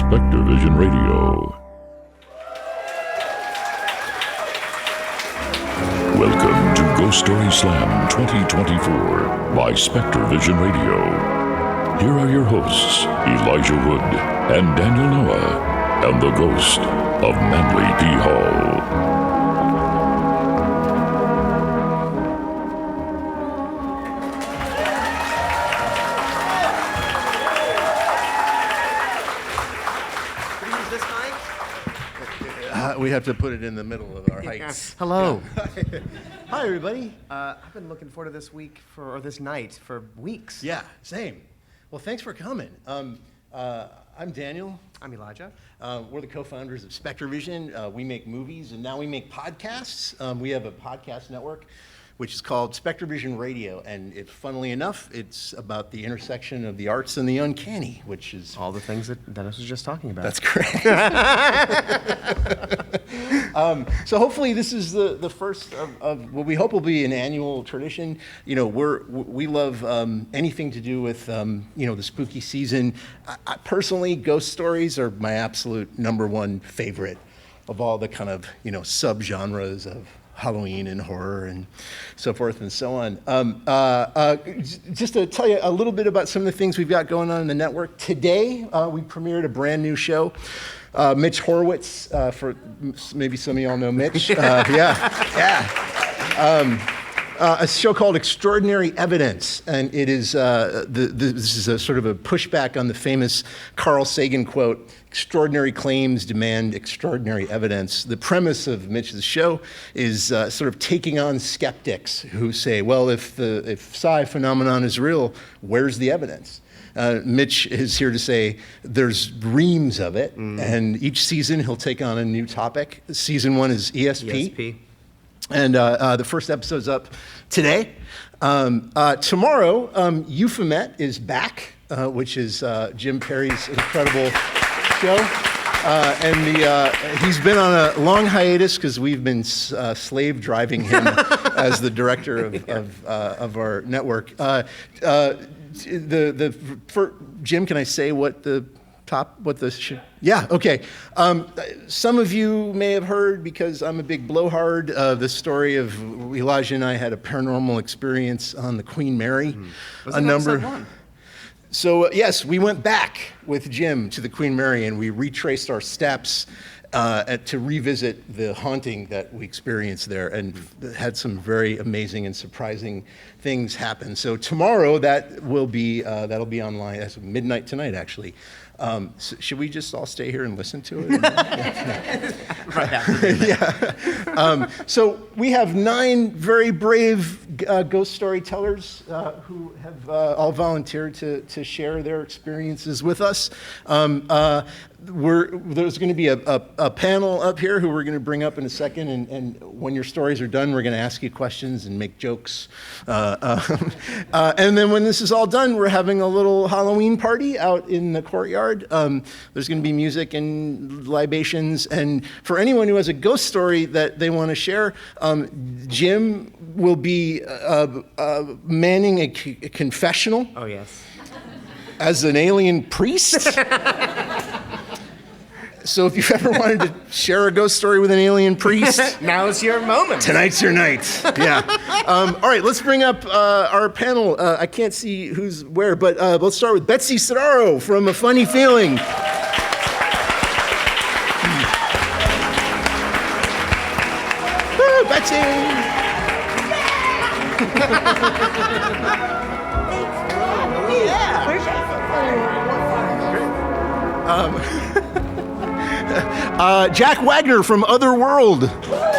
SpectreVision Radio. Welcome to Ghost Story Slam 2024 by SpectreVision Radio. Here are your hosts, Elijah Wood and Daniel Noah, and the ghost of Manly P. Hall. We have to put it in the middle of our heights. Hello. Yeah. Hi, everybody. I've been looking forward to this week or this night for weeks. Yeah, same. Well, thanks for coming. I'm Daniel. I'm Elijah. We're the co-founders of SpectreVision. We make movies, and now we make podcasts. We have a podcast network, which is called SpectreVision Radio, and funnily enough, it's about the intersection of the arts and the uncanny, which is... All the things that Dennis was just talking about. That's correct. So hopefully this is the first of what we hope will be an annual tradition. You know, we love anything to do with, the spooky season. I personally, ghost stories are my absolute number one favorite of all the kind of, subgenres of Halloween and horror and so forth and so on. Just to tell you a little bit about some of the things we've got going on in the network. Today, we premiered a brand new show. Mitch Horowitz, for maybe some of y'all know Mitch. A show called Extraordinary Evidence, and it is this is a sort of a pushback on the famous Carl Sagan quote: "Extraordinary claims demand extraordinary evidence." The premise of Mitch's show is sort of taking on skeptics who say, "Well, if psi phenomenon is real, where's the evidence?" Mitch is here to say there's reams of it, and each season he'll take on a new topic. Season 1 is ESP. And the first episode's up today. Tomorrow, Euphomet is back, which is Jim Perry's incredible show. And he's been on a long hiatus because we've been slave driving him as the director of our network. Jim, can I say what the yeah, okay. Some of you may have heard, because I'm a big blowhard, the story of Elijah and I had a paranormal experience on the Queen Mary. Was it episode 1? So yes, we went back with Jim to the Queen Mary and we retraced our steps to revisit the haunting that we experienced there, and had some very amazing and surprising things happen. So tomorrow that'll be online as of midnight tonight, actually. So should we just all stay here and listen to it? Right after. Yeah. So we have 9 very brave ghost storytellers who have all volunteered to share their experiences with us. There's going to be a panel up here who we're going to bring up in a second, and when your stories are done, we're going to ask you questions and make jokes. And then when this is all done, we're having a little Halloween party out in the courtyard. There's going to be music and libations, and for anyone who has a ghost story that they want to share, Jim will be manning a confessional. Oh, yes. As an alien priest. So if you've ever wanted to share a ghost story with an alien priest, now's your moment. Tonight's your night. Yeah. All right, let's bring up our panel. I can't see who's where, but let's start with Betsy Sodaro from A Funny Feeling. Woo, Betsy! Jack Wagner from Otherworld. Hello,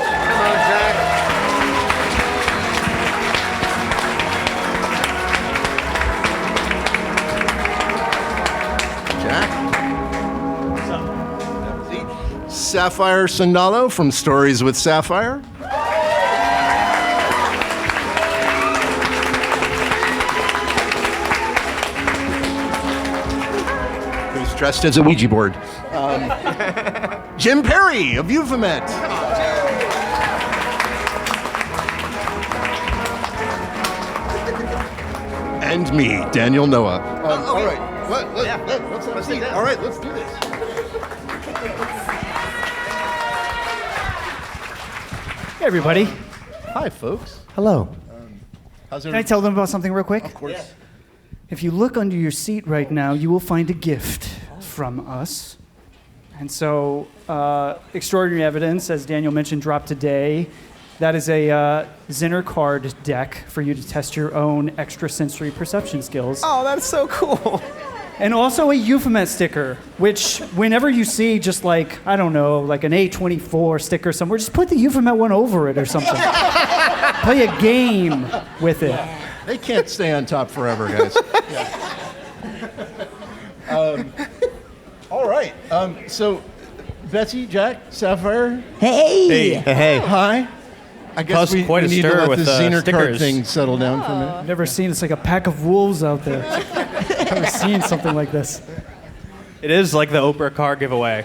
Jack. What's up? Sapphire Sandalo from Stories with Sapphire. Who's dressed as a Ouija board. Jim Perry of Euphomet. And me, Daniel Noah. All right. Let's have a seat. All right, let's do this. Hey, everybody. Hi, folks. Hello. How's Can I everybody? tell them about something real quick? Of course. If you look under your seat right now, you will find a gift from us. And so, extraordinary evidence, as Daniel mentioned, dropped today. That is a Zinner card deck for you to test your own extrasensory perception skills. Oh, that's so cool. And also a Euphomet sticker, which whenever you see just like, I don't know, like an A24 sticker somewhere, just put the Euphomet one over it or something. Play a game with it. They can't stay on top forever, guys. All right. So, Betsy, Jack, Sapphire. Hey! Hey. Hi. I guess Caused we quite a need to stir let with the Zener card stickers. thing settle down for a minute. Never seen, it's like a pack of wolves out there. Never seen something like this. It is like the Oprah car giveaway.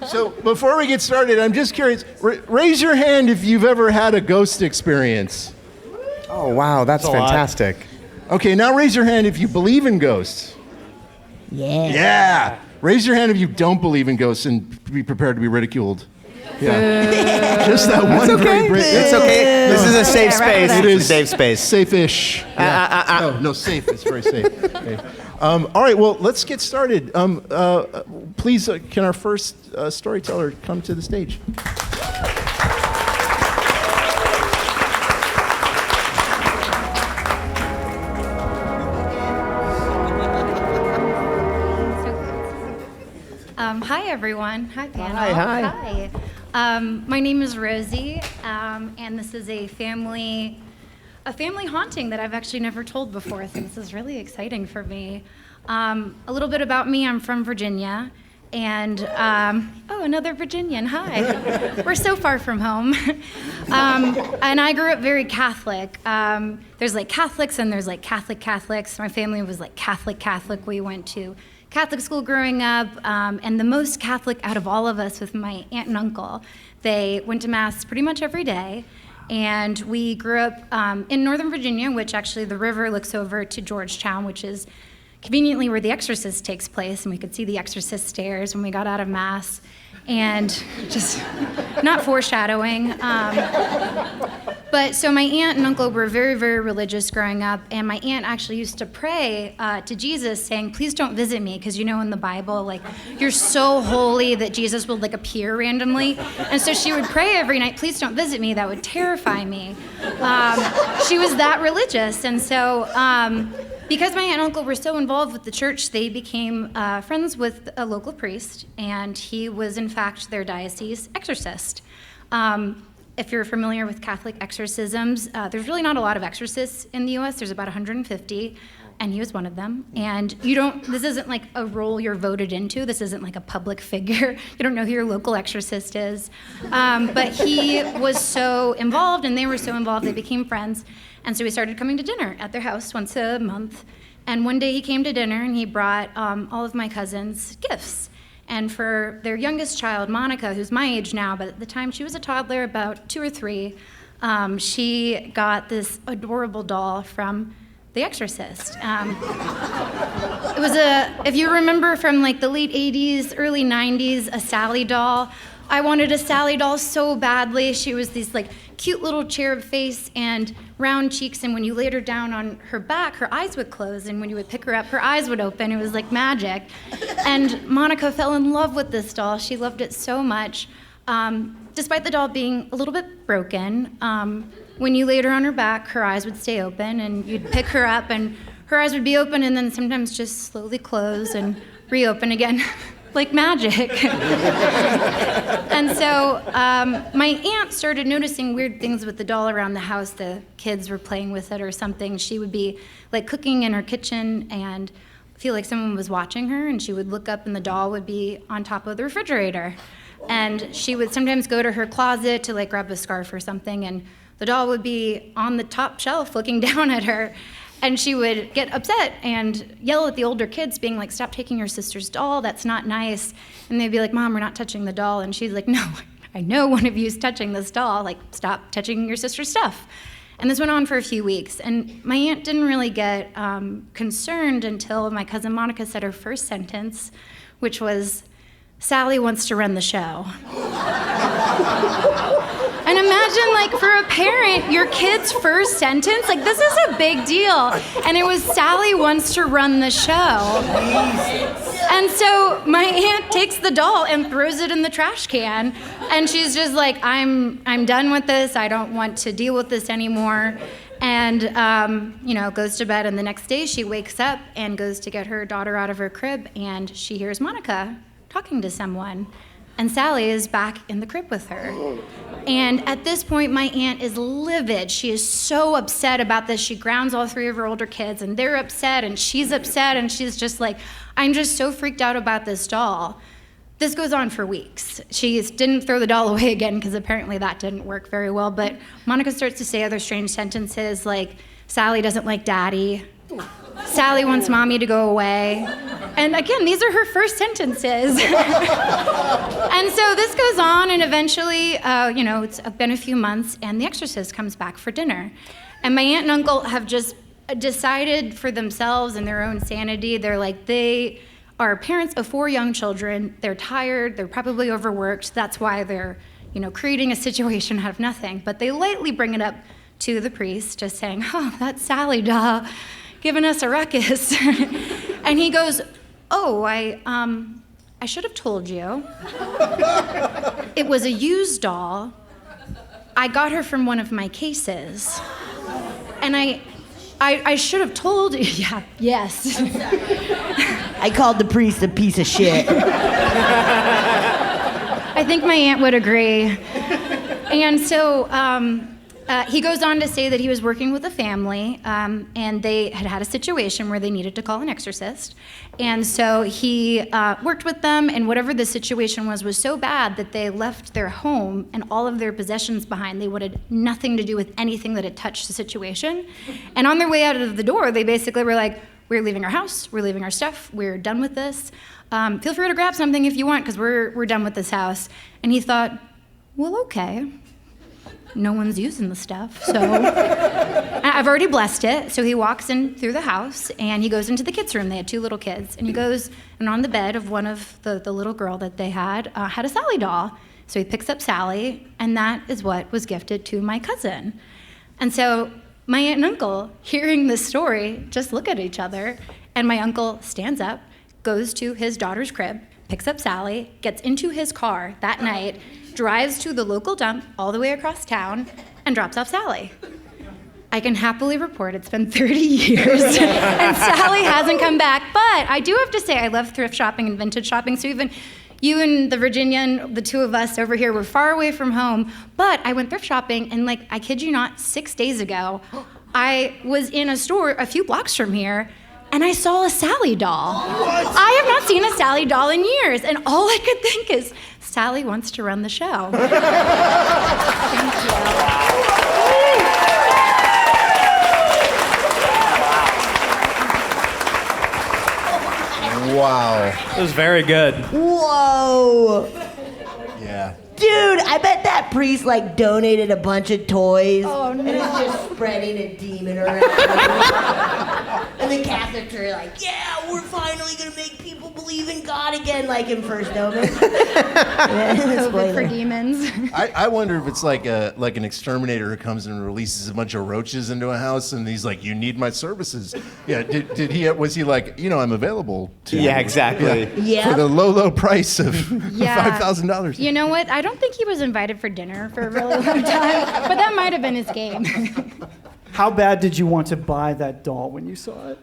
So before we get started, I'm just curious. Raise your hand if you've ever had a ghost experience. Oh, wow, that's a lot. fantastic. Okay, now raise your hand if you believe in ghosts. Yeah. Yeah. Raise your hand if you don't believe in ghosts and be prepared to be ridiculed. Yeah. Just that one great break. It's okay. This is a safe space. It It's is a safe space. Safe-ish. Yeah. No, safe. It's very safe. Okay. All right, well, let's get started. Please, can our first storyteller come to the stage? Hi, everyone. Hi, panel. Hi. Hi. My name is Rosie, and this is a family haunting that I've actually never told before, so this is really exciting for me. A little bit about me, I'm from Virginia, and, another Virginian, hi. We're so far from home. And I grew up very Catholic. There's like Catholics and there's like Catholics. My family was like Catholic. We went to Catholic school growing up, and the most Catholic out of all of us with my aunt and uncle. They went to Mass pretty much every day, and we grew up in Northern Virginia, which actually the river looks over to Georgetown, which is conveniently where The Exorcist takes place, and we could see The Exorcist stairs when we got out of Mass, and just not foreshadowing. But so my aunt and uncle were very, very religious growing up, and my aunt actually used to pray to Jesus saying, please don't visit me, because you know in the Bible, like, you're so holy that Jesus will like appear randomly. And so she would pray every night, please don't visit me, that would terrify me. She was that religious, and so because my aunt and uncle were so involved with the church, they became friends with a local priest, and he was in fact their diocese exorcist. If you're familiar with Catholic exorcisms, there's really not a lot of exorcists in the US. There's about 150, and he was one of them. And this isn't like a role you're voted into. This isn't like a public figure. You don't know who your local exorcist is. But he was so involved, and they were so involved, they became friends. And so we started coming to dinner at their house once a month. And one day he came to dinner, and he brought all of my cousins gifts. And for their youngest child, Monica, who's my age now, but at the time she was a toddler, about 2 or 3, she got this adorable doll from The Exorcist. It was if you remember from like the late 80s, early 90s, a Sally doll. I wanted a Sally doll so badly. She was this like cute little cherub face and round cheeks, and when you laid her down on her back, her eyes would close, and when you would pick her up, her eyes would open. It was like magic. And Monica fell in love with this doll. She loved it so much. Despite the doll being a little bit broken, when you laid her on her back, her eyes would stay open, and you'd pick her up, and her eyes would be open, and then sometimes just slowly close and reopen again. Like magic. And so my aunt started noticing weird things with the doll around the house. The kids were playing with it or something. She would be like cooking in her kitchen and feel like someone was watching her, and she would look up and the doll would be on top of the refrigerator. And she would sometimes go to her closet to like grab a scarf or something, and the doll would be on the top shelf looking down at her. And she would get upset and yell at the older kids, being like, stop taking your sister's doll, that's not nice. And they'd be like, Mom, we're not touching the doll. And she's like, no, I know one of you's touching this doll, like, stop touching your sister's stuff. And this went on for a few weeks. And my aunt didn't really get concerned until my cousin Monica said her first sentence, which was, Sally wants to run the show. And imagine, like, for a parent, your kid's first sentence, like, this is a big deal. And it was, Sally wants to run the show. And so my aunt takes the doll and throws it in the trash can. And she's just like, I'm done with this. I don't want to deal with this anymore. And, goes to bed. And the next day she wakes up and goes to get her daughter out of her crib. And she hears Monica talking to someone. And Sally is back in the crib with her. And at this point, my aunt is livid. She is so upset about this. She grounds all three of her older kids, and they're upset, and she's upset, and she's just like, I'm just so freaked out about this doll. This goes on for weeks. She didn't throw the doll away again, because apparently that didn't work very well. But Monica starts to say other strange sentences like, Sally doesn't like daddy. Sally wants mommy to go away. And again, these are her first sentences. And so this goes on, and eventually, it's been a few months, and the exorcist comes back for dinner. And my aunt and uncle have just decided for themselves and their own sanity, they're like, they are parents of 4 young children. They're tired, they're probably overworked. That's why they're, creating a situation out of nothing. But they lightly bring it up to the priest, just saying, oh, that's Sally doll, giving us a ruckus. And he goes, oh, I should have told you. It was a used doll. I got her from one of my cases. And I should have told you. Yeah, yes. I called the priest a piece of shit. I think my aunt would agree. And so he goes on to say that he was working with a family, and they had had a situation where they needed to call an exorcist. And so he worked with them, and whatever the situation was so bad that they left their home and all of their possessions behind. They wanted nothing to do with anything that had touched the situation. And on their way out of the door, they basically were like, we're leaving our house, we're leaving our stuff, we're done with this. Feel free to grab something if you want, because we're done with this house. And he thought, well, okay. No one's using the stuff, so I've already blessed it. So he walks in through the house, and he goes into the kids' room. They had 2 little kids, and he goes, and on the bed of one of the little girl that they had a Sally doll. So he picks up Sally, and that is what was gifted to my cousin. And so my aunt and uncle, hearing this story, just look at each other, and my uncle stands up, goes to his daughter's crib, picks up Sally, gets into his car that night, drives to the local dump all the way across town, and drops off Sally. I can happily report it's been 30 years, and Sally hasn't come back. But I do have to say, I love thrift shopping and vintage shopping, so even you and the Virginian, the 2 of us over here, were far away from home, but I went thrift shopping, and I kid you not, 6 days ago, I was in a store a few blocks from here, and I saw a Sally doll. What? I have not seen a Sally doll in years, and all I could think is, Sally wants to run the show. Thank you. Wow. It was very good. Whoa. Yeah. Dude, I bet that priest donated a bunch of toys. Oh, no. And is just spreading a demon around. And the Catholics are like, yeah, we're finally gonna make people believe in God again, like in First Omen. COVID for demons. I wonder if it's like an exterminator who comes and releases a bunch of roaches into a house, and he's like, you need my services. Yeah, was he like, I'm available to Yeah, exactly. Yeah. for the low price of $5,000. You know what? I don't think he was invited for dinner for a really long time, but that might have been his game. How bad did you want to buy that doll when you saw it?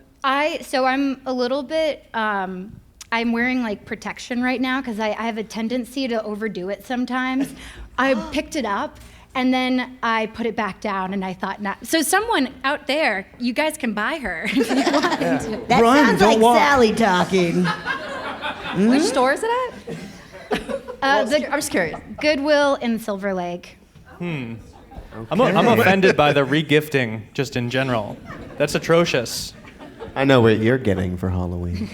So I'm a little bit, I'm wearing protection right now because I have a tendency to overdo it sometimes. I picked it up and then I put it back down and I thought not. So someone out there, you guys can buy her if you want. Yeah. That Run, sounds don't like walk. Sally talking. Which store is it at? I'm just curious. Goodwill in Silver Lake. I'm offended by the regifting just in general. That's atrocious. I know what you're getting for Halloween.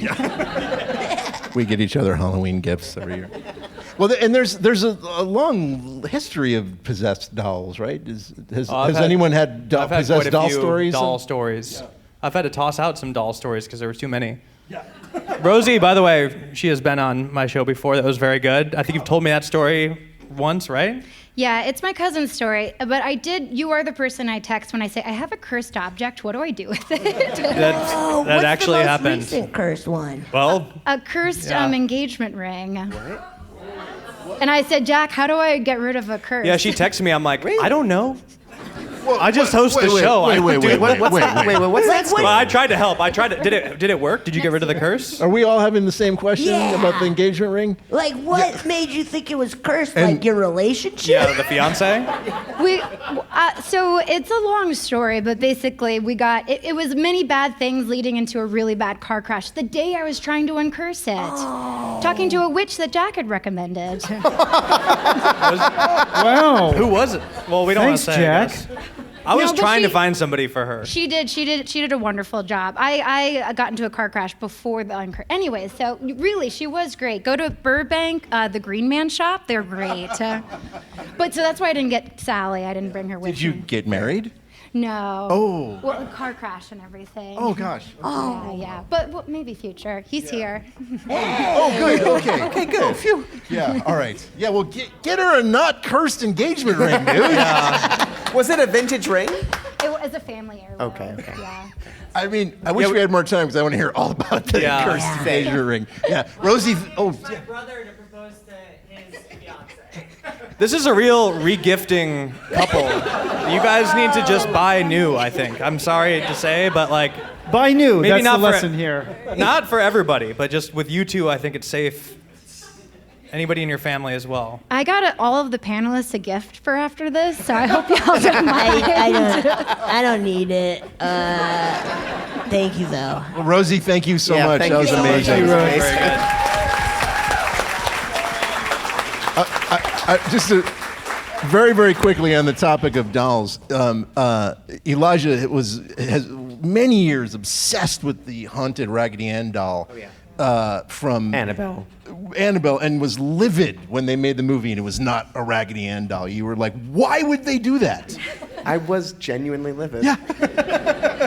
We get each other Halloween gifts every year. Well, and there's a long history of possessed dolls, right? Has anyone had I've had possessed quite a doll few stories? Doll stories. Yeah. I've had to toss out some doll stories because there were too many. Rosie, by the way, she has been on my show before. That was very good. I think you've told me that story once, right? Yeah, it's my cousin's story, but you are the person I text when I say, I have a cursed object, what do I do with it? That actually happened. What's the most recent cursed one? Well, A cursed engagement ring. What? And I said, Jack, how do I get rid of a curse? yeah, she texted me. I'm like, I don't know. I just host the show. Wait, what's that? Well, I tried to help. Did it work? Did you get rid of the curse? Are we all having the same question about the engagement ring? Like, what made you think it was cursed? Like your relationship? Yeah, the fiance. So it's a long story, but basically we got, it was many bad things leading into a really bad car crash. The day I was trying to uncurse it. Talking to a witch that Jack had recommended. Wow. Who was it? Well, we don't want to say. Jack. I was but trying to find somebody for her. She did a wonderful job. I got into a car crash before the anyway, so really she was great. Go to Burbank, the Green Man shop, they're great. But so that's why I didn't get Sally. I didn't bring her with me. Did you get married? No. Oh. Well, a car crash and everything. Oh, gosh. Yeah. But maybe future. He's here. Oh, good. Okay, good. Phew. Yeah, all right. Yeah, well, get her a not cursed engagement ring, dude. Was it a vintage ring? It was a family heirloom. Okay. Yeah. I mean, I wish we had more time because I want to hear all about the cursed engagement ring. Yeah, Rosie. My brother to propose to his fiance. This is a real regifting couple. You guys need to just buy new, I think. I'm sorry to say, but like... Buy new, maybe that's not the lesson here. Not for everybody, but just with you two, I think it's safe. Anybody in your family as well. I got all of the panelists a gift for after this, so I hope y'all don't mind. I don't need it. Thank you, though. Well, Rosie, thank you so much. Thank That you was so much. amazing. That was Very good. Just very, very quickly on the topic of dolls, Elijah has many years obsessed with the haunted Raggedy Ann doll from Annabelle, and was livid when they made the movie and it was not a Raggedy Ann doll. You were like, why would they do that? I was genuinely livid. Yeah.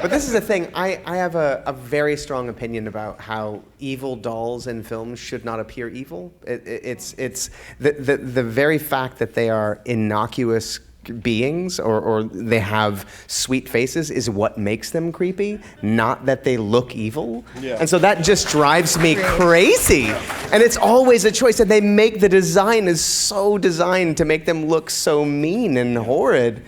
But this is the thing. I have a very strong opinion about how evil dolls in films should not appear evil. It's the very fact that they are innocuous beings or they have sweet faces is what makes them creepy, not that they look evil. Yeah. And so that just drives me crazy. And it's always a choice. And they make the design is so designed to make them look so mean and horrid.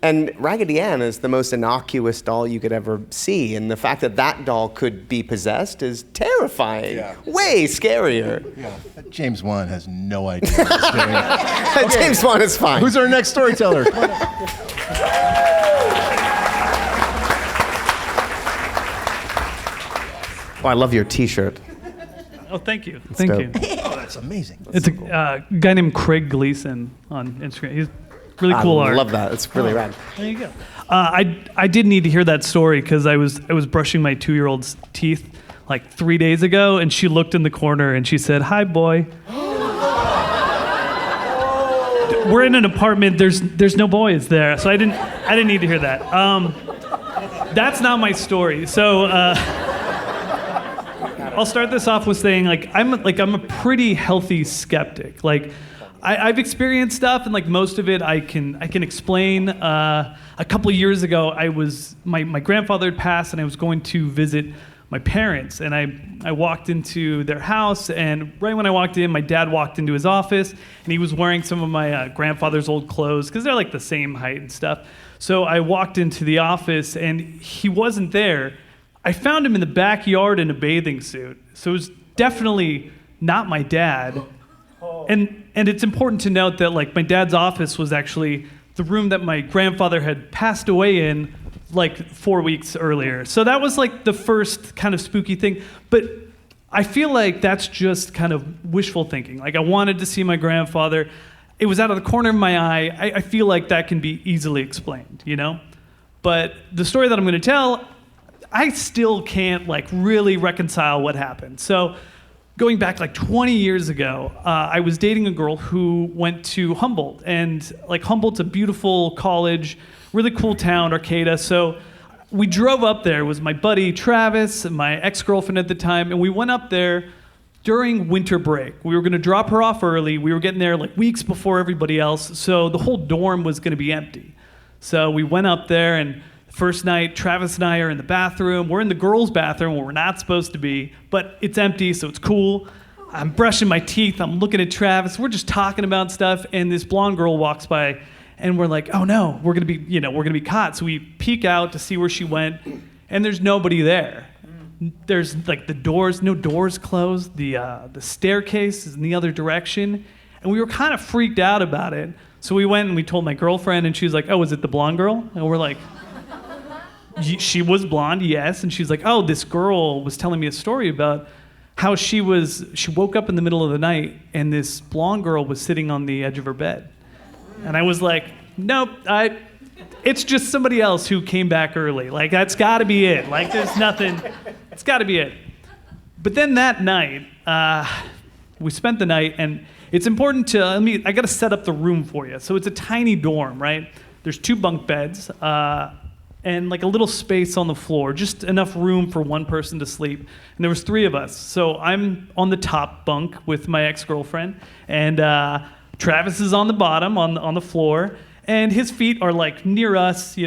And Raggedy Ann is the most innocuous doll you could ever see. And the fact that that doll could be possessed is terrifying. Yeah. Way scarier. Yeah. James Wan has no idea what he's doing. Okay. James Wan is fine. Who's our next storyteller? Oh, I love your T-shirt. Oh, thank you. It's Thank dope. you. Oh, that's amazing. It's a guy named Craig Gleason on Instagram. He's really cool art. I love that. It's really rad. There you go. I did need to hear that story because I was brushing my 2-year-old's teeth like 3 days ago, and she looked in the corner and she said, "Hi, boy." We're in an apartment. There's no boys there, so I didn't need to hear that. That's not my story. So I'll start this off with saying I'm a pretty healthy skeptic. Like I've experienced stuff, and like most of it I can explain. A couple of years ago, my grandfather had passed, and I was going to visit my parents, and I walked into their house, and right when I walked in, my dad walked into his office, and he was wearing some of my grandfather's old clothes, because they're like the same height and stuff. So I walked into the office, and he wasn't there. I found him in the backyard in a bathing suit, so it was definitely not my dad. And it's important to note that like my dad's office was actually the room that my grandfather had passed away in like 4 weeks earlier. So that was like the first kind of spooky thing. But I feel like that's just kind of wishful thinking. Like I wanted to see my grandfather. It was out of the corner of my eye. I feel like that can be easily explained, you know? But the story that I'm going to tell, I still can't like really reconcile what happened. So going back like 20 years ago, I was dating a girl who went to Humboldt, and like Humboldt's a beautiful college, really cool town, Arcata. So we drove up there. It was my buddy Travis and my ex-girlfriend at the time, and we went up there during winter break. We were going to drop her off early. We were getting there like weeks before everybody else, so the whole dorm was going to be empty. So we went up there, and the first night, Travis and I are in the bathroom. We're in the girls' bathroom where we're not supposed to be, but it's empty, so it's cool. I'm brushing my teeth. I'm looking at Travis. We're just talking about stuff, and this blonde girl walks by, and we're like, "Oh no, we're gonna be caught." So we peek out to see where she went, and there's nobody there. There's like no doors closed. The staircase is in the other direction, and we were kind of freaked out about it. So we went and we told my girlfriend, and she was like, "Oh, is it the blonde girl?" And we're like, "She was blonde, yes." And she's like, "Oh, this girl was telling me a story about how she woke up in the middle of the night and this blonde girl was sitting on the edge of her bed." And I was like, "Nope, it's just somebody else who came back early. Like, that's got to be it. Like, there's nothing. It's got to be it." But then that night, we spent the night, and it's important I got to set up the room for you. So it's a tiny dorm, right? There's 2 bunk beds, and like a little space on the floor, just enough room for one person to sleep. And there was 3 of us. So I'm on the top bunk with my ex-girlfriend, and Travis is on the bottom, on the floor, and his feet are like near us,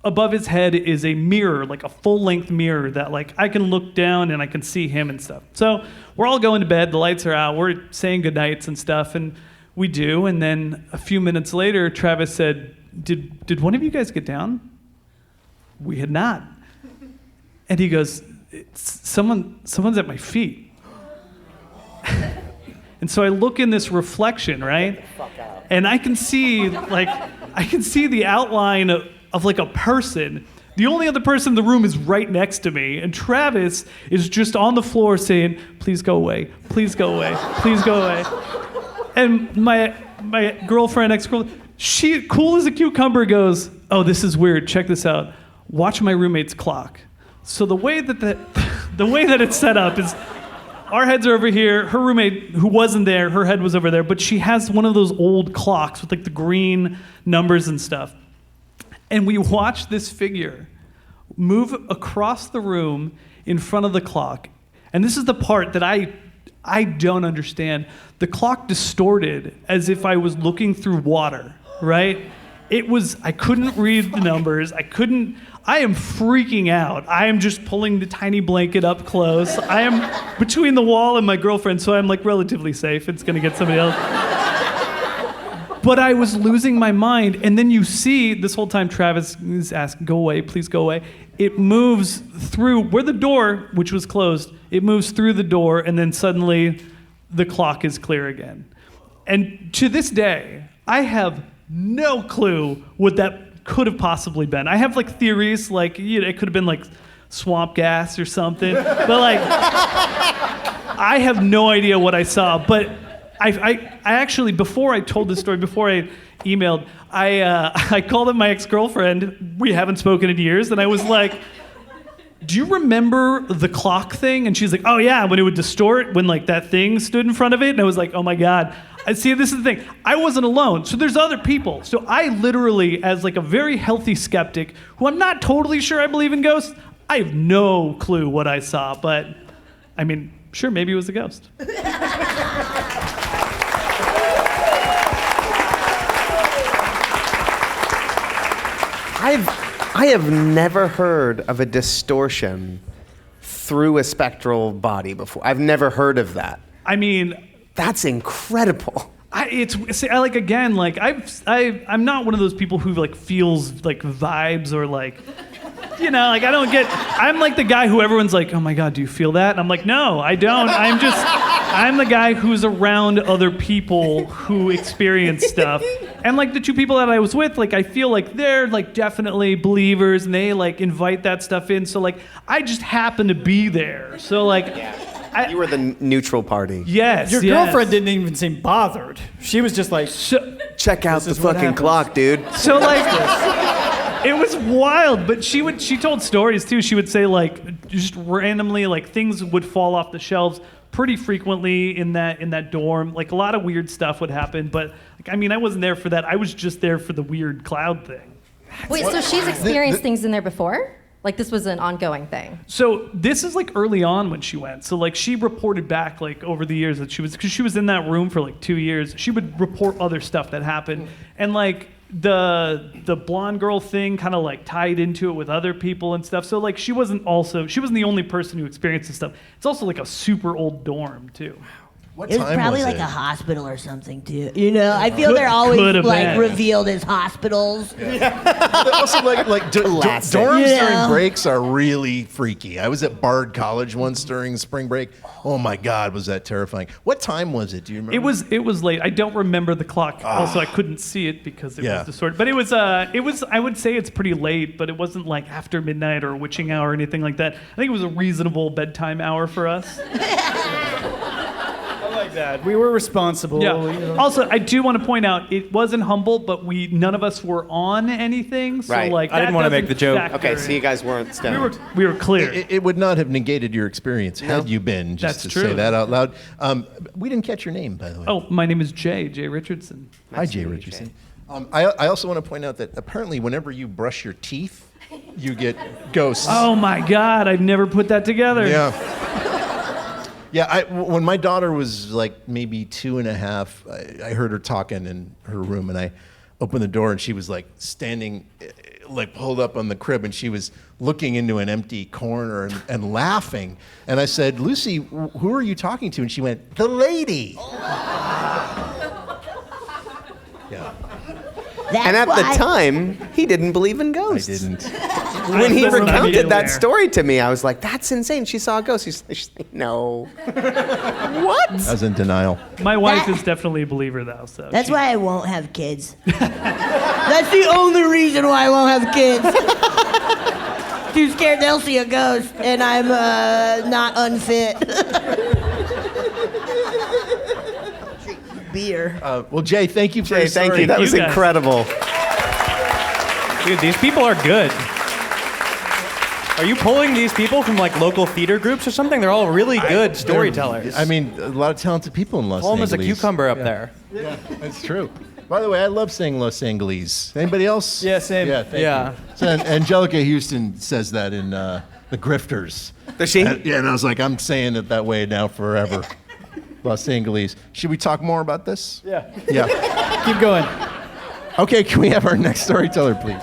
above his head is a mirror, like a full-length mirror that like I can look down and I can see him and stuff. So we're all going to bed, the lights are out, we're saying goodnights and stuff, and we do, and then a few minutes later, Travis said, did one of you guys get down? We had not. And he goes, someone's at my feet. And so I look in this reflection, right? And I can see the outline of like a person. The only other person in the room is right next to me, and Travis is just on the floor saying, "Please go away, please go away, please go away." And my girlfriend, ex-girlfriend, she, cool as a cucumber, goes, "Oh, this is weird, check this out. Watch my roommate's clock." So the way that it's set up is our heads are over here. Her roommate, who wasn't there, her head was over there, but she has one of those old clocks with like the green numbers and stuff. And we watched this figure move across the room in front of the clock. And this is the part that I don't understand. The clock distorted as if I was looking through water, right? I couldn't read the numbers. I am freaking out. I am just pulling the tiny blanket up close. I am between the wall and my girlfriend, so I'm like relatively safe. It's gonna get somebody else. But I was losing my mind. And then you see, this whole time Travis is asking, "Go away, please go away." It moves through where the door, which was closed, it moves through the door, and then suddenly the clock is clear again. And to this day, I have no clue what that could have possibly been. I have like theories, like it could have been like swamp gas or something. But like, I have no idea what I saw. But I actually, before I told this story, before I emailed, I called up my ex-girlfriend. We haven't spoken in years, and I was like, "Do you remember the clock thing?" And she's like, "Oh yeah, when it would distort, when like that thing stood in front of it." And I was like, "Oh my God." See, this is the thing. I wasn't alone, so there's other people. So I literally, as like a very healthy skeptic, who I'm not totally sure I believe in ghosts, I have no clue what I saw. But I mean, sure, maybe it was a ghost. I have never heard of a distortion through a spectral body before. I've never heard of that. I mean, that's incredible. I'm not one of those people who like feels like vibes or like, like I'm like the guy who everyone's like, "Oh my God, do you feel that?" And I'm like, "No, I don't. I'm the guy who's around other people who experience stuff." And like the 2 people that I was with, like I feel like they're like definitely believers and they like invite that stuff in. So like I just happen to be there. So like you were the neutral party. Yes. Your girlfriend didn't even seem bothered. She was just like, check out the fucking clock, dude. So like it was wild, but she told stories too. She would say like just randomly like things would fall off the shelves pretty frequently in that dorm. Like a lot of weird stuff would happen, but like, I mean, I wasn't there for that. I was just there for the weird cloud thing. Wait, so she's experienced things in there before? Like this was an ongoing thing? So this is like early on when she went. So like she reported back like over the years that because she was in that room for like 2 years. She would report other stuff that happened, and like the blonde girl thing kind of like tied into it with other people and stuff. So like she wasn't the only person who experienced this stuff. It's also like a super old dorm too. What It was time probably was like it? a hospital or something too. You know, I feel they're always Could've like been. revealed as hospitals. Also, dorms You during know? breaks are really freaky. I was at Bard College once during spring break. Oh my God, was that terrifying? What time was it? Do you remember? It was late. I don't remember the clock. Also, I couldn't see it because it was distorted. But it was I would say it's pretty late, but it wasn't like after midnight or witching hour or anything like that. I think it was a reasonable bedtime hour for us. That. We were responsible. Yeah. You know. Also, I do want to point out it wasn't Humboldt, but none of us were on anything. So Right. like I didn't want to make the joke. Okay, so you guys weren't stoned. We were clear. It would not have negated your experience had you been, just That's to say true. that out loud. We didn't catch your name, by the way. Oh, my name is Jay Richardson. Hi, Jay Richardson. I also want to point out that apparently whenever you brush your teeth, you get ghosts. Oh my God, I've never put that together. Yeah. Yeah, when my daughter was like maybe 2.5, I heard her talking in her room, and I opened the door, and she was like standing, like pulled up on the crib, and she was looking into an empty corner and laughing. And I said, Lucy, who are you talking to? And she went, the lady. Yeah. And at the time, he didn't believe in ghosts. I didn't. When he That's recounted immediately that there. story to me, I was like, that's insane. She saw a ghost. She's like, no. What? I was in denial. My wife is definitely a believer though. So That's why I won't have kids. That's the only reason why I won't have kids. Too scared they'll see a ghost, and I'm not unfit. Beer. Well, Jay, thank you for Jay, your thank story. you. That was guys. incredible. Dude, these people are good. Are you pulling these people from like local theater groups or something? They're all really good storytellers. I mean, a lot of talented people in Los Pull Angeles. them as a cucumber up there. Yeah, that's true. By the way, I love saying Los Angeles. Anybody else? Yeah, same. Yeah, thank Yeah. you. So, Angelica Houston says that in The Grifters. Does she? Yeah, and I was like, I'm saying it that way now forever. Los Angeles. Should we talk more about this? Yeah. Yeah. Keep going. Okay, can we have our next storyteller, please?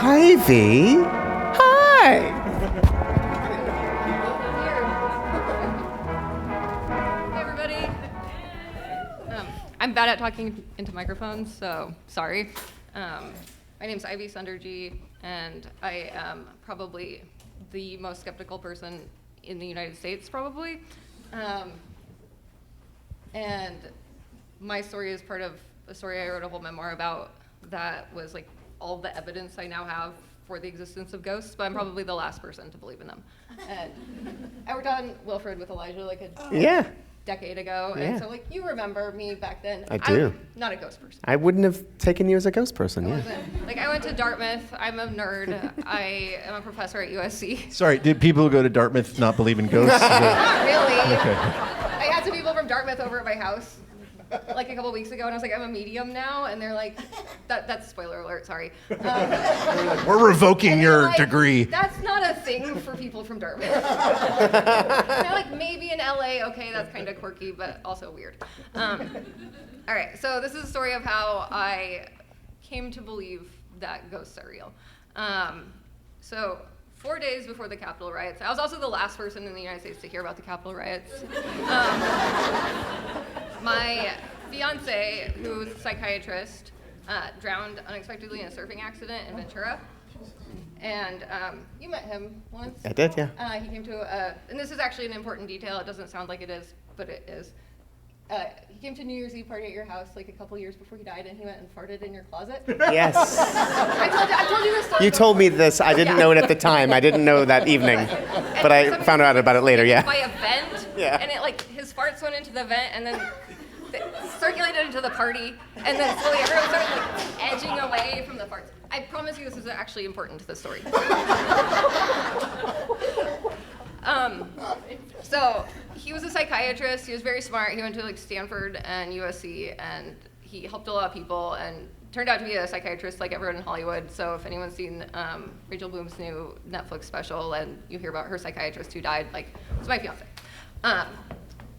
Ivy. Hi. Hey everybody. I'm bad at talking into microphones, so sorry. My name's Ivy Sunderji, and I am probably the most skeptical person in the United States, probably. And my story is part of a story I wrote a whole memoir about that was like all the evidence I now have for the existence of ghosts, but I'm probably the last person to believe in them. And I worked on Wilfred with Elijah like a decade ago, and so like you remember me back then. I do. I'm not a ghost person. I wouldn't have taken you as a ghost person, yeah. Like I went to Dartmouth. I'm a nerd. I am a professor at USC. Sorry, did people who go to Dartmouth not believe in ghosts? Not really. Okay. I had some people from Dartmouth over at my house like a couple weeks ago, and I was like, I'm a medium now, and they're like, that's a spoiler alert, sorry. We're revoking and they're your like, degree. That's not a thing for people from Dartmouth. And they're like, maybe in LA, okay, that's kind of quirky, but also weird. All right, so this is a story of how I came to believe that ghosts are real. So 4 days before the Capitol riots, I was also the last person in the United States to hear about the Capitol riots. My fiance, who's a psychiatrist, drowned unexpectedly in a surfing accident in Ventura. And you met him once. I did, yeah. He came to and this is actually an important detail. It doesn't sound like it is, but it is. He came to New Year's Eve party at your house like a couple years before he died, and he went and farted in your closet. Yes. I told you this story. You told me this. I didn't know it at the time. I didn't know that evening. But I found out about it later, yeah. By a vent. Yeah. And it like his farts went into the vent, and then they circulated into the party, and then slowly everyone started like edging away from the farts. I promise you this is actually important to the story. So he was a psychiatrist. He was very smart. He went to like Stanford and USC, and he helped a lot of people and turned out to be a psychiatrist like everyone in Hollywood. So if anyone's seen Rachel Bloom's new Netflix special and you hear about her psychiatrist who died, like, it's my fiance.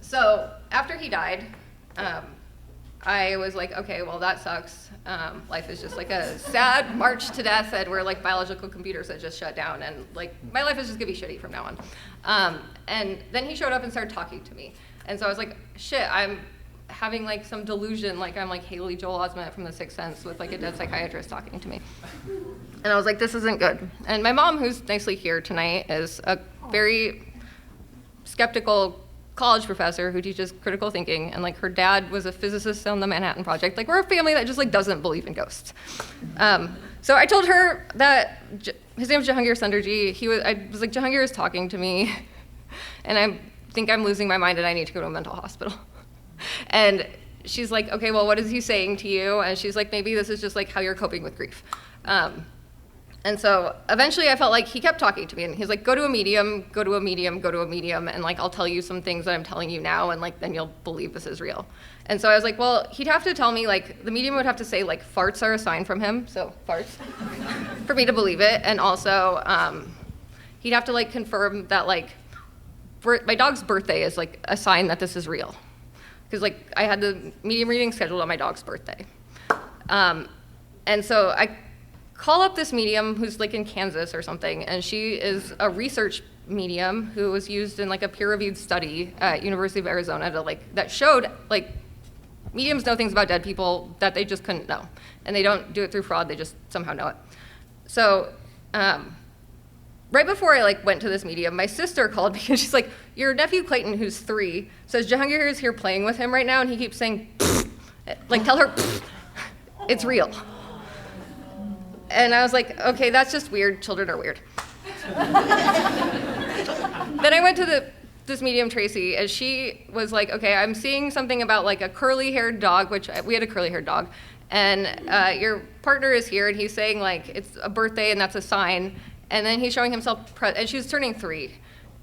So after he died, I was like, okay, well, that sucks. Life is just like a sad march to death, and where like biological computers had just shut down, and like my life is just gonna be shitty from now on. And then he showed up and started talking to me, and so I was like, shit, I'm having like some delusion, like I'm like Haley Joel Osment from The Sixth Sense with like a dead psychiatrist talking to me. And I was like, this isn't good. And my mom, who's nicely here tonight, is a very skeptical college professor who teaches critical thinking, and like her dad was a physicist on the Manhattan Project. Like, we're a family that just like doesn't believe in ghosts. So I told her that his name was Jahangir Sunderji. I was like, Jahangir is talking to me, and I think I'm losing my mind and I need to go to a mental hospital. And she's like, okay, well, what is he saying to you? And she's like, maybe this is just like how you're coping with grief. And so eventually I felt like he kept talking to me, and he's like, go to a medium, go to a medium, go to a medium, and like I'll tell you some things that I'm telling you now, and like then you'll believe this is real. And so I was like, well, he'd have to tell me, like, the medium would have to say like farts are a sign from him, so farts, for me to believe it. And also he'd have to like confirm that like my dog's birthday is like a sign that this is real. Because like I had the medium reading scheduled on my dog's birthday. And so I call up this medium who's like in Kansas or something, and she is a research medium who was used in like a peer-reviewed study at University of Arizona to like, that showed like mediums know things about dead people that they just couldn't know. And they don't do it through fraud, they just somehow know it. So right before I like went to this medium, my sister called me and she's like, your nephew Clayton, who's 3, says Jahangir is here playing with him right now, and he keeps saying, pfft. Like, tell her, pfft. It's real. And I was like, okay, that's just weird. Children are weird. Then I went to this medium, Tracy, and she was like, okay, I'm seeing something about like a curly-haired dog, which we had a curly-haired dog, and your partner is here, and he's saying like it's a birthday and that's a sign, and then he's showing himself, and she was turning 3.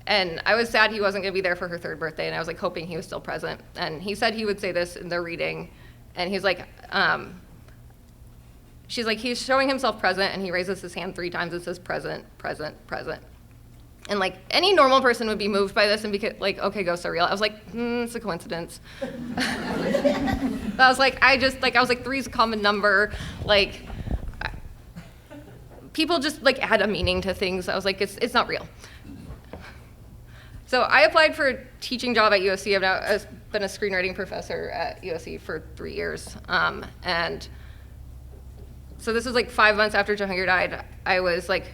And I was sad he wasn't gonna be there for her 3rd birthday, and I was like hoping he was still present. And he said he would say this in the reading, and he's like, she's like, he's showing himself present, and he raises his hand 3 times and says present, present, present. And like any normal person would be moved by this and be like, okay, ghosts are real. I was like, it's a coincidence. I was like, I was like, 3 is a common number. Like, people just like add a meaning to things. I was like, it's not real. So I applied for a teaching job at USC. I've now been a screenwriting professor at USC for 3 years. And so this was like 5 months after Jahangir died. I was like,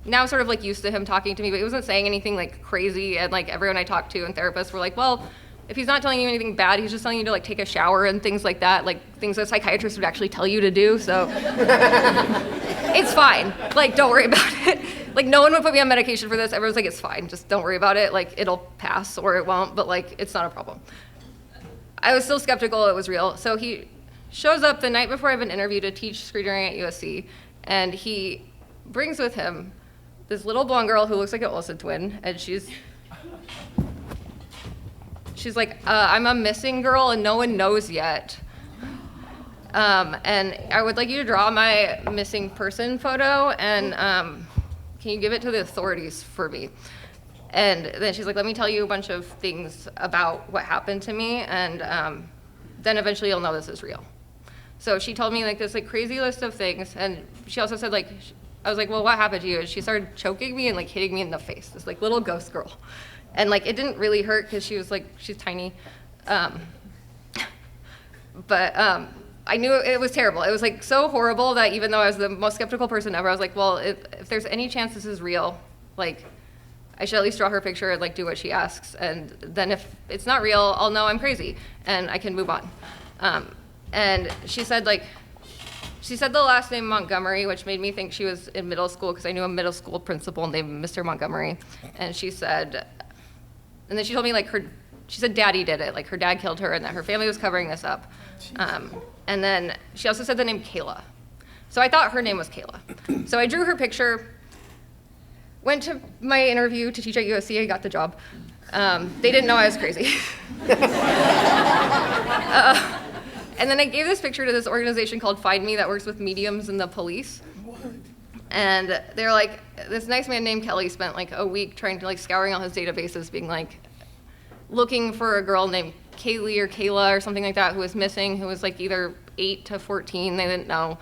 now sort of like used to him talking to me, but he wasn't saying anything like crazy. And like everyone I talked to and therapists were like, well, if he's not telling you anything bad, he's just telling you to like take a shower and things like that, like things a psychiatrist would actually tell you to do. So it's fine. Like, don't worry about it. Like, no one would put me on medication for this. Everyone's like, it's fine. Just don't worry about it. Like, it'll pass or it won't, but like, it's not a problem. I was still skeptical it was real. So he shows up the night before I have an interview to teach screenwriting at USC, and he brings with him this little blonde girl who looks like an Olsen twin, and she's like, I'm a missing girl and no one knows yet. And I would like you to draw my missing person photo, and can you give it to the authorities for me? And then she's like, let me tell you a bunch of things about what happened to me, and then eventually you'll know this is real. So she told me like this like crazy list of things, and she also said like, I was like, well, what happened to you? And she started choking me and like hitting me in the face, this like little ghost girl. And like, it didn't really hurt because she was like, she's tiny. But I knew it was terrible. It was like so horrible that even though I was the most skeptical person ever, I was like, well, if there's any chance this is real, like, I should at least draw her picture and like do what she asks. And then if it's not real, I'll know I'm crazy and I can move on. And she said the last name Montgomery, which made me think she was in middle school because I knew a middle school principal named Mr. Montgomery. And she said, and then she told me like she said daddy did it, like her dad killed her and that her family was covering this up. And then she also said the name Kayla. So I thought her name was Kayla. So I drew her picture, went to my interview to teach at USC, I got the job. They didn't know I was crazy. And then I gave this picture to this organization called Find Me that works with mediums and the police. And they're like, this nice man named Kelly spent like a week trying to like scouring all his databases, being like, looking for a girl named Kaylee or Kayla or something like that who was missing, who was like either 8 to 14, they didn't know.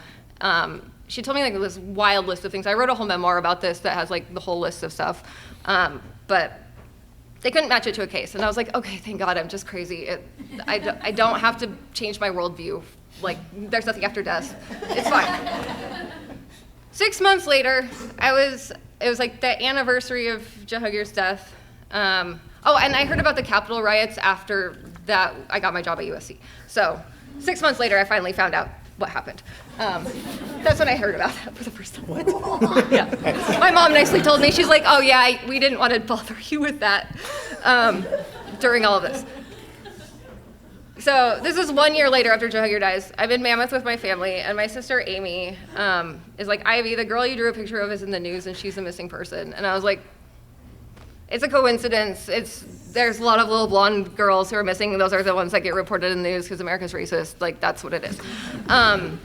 She told me like this wild list of things. I wrote a whole memoir about this that has like the whole list of stuff. But they couldn't match it to a case. And I was like, okay, thank God, I'm just crazy. I don't have to change my worldview. Like, there's nothing after death. It's fine. 6 months later, it was like the anniversary of Jahangir's death. Oh, and I heard about the Capitol riots after that I got my job at USC. So 6 months later, I finally found out what happened. That's when I heard about that for the first time. What? Yeah. My mom nicely told me, she's like, oh yeah, we didn't want to bother you with that during all of this. So this is 1 year later after Jahangir dies. I'm in Mammoth with my family, and my sister Amy is like, Ivy, the girl you drew a picture of is in the news, and she's a missing person. And I was like, it's a coincidence. There's a lot of little blonde girls who are missing. Those are the ones that get reported in the news because America's racist. Like, that's what it is. And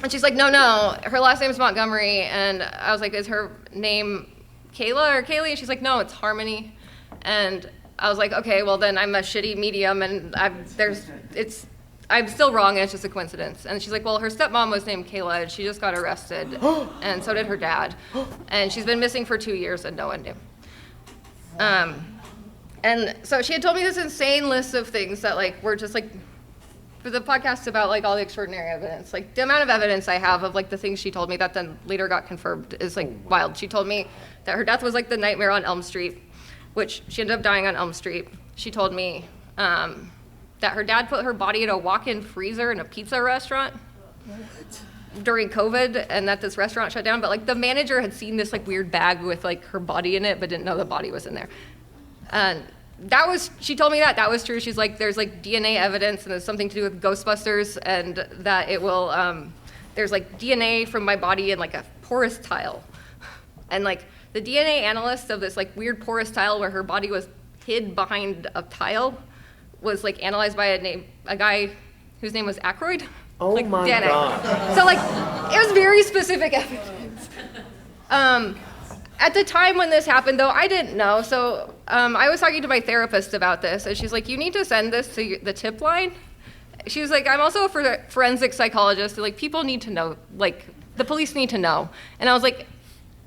she's like, no, her last name is Montgomery. And I was like, is her name Kayla or Kaylee? And she's like, no, it's Harmony. And I was like, okay, well then I'm a shitty medium, and I'm still wrong, and it's just a coincidence. And she's like, well, her stepmom was named Kayla, and she just got arrested, and so did her dad. And she's been missing for 2 years, and no one knew. And so she had told me this insane list of things that like were just like, for the podcast about like all the extraordinary evidence, like the amount of evidence I have of like the things she told me that then later got confirmed is like wild. She told me that her death was like the Nightmare on Elm Street, which she ended up dying on Elm Street. She told me that her dad put her body in a walk-in freezer in a pizza restaurant during COVID, and that this restaurant shut down, but like the manager had seen this like weird bag with like her body in it, but didn't know the body was in there. And she told me that was true. She's like, there's like DNA evidence, and it's something to do with Ghostbusters, and that it will, there's like DNA from my body in like a porous tile. And like the DNA analyst of this like weird porous tile where her body was hid behind a tile was like analyzed by a guy whose name was Aykroyd. Oh like my DNA. God. So like, it was very specific evidence. At the time when this happened though, I didn't know. So I was talking to my therapist about this, and she's like, you need to send this to the tip line. She was like, I'm also a forensic psychologist, and like people need to know, like the police need to know. And I was like,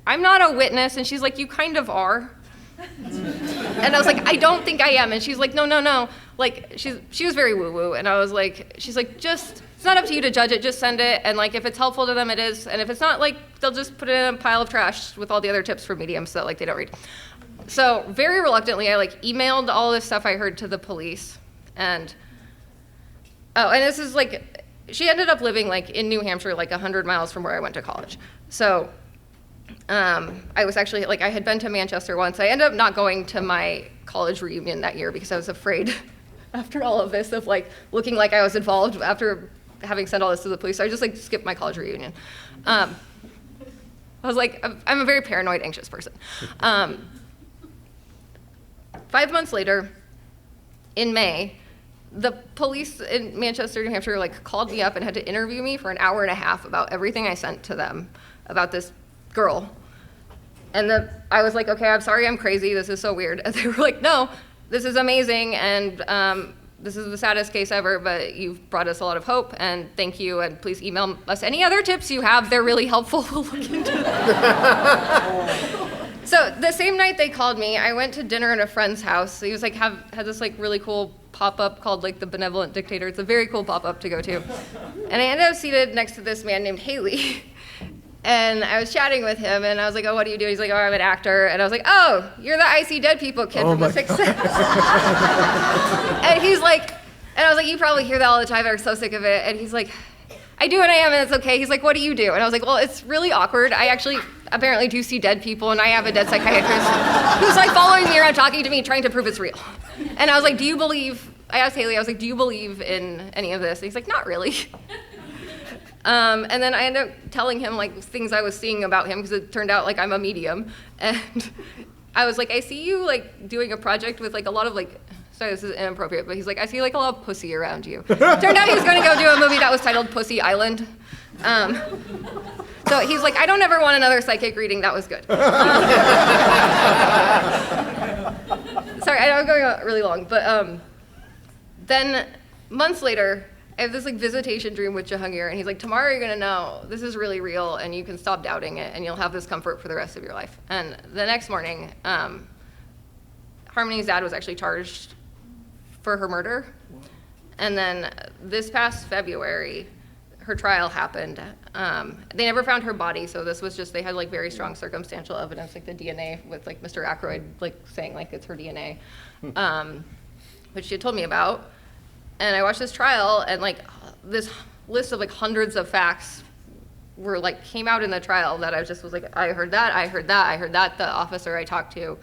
I'm not a witness. And she's like, you kind of are. And I was like, I don't think I am. And she's like, no. Like she was very woo-woo. And I was like, she's like, it's not up to you to judge it, just send it. And like, if it's helpful to them, it is. And if it's not, like, they'll just put it in a pile of trash with all the other tips for mediums so that like they don't read. So very reluctantly, I like emailed all this stuff I heard to the police. And this is like, she ended up living like in New Hampshire, like 100 miles from where I went to college. So I was actually, like, I had been to Manchester once. I ended up not going to my college reunion that year because I was afraid after all of this of like looking like I was involved after having sent all this to the police. So I just like skipped my college reunion. I was like, I'm a very paranoid, anxious person. 5 months later, in May, the police in Manchester, New Hampshire, like called me up and had to interview me for an hour and a half about everything I sent to them about this girl. And I was like, okay, I'm sorry, I'm crazy, this is so weird. And they were like, no, this is amazing, and this is the saddest case ever, but you've brought us a lot of hope, and thank you, and please email us any other tips you have, they're really helpful, we'll look into them. So the same night they called me, I went to dinner at a friend's house. He was like, had this like really cool pop-up called like the Benevolent Dictator. It's a very cool pop-up to go to. And I ended up seated next to this man named Haley. And I was chatting with him, and I was like, oh, what do you do? He's like, oh, I'm an actor. And I was like, oh, you're the I See Dead People kid from The Sixth Sense. And he's like, and I was like, you probably hear that all the time, I'm so sick of it. And he's like, I do and I am, and it's okay. He's like, what do you do? And I was like, well, it's really awkward. I actually apparently do see dead people, and I have a dead psychiatrist who's like following me around, talking to me, trying to prove it's real. And I was like, I asked Haley, I was like, do you believe in any of this? And he's like, not really. And then I ended up telling him like things I was seeing about him, because it turned out like I'm a medium. And I was like, I see you like doing a project with like a lot of like, sorry, this is inappropriate, but he's like, I see like a lot of pussy around you. Turned out he was going to go do a movie that was titled Pussy Island. So he's like, I don't ever want another psychic reading. That was good. Sorry, I'm going on really long, but then months later, I have this like visitation dream with Jahangir, and he's like, tomorrow you're gonna know this is really real, and you can stop doubting it, and you'll have this comfort for the rest of your life. And the next morning, Harmony's dad was actually charged for her murder. And then this past February, her trial happened. They never found her body, so this was just, they had like very strong circumstantial evidence, like the DNA with like Mr. Aykroyd like saying like it's her DNA, which she had told me about. And I watched this trial, and like this list of like hundreds of facts were like came out in the trial that I just was like, I heard that, I heard that, I heard that. The officer I talked to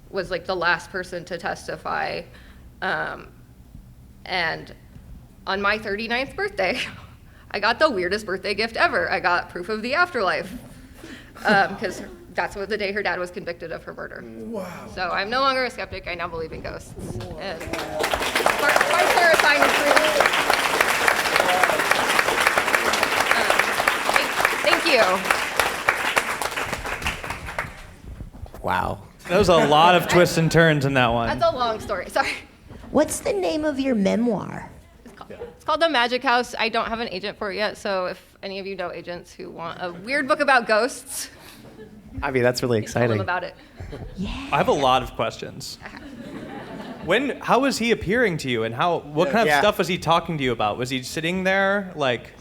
was like the last person to testify. And on my 39th birthday, I got the weirdest birthday gift ever. I got proof of the afterlife, because that's what the day her dad was convicted of her murder. Wow. So I'm no longer a skeptic. I now believe in ghosts. And quite terrifying and true. Thank you. Wow. That was a lot of twists and turns in that one. That's a long story. Sorry. What's the name of your memoir? It's called The Magic House. I don't have an agent for it yet, so if any of you know agents who want a weird book about ghosts, Ivy, that's really tell them exciting. about it. I have a lot of questions. How was he appearing to you, and what kind of stuff was he talking to you about? Was he sitting there like?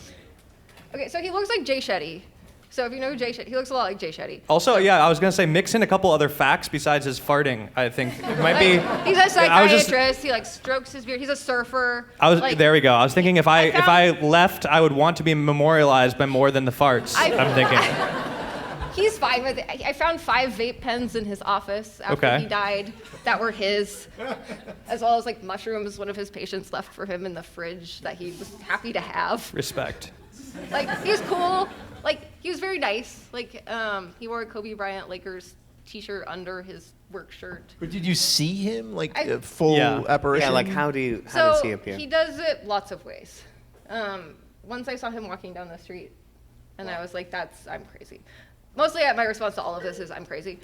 Okay, so he looks like Jay Shetty. So if you know who Jay Shetty, he looks a lot like Jay Shetty. Also, yeah, I was gonna say mix in a couple other facts besides his farting. I think it might be. He's a psychiatrist. He like strokes his beard. He's a surfer. There we go. I was thinking if I left, I would want to be memorialized by more than the farts. I'm thinking. He's fine with it. I found 5 vape pens in his office after he died that were his, as well as like mushrooms one of his patients left for him in the fridge that he was happy to have. Respect. Like, he was cool. Like, he was very nice. Like, he wore a Kobe Bryant Lakers t-shirt under his work shirt. But did you see him, like, full apparition? Yeah, like, how does he appear? He does it lots of ways. Once I saw him walking down the street, and I was like, I'm crazy. Mostly my response to all of this is, I'm crazy.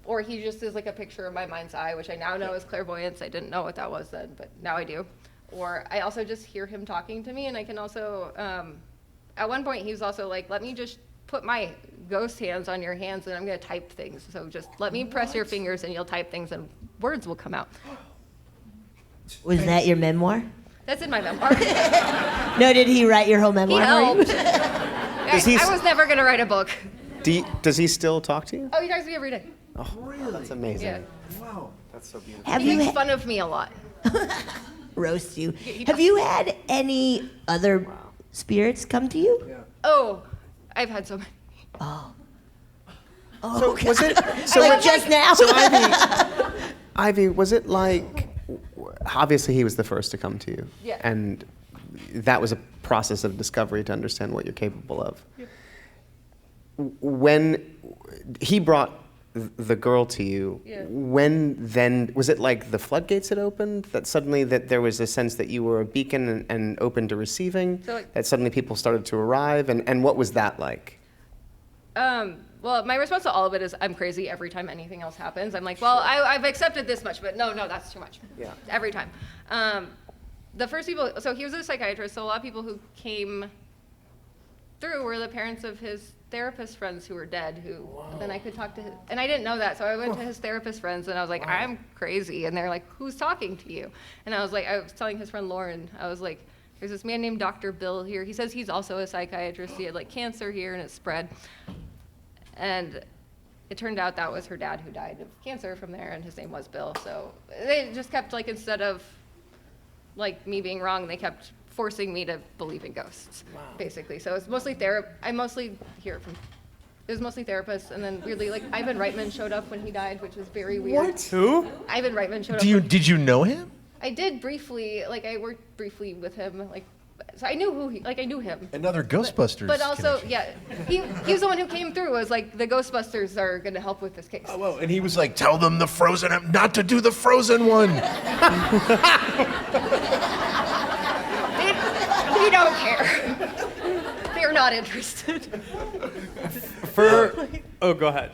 Or he just is like a picture of my mind's eye, which I now know is clairvoyance. I didn't know what that was then, but now I do. Or I also just hear him talking to me, and I can also, at one point he was also like, let me just put my ghost hands on your hands and I'm gonna type things. So just let me press your fingers and you'll type things and words will come out. Was that your memoir? That's in my memoir. No, did he write your whole memoir? He helped. I was never gonna write a book. Does he still talk to you? Oh, he talks to me every day. Oh, really? That's amazing. Yeah. Wow. That's so beautiful. He makes fun of me a lot. Roast you. Have you had any other spirits come to you? Yeah. Oh, I've had so many. Oh. So okay. was it? So like just now. So Ivy, was it like? Obviously, he was the first to come to you, and that was a process of discovery to understand what you're capable of. Yeah. When he brought the girl to you, when then was it like the floodgates had opened, that suddenly that there was a sense that you were a beacon and open to receiving, so that suddenly people started to arrive, and what was that like? Well, my response to all of it is I'm crazy every time anything else happens. I'm like, well, I've accepted this much, but no, that's too much. Yeah. Every time. The first people, so he was a psychiatrist, so a lot of people who came through were the parents of his therapist friends who were dead, who then I could talk to his, and I didn't know that, so I went to his therapist friends and I was like, I'm crazy, and they're like, who's talking to you? And I was telling his friend Lauren, I was like, there's this man named Dr. Bill here. He says he's also a psychiatrist. He had like cancer here and it spread. And it turned out that was her dad who died of cancer from there, and his name was Bill. So they just kept like, instead of like me being wrong, they kept forcing me to believe in ghosts, basically. So it's mostly I mostly hear from, it was mostly therapists, and then weirdly, like Ivan Reitman showed up when he died, which was very weird. What? Who? Ivan Reitman showed up. Did you know him? I did briefly, like I worked briefly with him, like So I knew I knew him. Another Ghostbusters. But also, connection. yeah, he was the one who came through. Was like, the Ghostbusters are going to help with this case. Oh, well, and he was like, tell them the Frozen, not to do the Frozen one. They don't care. They're not interested. Oh, go ahead.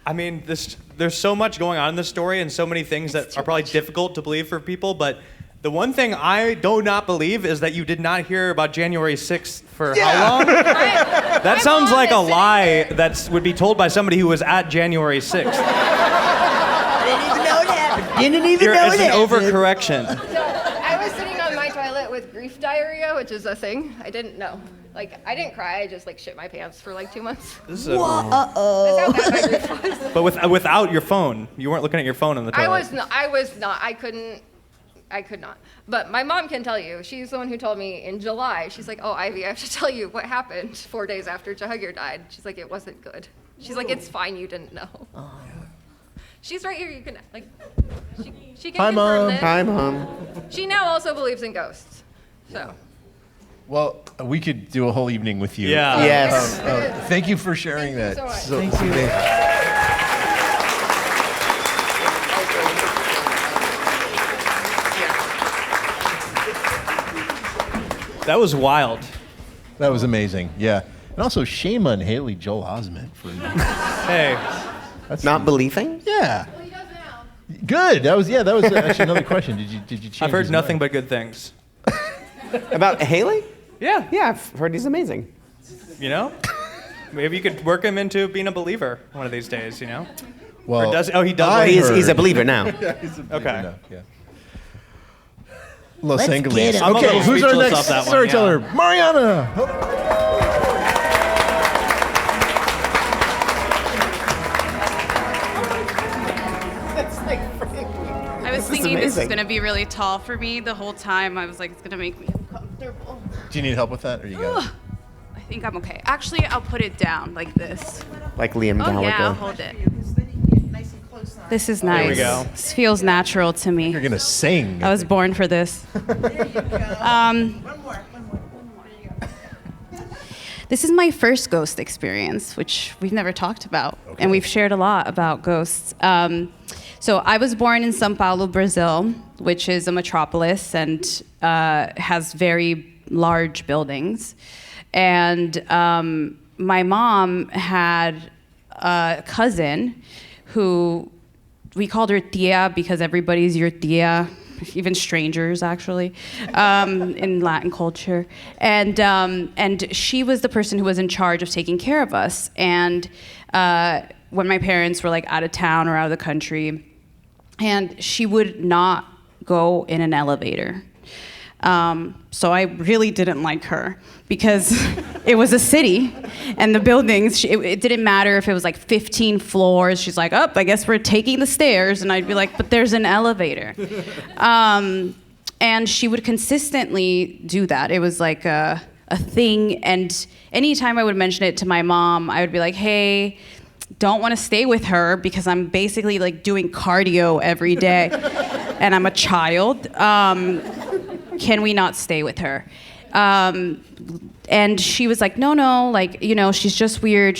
I mean, there's so much going on in this story and so many things that are probably difficult to believe for people, but the one thing I do not believe is that you did not hear about January 6th for how long? That sounds like a lie that would be told by somebody who was at January 6th. I didn't even know that. Didn't even know It's that. an overcorrection. So I was sitting on my toilet with grief diarrhea, which is a thing. I didn't know. Like, I didn't cry. I just like shit my pants for like 2 months. This is That's how bad my grief was. But without your phone, you weren't looking at your phone in the toilet. I was not. I could not. But my mom can tell you. She's the one who told me in July. She's like, oh, Ivy, I have to tell you what happened 4 days after Jahangir died. She's like, it wasn't good. She's like, it's fine, you didn't know. Oh. She's right here. You can, like, she can confirm this. Hi, Mom. She now also believes in ghosts. So. Well, we could do a whole evening with you. Yeah. Yes. Thank you for sharing that. so much. Thank you. That was wild. That was amazing. Yeah. And also, shame on Haley Joel Osment for. Hey. That's Not believing? Yeah. Well, he does now. Good. That was actually another question. Did you change? I've heard his nothing mind? but good things. About Haley? Yeah. Yeah, I've heard he's amazing. You know? Maybe you could work him into being a believer one of these days, you know? Well, Or does, oh, he does. I He's heard- a believer now. Yeah, he's a believer Okay. now, yeah. Los Let's Angeles. get him. I'm a Okay, little who's our speechless next off that one, storyteller? yeah. Mariana. I was is thinking this was amazing. going to be really tall for me the whole time. I was like, it's going to make me uncomfortable. Do you need help with that, or you got it? I think I'm okay. Actually, I'll put it down like this. Like Liam Oh, Gallagher. yeah, I'll hold it. This is nice. There we go. This feels natural to me. You're gonna sing. I was born for this. This is my first ghost experience, which we've never talked about, and we've shared a lot about ghosts. So I was born in São Paulo, Brazil, which is a metropolis and has very large buildings. And my mom had a cousin who we called her Tia because everybody's your Tia, even strangers actually, in Latin culture. And she was the person who was in charge of taking care of us. And when my parents were like out of town or out of the country, and she would not go in an elevator. So I really didn't like her because it was a city and the buildings, it didn't matter if it was like 15 floors. She's like, oh, I guess we're taking the stairs. And I'd be like, but there's an elevator. And she would consistently do that. It was like a thing. And anytime I would mention it to my mom, I would be like, hey, don't want to stay with her because I'm basically like doing cardio every day and I'm a child. Can we not stay with her? And she was like, no, like, you know, she's just weird.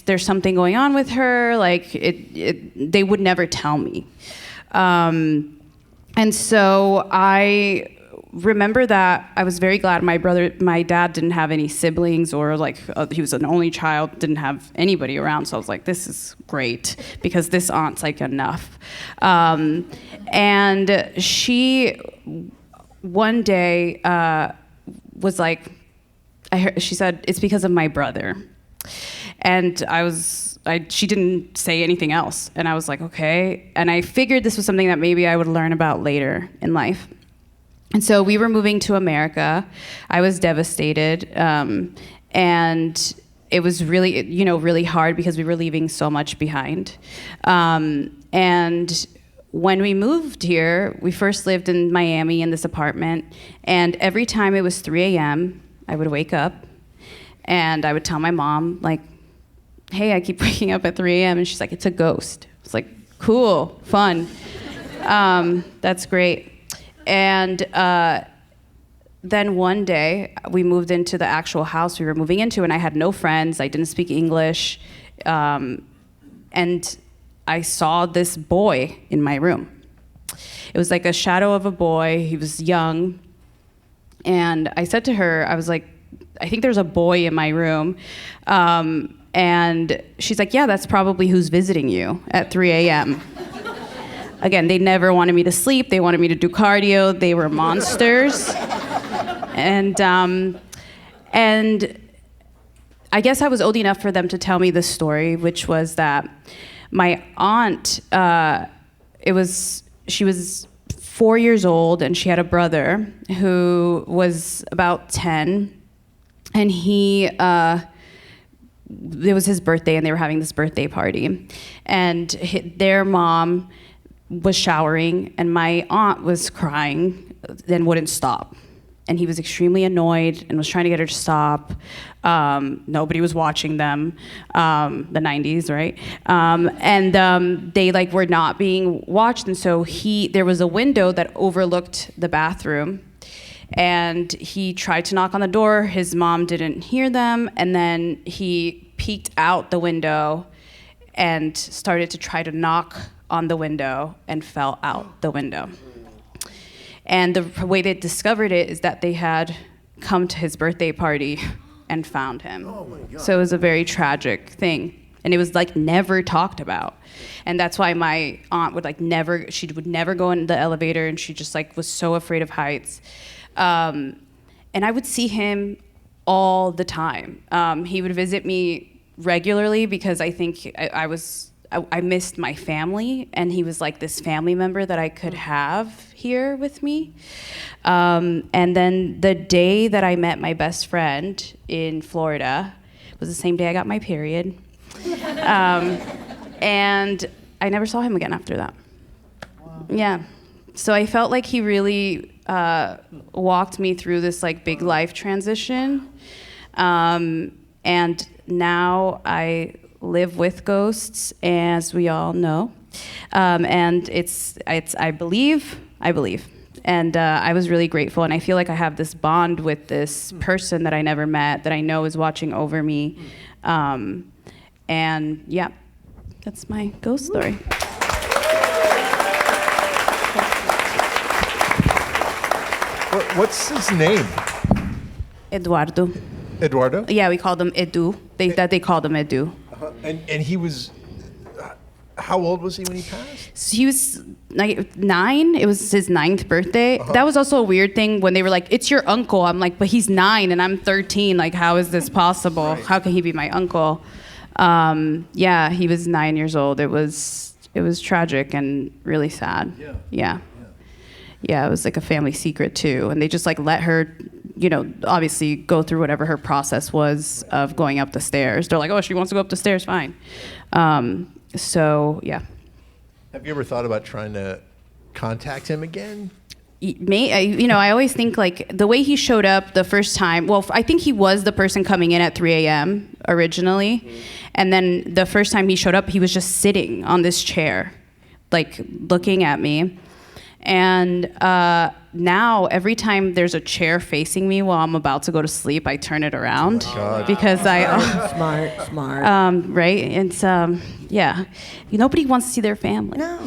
There's something going on with her. Like, they would never tell me. And so I remember that I was very glad my dad didn't have any siblings or like, he was an only child, didn't have anybody around. So I was like, this is great because this aunt's like enough. And she, one day was like, she said, it's because of my brother. And she didn't say anything else. And I was like, okay. And I figured this was something that maybe I would learn about later in life. And so we were moving to America. I was devastated. And it was really, really hard because we were leaving so much behind. And when we moved here, we first lived in Miami in this apartment, and every time it was 3 a.m., I would wake up, and I would tell my mom, like, hey, I keep waking up at 3 a.m., and she's like, it's a ghost. It's like, cool, fun. That's great. And then one day we moved into the actual house we were moving into, and I had no friends. I didn't speak English, and I saw this boy in my room. It was like a shadow of a boy. He was young. And I said to her, I was like, I think there's a boy in my room. And she's like, yeah, that's probably who's visiting you at 3 a.m. Again, they never wanted me to sleep. They wanted me to do cardio. They were monsters. And I guess I was old enough for them to tell me this story, which was that my aunt, she was 4 years old, and she had a brother who was about 10, and it was his birthday, and they were having this birthday party, and their mom was showering, and my aunt was crying, then wouldn't stop. And he was extremely annoyed and was trying to get her to stop. Nobody was watching them, the 90s, right? They were not being watched. And so there was a window that overlooked the bathroom. And he tried to knock on the door. His mom didn't hear them. And then he peeked out the window and started to try to knock on the window and fell out the window. And the way they discovered it is that they had come to his birthday party and found him. Oh my God. So it was a very tragic thing. And it was never talked about. And that's why my aunt would she would never go in the elevator, and she just was so afraid of heights. And I would see him all the time. He would visit me regularly because I think I missed my family, and he was this family member that I could have here with me. And then the day that I met my best friend in Florida was the same day I got my period. And I never saw him again after that. Wow. Yeah. So I felt like he really walked me through this big life transition. And now I live with ghosts, as we all know, and I believe, and I was really grateful, and I feel like I have this bond with this person that I never met, that I know is watching over me, and yeah, that's my ghost story. What's his name? Eduardo. Eduardo? Yeah, we called him Edu. They called him Edu. And he was, how old was he when he passed? So he was 9. It was his 9th birthday. That was also a weird thing when they were like, it's your uncle. I'm like, but he's 9 and I'm 13. How is this possible? Right. How can he be my uncle? Yeah, he was 9 years old. It was tragic and really sad. Yeah, it was a family secret too. And they just let her, obviously go through whatever her process was of going up the stairs. They're like, oh, she wants to go up the stairs, fine. So, yeah. Have you ever thought about trying to contact him again? I always think the way he showed up the first time, well, I think he was the person coming in at 3 a.m. originally. Mm-hmm. And then the first time he showed up, he was just sitting on this chair, looking at me. And now every time there's a chair facing me while I'm about to go to sleep, I turn it around because smart. Right? It's yeah. Nobody wants to see their family. No.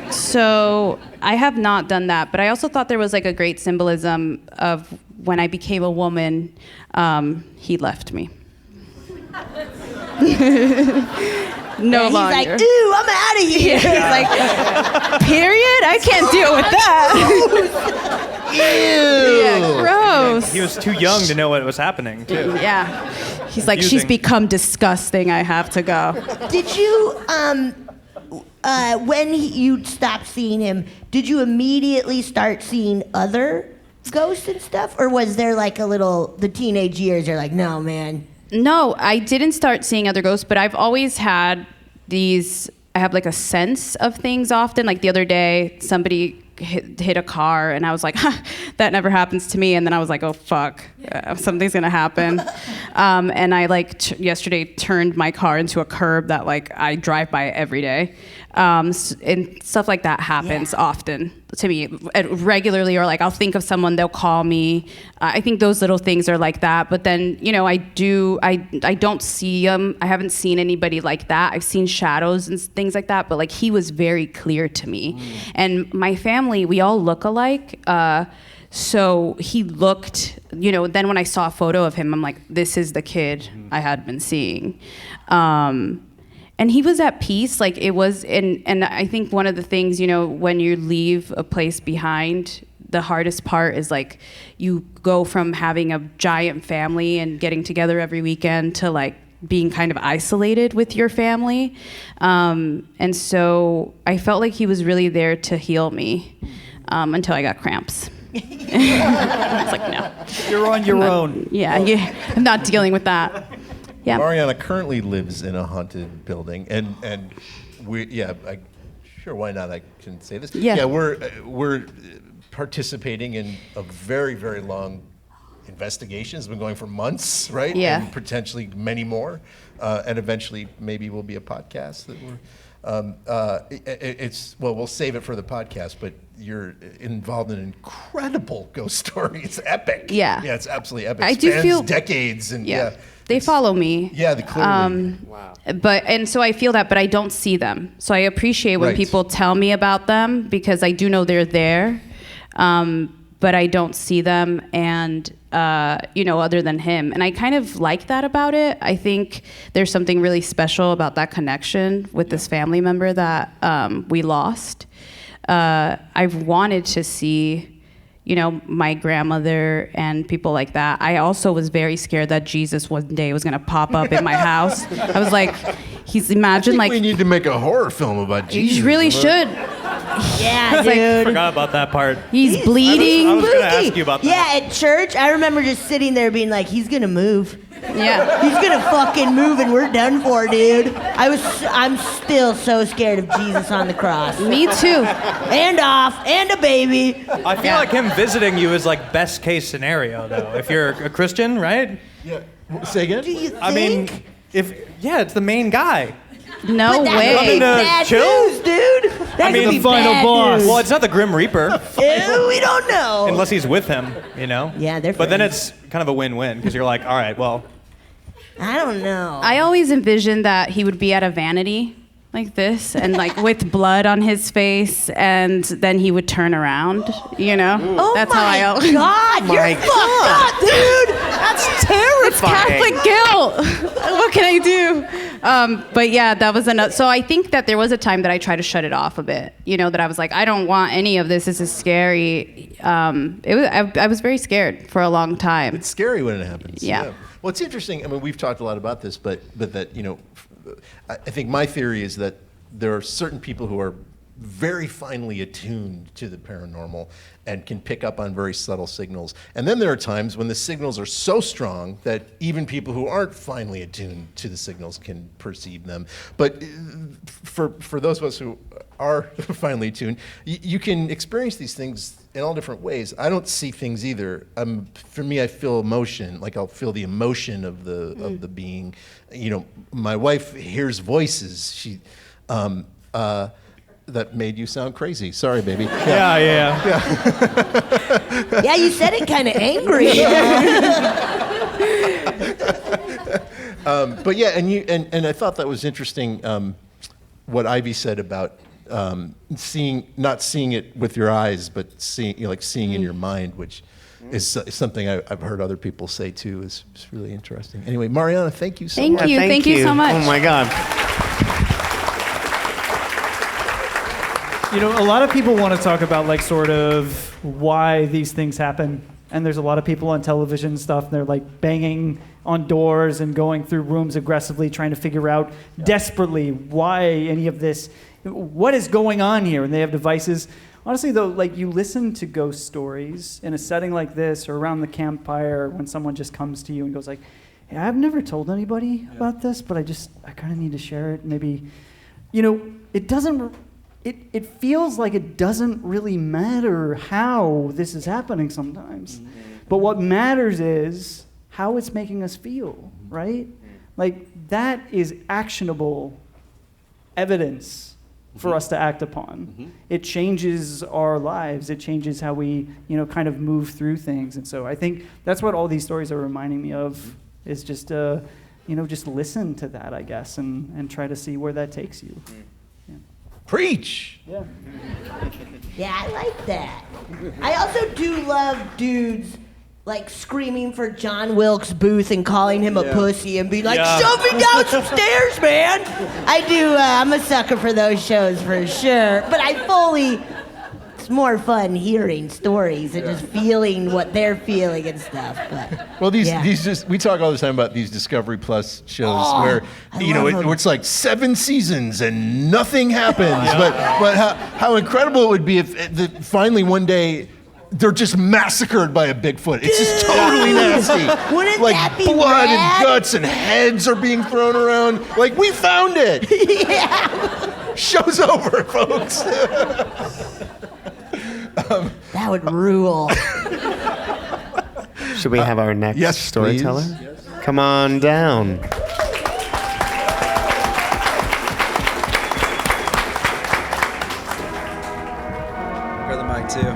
So I have not done that, but I also thought there was a great symbolism of when I became a woman, he left me. No longer. He's like, ooh, I'm out of here. He's like, period? I can't deal with that. Ew. Yeah, gross. He was too young to know what was happening, too. Yeah. He's like, she's become disgusting. I have to go. Did you, when you stopped seeing him, did you immediately start seeing other ghosts and stuff? Or was there the teenage years, you're like, no, man. No, I didn't start seeing other ghosts, but I've always had I have a sense of things often. The other day, somebody hit a car, and I was like, that never happens to me. And then I was like, oh, fuck, something's gonna happen. And I yesterday turned my car into a curb that I drive by every day. And stuff like that happens often. to me regularly, or like I'll think of someone, they'll call me. I think those little things are like that. But then, I don't see them. I haven't seen anybody like that. I've seen shadows and things like that, but like he was very clear to me. And my family, we all look alike. So he looked, then when I saw a photo of him, I'm like, this is the kid I had been seeing. And he was at peace, like it was, and I think one of the things, when you leave a place behind, the hardest part is like you go from having a giant family and getting together every weekend to like being kind of isolated with your family. And so I felt like he was really there to heal me until I got cramps. I was like, no. You're on your own. Yeah, I'm not dealing with that. Yeah. Mariana currently lives in a haunted building, and sure, why not? I can say this. Yeah. Yeah, we're participating in a very, very long investigation. It's been going for months, right? Yeah. And potentially many more, and eventually maybe will be a podcast that we're. We'll save it for the podcast, but you're involved in an incredible ghost story. It's epic. Yeah. Yeah, it's absolutely epic. I do Spans feel decades, and they follow me. Yeah, they clearly. Wow. And so I feel that, but I don't see them. So I appreciate when Right. people tell me about them because I do know they're there, but I don't see them, and other than him. And I kind of like that about it. I think there's something really special about that connection with this family member that we lost. I've wanted to see, my grandmother and people like that. I also was very scared that Jesus one day was gonna pop up in my house. I was like, we need to make a horror film about Jesus. You really should. Yeah, It's dude. Forgot about that part. He's bleeding. I was going to ask you about that. Yeah, at church, I remember just sitting there being like, he's gonna move. Yeah. He's gonna fucking move and we're done for, dude. I'm still so scared of Jesus on the cross. Me too. And off, and a baby. I feel like him visiting you is like best case scenario, though. If you're a Christian, right? Yeah. Say again? Do you think? I mean, it's the main guy. No But that way. could be Nothing to bad chill? news, dude. That mean, could be the final bad boss. news. Well, it's not the Grim Reaper, Ew, we don't know. unless he's with him, Yeah, they're But then friends. it's kind of a win-win because you're like, all right, well, I don't know. I always envisioned that he would be at a vanity like this and like with blood on his face, and then he would turn around, Oh That's my how I always. God, you're fucked up, dude. That's It's terrifying. Catholic guilt. What can I do? But yeah, that was another. So I think that there was a time that I tried to shut it off a bit. That I was like, I don't want any of this. This is scary. I was very scared for a long time. It's scary when it happens. Yeah. Well, it's interesting. I mean, we've talked a lot about this, but that I think my theory is that there are certain people who are very finely attuned to the paranormal and can pick up on very subtle signals. And then there are times when the signals are so strong that even people who aren't finely attuned to the signals can perceive them. But for those of us who are finely attuned, you can experience these things in all different ways. I don't see things either. For me, I feel emotion. Like I'll feel the emotion of the being. My wife hears voices. She. That made you sound crazy. Sorry, baby. yeah. Yeah, you said it kind of angry. But yeah, and I thought that was interesting. What Ivy said about not seeing it with your eyes, but seeing in your mind, which is something I've heard other people say too. Is really interesting. Anyway, Mariana, thank you so much. Thank you so much. Oh my God. A lot of people want to talk about like sort of why these things happen. And there's a lot of people on television and stuff, and they're like banging on doors and going through rooms aggressively, trying to figure out desperately why any of this, what is going on here? And they have devices. Honestly, though, like you listen to ghost stories in a setting like this or around the campfire when someone just comes to you and goes like, hey, I've never told anybody about this, but I kind of need to share it. Maybe, it doesn't... It feels like it doesn't really matter how this is happening sometimes. But what matters is how it's making us feel, right? Like that is actionable evidence for us to act upon. It changes our lives. It changes how we, kind of move through things. And so I think that's what all these stories are reminding me of, is just, just listen to that, I guess, and try to see where that takes you. Yeah. Preach! Yeah. Yeah, I like that. I also do love dudes like screaming for John Wilkes Booth and calling him a pussy and being like, shove me down some stairs, man. I do, I'm a sucker for those shows for sure. But it's more fun hearing stories and just feeling what they're feeling and stuff. But well, we talk all the time about these Discovery Plus shows where, where it's like 7 seasons and nothing happens. But how incredible it would be if finally one day they're just massacred by a Bigfoot. It's just totally nasty. Wouldn't like that be blood rad? and guts and heads are being thrown around. Like, we found it. Yeah. Show's over, folks. That would rule. Should we have our next storyteller? Yes. Come on down. Grab the mic too.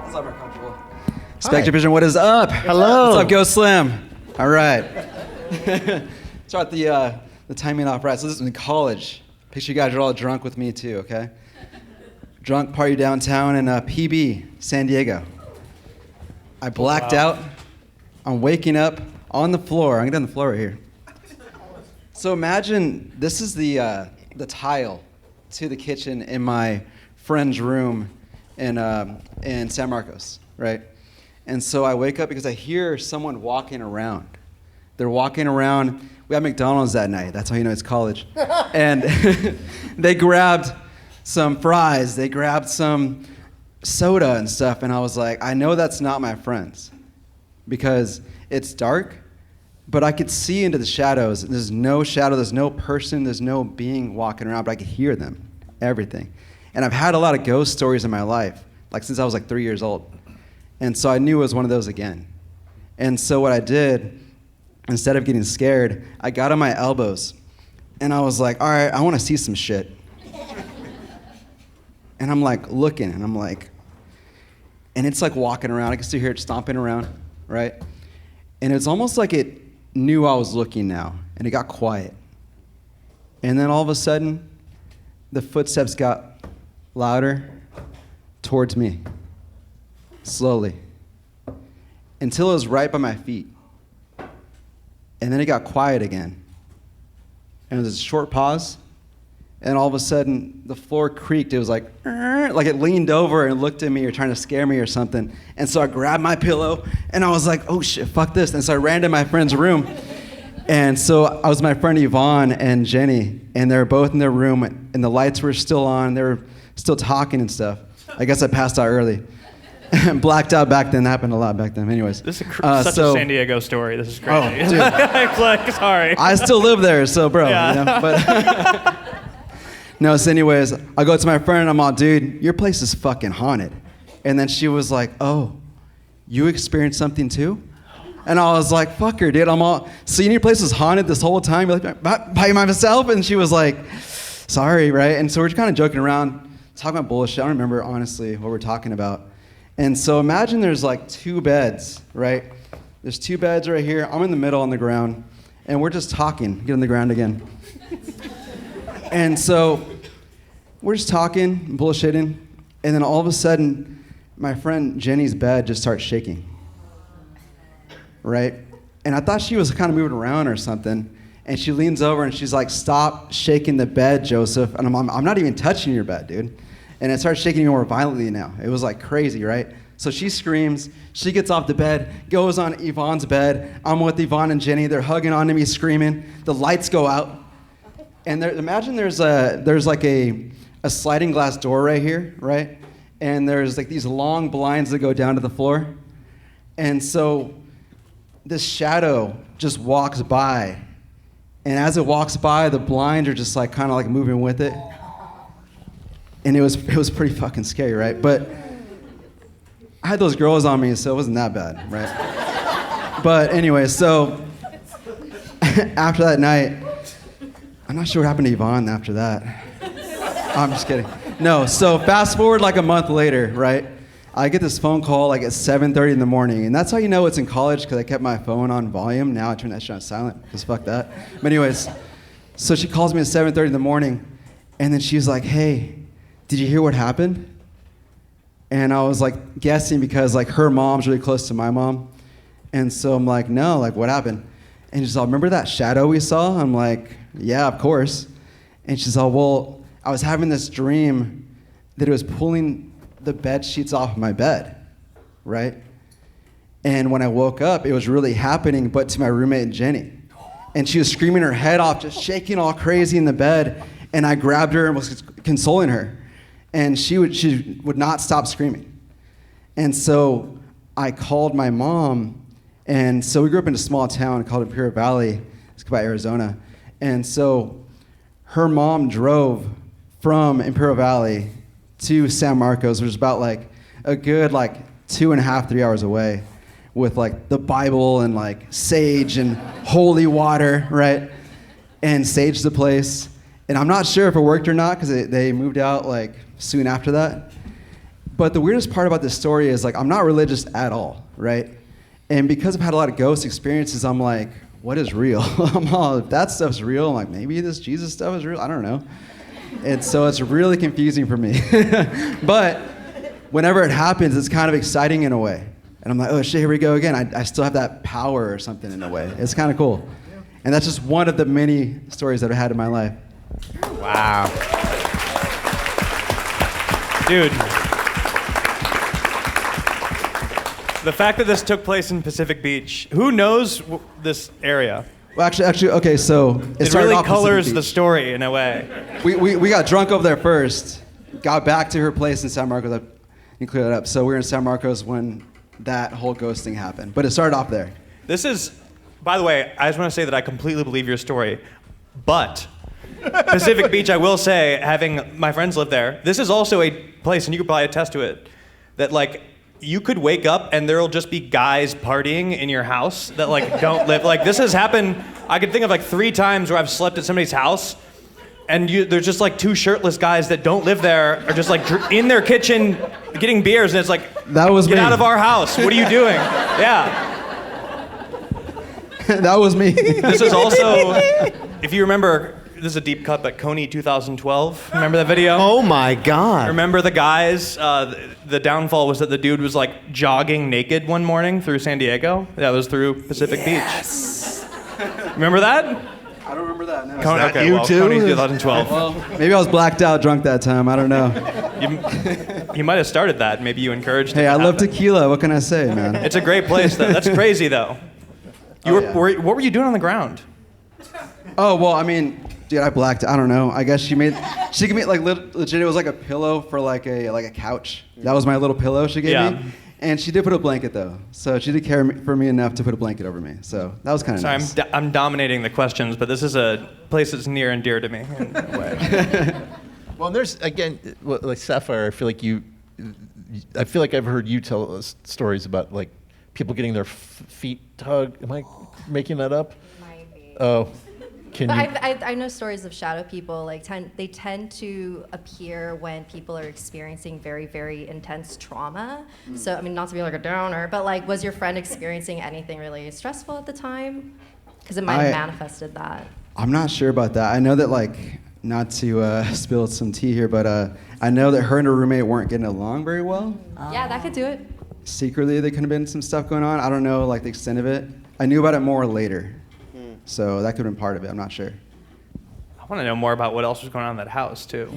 It's more comfortable. SpectreVision, what is up? Hello. What's up, Ghost Slim? All right. Start the timing off right. So this is in college. Picture you guys are all drunk with me too, okay? Drunk party downtown in PB, San Diego. I blacked out. I'm waking up on the floor. I'm getting on the floor right here. So imagine this is the tile to the kitchen in my friend's room in San Marcos, right? And so I wake up because I hear someone walking around. They're walking around. We had McDonald's that night. That's how you know it's college. And they grabbed some fries. They grabbed some soda and stuff. And I was like, I know that's not my friends because it's dark, but I could see into the shadows. There's no shadow. There's no person. There's no being walking around, but I could hear them, everything. And I've had a lot of ghost stories in my life, like since I was like 3 years old. And so I knew it was one of those again. And so what I did, instead of getting scared, I got on my elbows and I was like, all right, I want to see some shit. And I'm like looking and I'm like, and it's like walking around. I can still hear it stomping around, right? And it's almost like it knew I was looking now and it got quiet. And then all of a sudden, the footsteps got louder towards me, slowly, until it was right by my feet. And then it got quiet again. And there was a short pause, and all of a sudden, the floor creaked. It was like it leaned over and looked at me or trying to scare me or something. And so I grabbed my pillow, and I was like, oh shit, fuck this. And so I ran to my friend's room. And so I was my friend Yvonne and Jenny, and they were both in their room, and the lights were still on. They were still talking and stuff. I guess I passed out early. Blacked out back then. That happened a lot back then. Anyways. This is such a San Diego story. This is crazy. Oh, dude. Like, sorry. I still live there, so bro. Yeah. You know, but no, so anyways, I go to my friend and I'm all, dude, your place is fucking haunted. And then she was like, oh, you experienced something too? And I was like, fuck her, dude. I'm all, so your place was haunted this whole time? You're like, by myself? And she was like, sorry, right? And so we're kind of joking around, talking about bullshit. I don't remember, honestly, what we're talking about. And so imagine there's like 2 beds, right? There's 2 beds right here. I'm in the middle on the ground, and we're just talking. Get on the ground again. And so we're just talking, bullshitting, and then all of a sudden, my friend Jenny's bed just starts shaking, right? And I thought she was kind of moving around or something, and she leans over and she's like, stop shaking the bed, Joseph. And I'm not even touching your bed, dude. And it starts shaking more violently now. It was like crazy, right? So she screams, she gets off the bed, goes on Yvonne's bed. I'm with Yvonne and Jenny. They're hugging onto me, screaming. The lights go out. And imagine there's like a sliding glass door right here, right? And there's like these long blinds that go down to the floor. And so this shadow just walks by. And as it walks by, the blinds are just like kind of like moving with it. And it was pretty fucking scary, right? But I had those girls on me, so it wasn't that bad, right? But anyway, so after that night, I'm not sure what happened to Yvonne after that. I'm just kidding. No, so fast forward like a month later, right? I get this phone call like at 7:30 in the morning, and that's how you know it's in college, because I kept my phone on volume. Now I turn that shit on silent, because fuck that. But anyways, so she calls me at 7:30 in the morning, and then she's like, hey, did you hear what happened? And I was like guessing, because like her mom's really close to my mom. And so I'm like, no, like what happened? And she's all, remember that shadow we saw? I'm like, yeah, of course. And she's all, well, I was having this dream that it was pulling the bed sheets off my bed, right? And when I woke up, it was really happening, but to my roommate, Jenny. And she was screaming her head off, just shaking all crazy in the bed. And I grabbed her and was consoling her. And she would not stop screaming. And so I called my mom. And so we grew up in a small town called Imperial Valley. It's by Arizona. And so her mom drove from Imperial Valley to San Marcos, which is about like a good like 2.5, 3 hours away, with like the Bible and like sage and holy water, right? And saged the place. And I'm not sure if it worked or not, because they moved out like soon after that. But the weirdest part about this story is like I'm not religious at all, right? And because I've had a lot of ghost experiences, I'm like, what is real? I'm all, if that stuff's real, I'm like, maybe this Jesus stuff is real. I don't know. And so it's really confusing for me. But whenever it happens, it's kind of exciting in a way. And I'm like, oh shit, here we go again. I still have that power or something in a way. It's kind of cool. And that's just one of the many stories that I've had in my life. Wow. Dude. The fact that this took place in Pacific Beach, who knows this area? Well, actually, okay, so it really colors the story in a way. We got drunk over there first, got back to her place in San Marcos, and cleared it up. So we were in San Marcos when that whole ghost thing happened. But it started off there. This is, by the way, I just want to say that I completely believe your story. But Pacific Beach, I will say, having my friends live there, this is also a place, and you could probably attest to it, that like, you could wake up and there'll just be guys partying in your house that like don't live. Like this has happened, I could think of like 3 times where I've slept at somebody's house and there's just like 2 shirtless guys that don't live there are just like in their kitchen getting beers, and it's like, that was get me. Out of our house, what are you doing? Yeah. That was me. This is also, if you remember, this is a deep cut, but Coney 2012. Remember that video? Oh my God. Remember the guys? The downfall was that the dude was like jogging naked one morning through San Diego. That was through Pacific Beach. Remember that? I don't remember that. No. Coney, okay, you well, too? Coney 2012. Well, maybe I was blacked out drunk that time. I don't know. You might have started that. Maybe you encouraged it. Hey, to I love happen. tequila. What can I say, man? It's a great place, though. That's crazy, though. What were you doing on the ground? Oh, well, I mean, dude, I blacked. I don't know. I guess she gave me like legit. It was like a pillow for like a couch. That was my little pillow she gave me, and she did put a blanket though. So she did care for me enough to put a blanket over me. So that was kind of nice. Sorry, I'm dominating the questions, but this is a place that's near and dear to me in a way. Well, there's again, like Sapphire. I feel like I've heard you tell us stories about like people getting their feet tugged. Am I making that up? Might be. Oh. But I know stories of shadow people. Like they tend to appear when people are experiencing very, very intense trauma. So I mean, not to be like a downer, but like, was your friend experiencing anything really stressful at the time? Because it might have manifested that. I'm not sure about that. I know that like, not to spill some tea here, but I know that her and her roommate weren't getting along very well. Yeah, that could do it. Secretly, there could have been some stuff going on. I don't know like the extent of it. I knew about it more later. So that could have been part of it. I'm not sure. I want to know more about what else was going on in that house, too.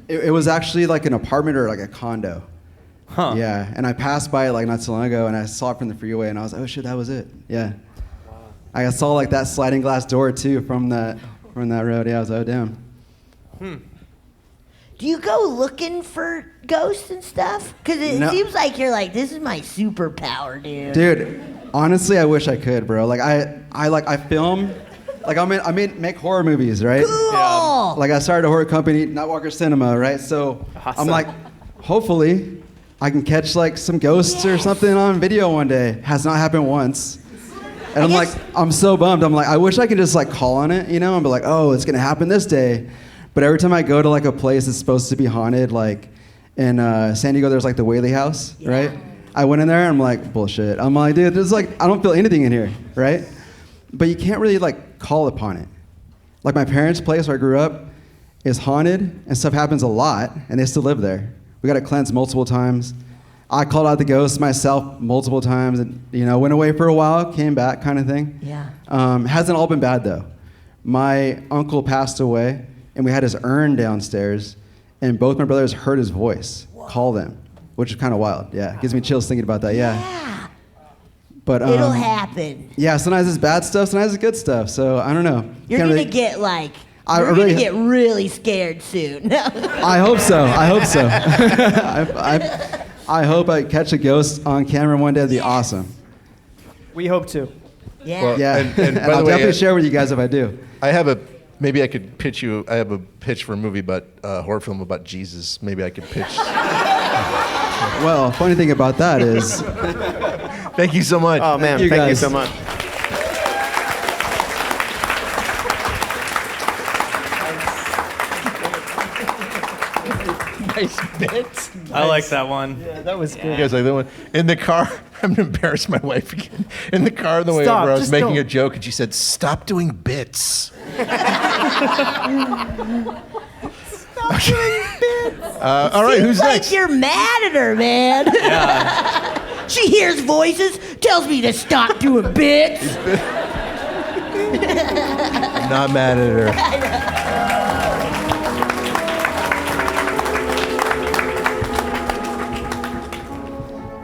It was actually like an apartment or like a condo. Huh. Yeah, and I passed by it like not so long ago, and I saw it from the freeway, and I was like, oh shit, that was it. Yeah. Wow. I saw like that sliding glass door too from that road. Yeah, I was like, oh damn. Do you go looking for ghosts and stuff? Because it seems like you're like, this is my superpower, dude. Dude, honestly, I wish I could, bro. Like I film, like I make horror movies, right? Cool. Yeah. Like I started a horror company, Nightwalker Cinema, right? So awesome. I'm like, hopefully, I can catch like some ghosts or something on video one day. Has not happened once. And I'm so bummed. I'm like, I wish I could just like call on it, and be like, oh, it's gonna happen this day. But every time I go to like a place that's supposed to be haunted, like in San Diego, there's like the Whaley House, right? I went in there and I'm like, bullshit. I'm like, dude, there's like, I don't feel anything in here, right? But you can't really like call upon it. Like my parents' place where I grew up is haunted and stuff happens a lot and they still live there. We got it cleansed multiple times. I called out the ghosts myself multiple times and, went away for a while, came back kind of thing. Yeah. Hasn't all been bad though. My uncle passed away and we had his urn downstairs and both my brothers heard his voice call them, which is kind of wild. Yeah, gives me chills thinking about that, yeah. But it'll happen. Yeah, sometimes it's bad stuff, sometimes it's good stuff. So I don't know. You're gonna get you're gonna get really scared soon. I hope so. I hope I catch a ghost on camera one day. That'd be awesome. We hope to. Yeah. Well, Yeah. And by I'll the way, definitely share with you guys if I do. Maybe I could pitch you. I have a pitch for a movie horror film about Jesus. Maybe I could pitch. Well, funny thing about that is. Thank you so much. Oh man, thank you so much. Nice bits. I like that one. Yeah, that was good. You guys like that one? In the car, I'm gonna embarrass my wife again. In the car on the way Stop, over, I was just making don't. a joke, and she said, "Stop doing bits." All right, who's like next? You're mad at her, man. Yeah. She hears voices, tells me to stop doing bits. I'm not mad at her.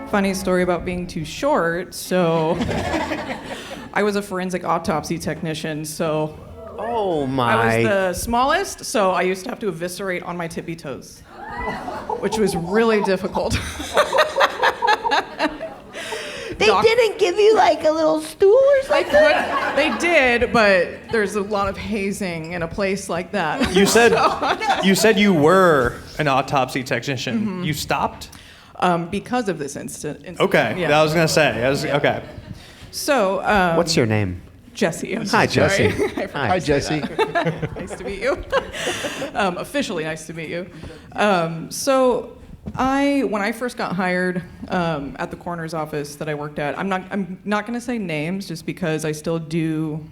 Funny story about being too short. So I was a forensic autopsy technician, so Oh my. I was the smallest, so I used to have to eviscerate on my tippy toes, which was really difficult. They didn't give you like a little stool or something? They did, but there's a lot of hazing in a place like that. You said you were an autopsy technician. Mm-hmm. You stopped? Because of this incident. Okay, Yeah. I was gonna say. Okay. So. What's your name? Jesse. I'm Hi, so sorry. Jesse. I forgot Hi, to say Jesse. that. Nice to meet you. Officially nice to meet you. So when I first got hired at the coroner's office that I worked at, I'm not going to say names just because I still do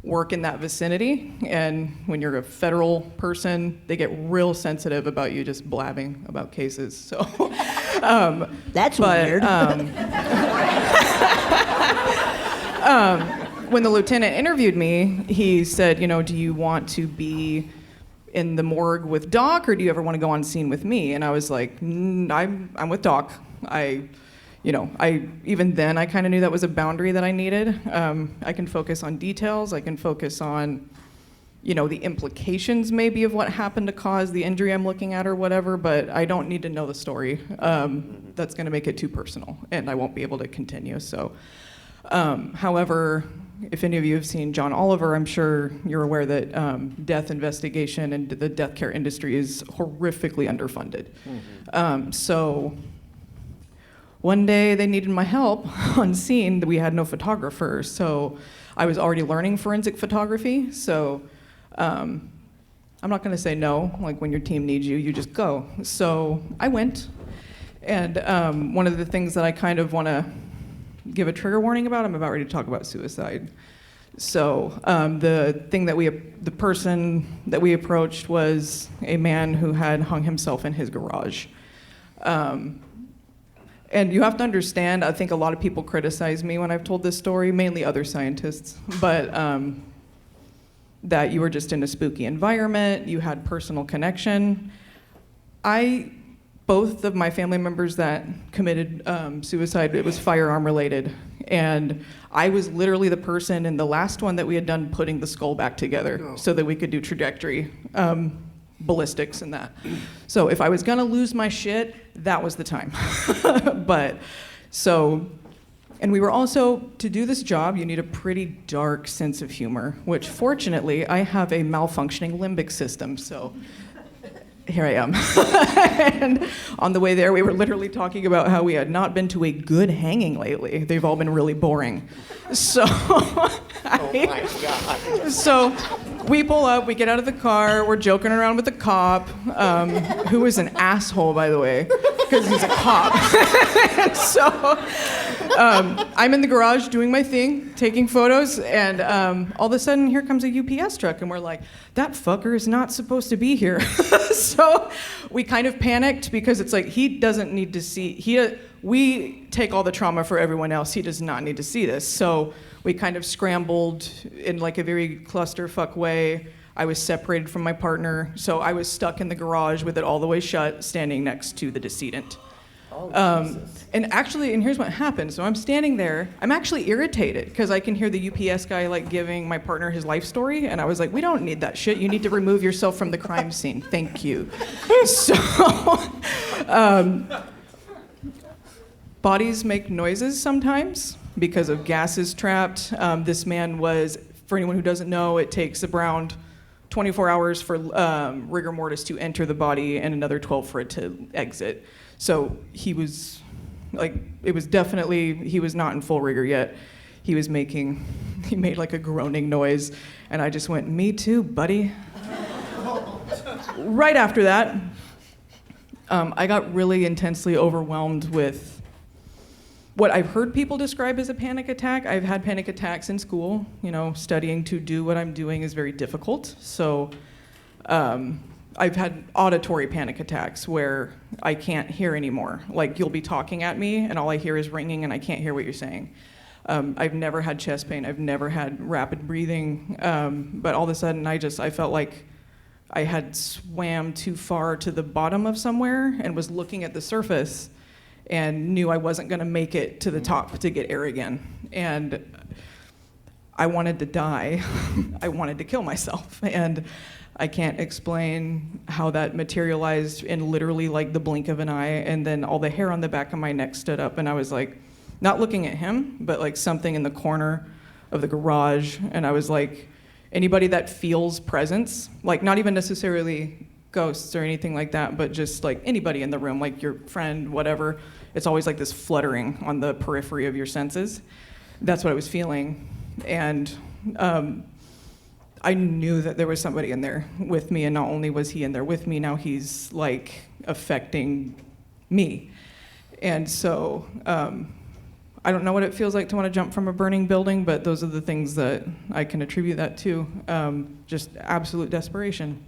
work in that vicinity, and when you're a federal person, they get real sensitive about you just blabbing about cases. So that's weird. When the lieutenant interviewed me, he said, do you want to be in the morgue with Doc, or do you ever want to go on scene with me? And I was like, I'm with Doc. Even then I kind of knew that was a boundary that I needed. I can focus on details. I can focus on, the implications maybe of what happened to cause the injury I'm looking at or whatever, but I don't need to know the story. That's going to make it too personal, and I won't be able to continue. So, however, if any of you have seen John Oliver, I'm sure you're aware that death investigation and the death care industry is horrifically underfunded. So one day they needed my help on scene. We had no photographer, so I was already learning forensic photography. So I'm not going to say no. Like when your team needs you, you just go. So I went, and one of the things that I kind of want to give a trigger warning about, I'm about ready to talk about suicide. So the person that we approached was a man who had hung himself in his garage. And you have to understand, I think a lot of people criticize me when I've told this story, mainly other scientists, but that you were just in a spooky environment, you had personal connection. Both of my family members that committed suicide, it was firearm related. And I was literally the person in the last one that we had done putting the skull back together so that we could do trajectory, ballistics and that. So if I was gonna lose my shit, that was the time. And we were also, to do this job, you need a pretty dark sense of humor, which fortunately I have a malfunctioning limbic system, so here I am. And on the way there, we were literally talking about how we had not been to a good hanging lately. They've all been really boring. So, so we pull up, we get out of the car, we're joking around with the cop, who is an asshole, by the way, because he's a cop. And so I'm in the garage doing my thing, taking photos, and all of a sudden, here comes a UPS truck, and we're like, that fucker is not supposed to be here. So we kind of panicked because it's like, he doesn't need to see, we take all the trauma for everyone else. He does not need to see this. So we kind of scrambled in like a very clusterfuck way. I was separated from my partner, so I was stuck in the garage with it all the way shut, standing next to the decedent. And actually, and here's what happened. So I'm standing there. I'm actually irritated because I can hear the UPS guy like giving my partner his life story, and I was like, "We don't need that shit. You need to remove yourself from the crime scene. Thank you." So, bodies make noises sometimes because of gases trapped. This man was, for anyone who doesn't know, it takes around 24 hours for rigor mortis to enter the body and another 12 for it to exit. So he was, like, it was definitely, he was not in full rigor yet. He made like a groaning noise, and I just went, "Me too, buddy." Right after that, I got really intensely overwhelmed with what I've heard people describe as a panic attack. I've had panic attacks in school. You know, studying to do what I'm doing is very difficult. So I've had auditory panic attacks where I can't hear anymore. Like, you'll be talking at me, and all I hear is ringing, and I can't hear what you're saying. I've never had chest pain. I've never had rapid breathing. But all of a sudden, I felt like I had swam too far to the bottom of somewhere and was looking at the surface and knew I wasn't going to make it to the top to get air again. And I wanted to die. I wanted to kill myself. And I can't explain how that materialized in literally like the blink of an eye. And then all the hair on the back of my neck stood up, and I was like, not looking at him, but like something in the corner of the garage. And I was like, anybody that feels presence, like not even necessarily ghosts or anything like that, but just like anybody in the room, like your friend, whatever, it's always like this fluttering on the periphery of your senses. That's what I was feeling. And I knew that there was somebody in there with me, and not only was he in there with me, now he's like affecting me. And so I don't know what it feels like to want to jump from a burning building, but those are the things that I can attribute that to, just absolute desperation.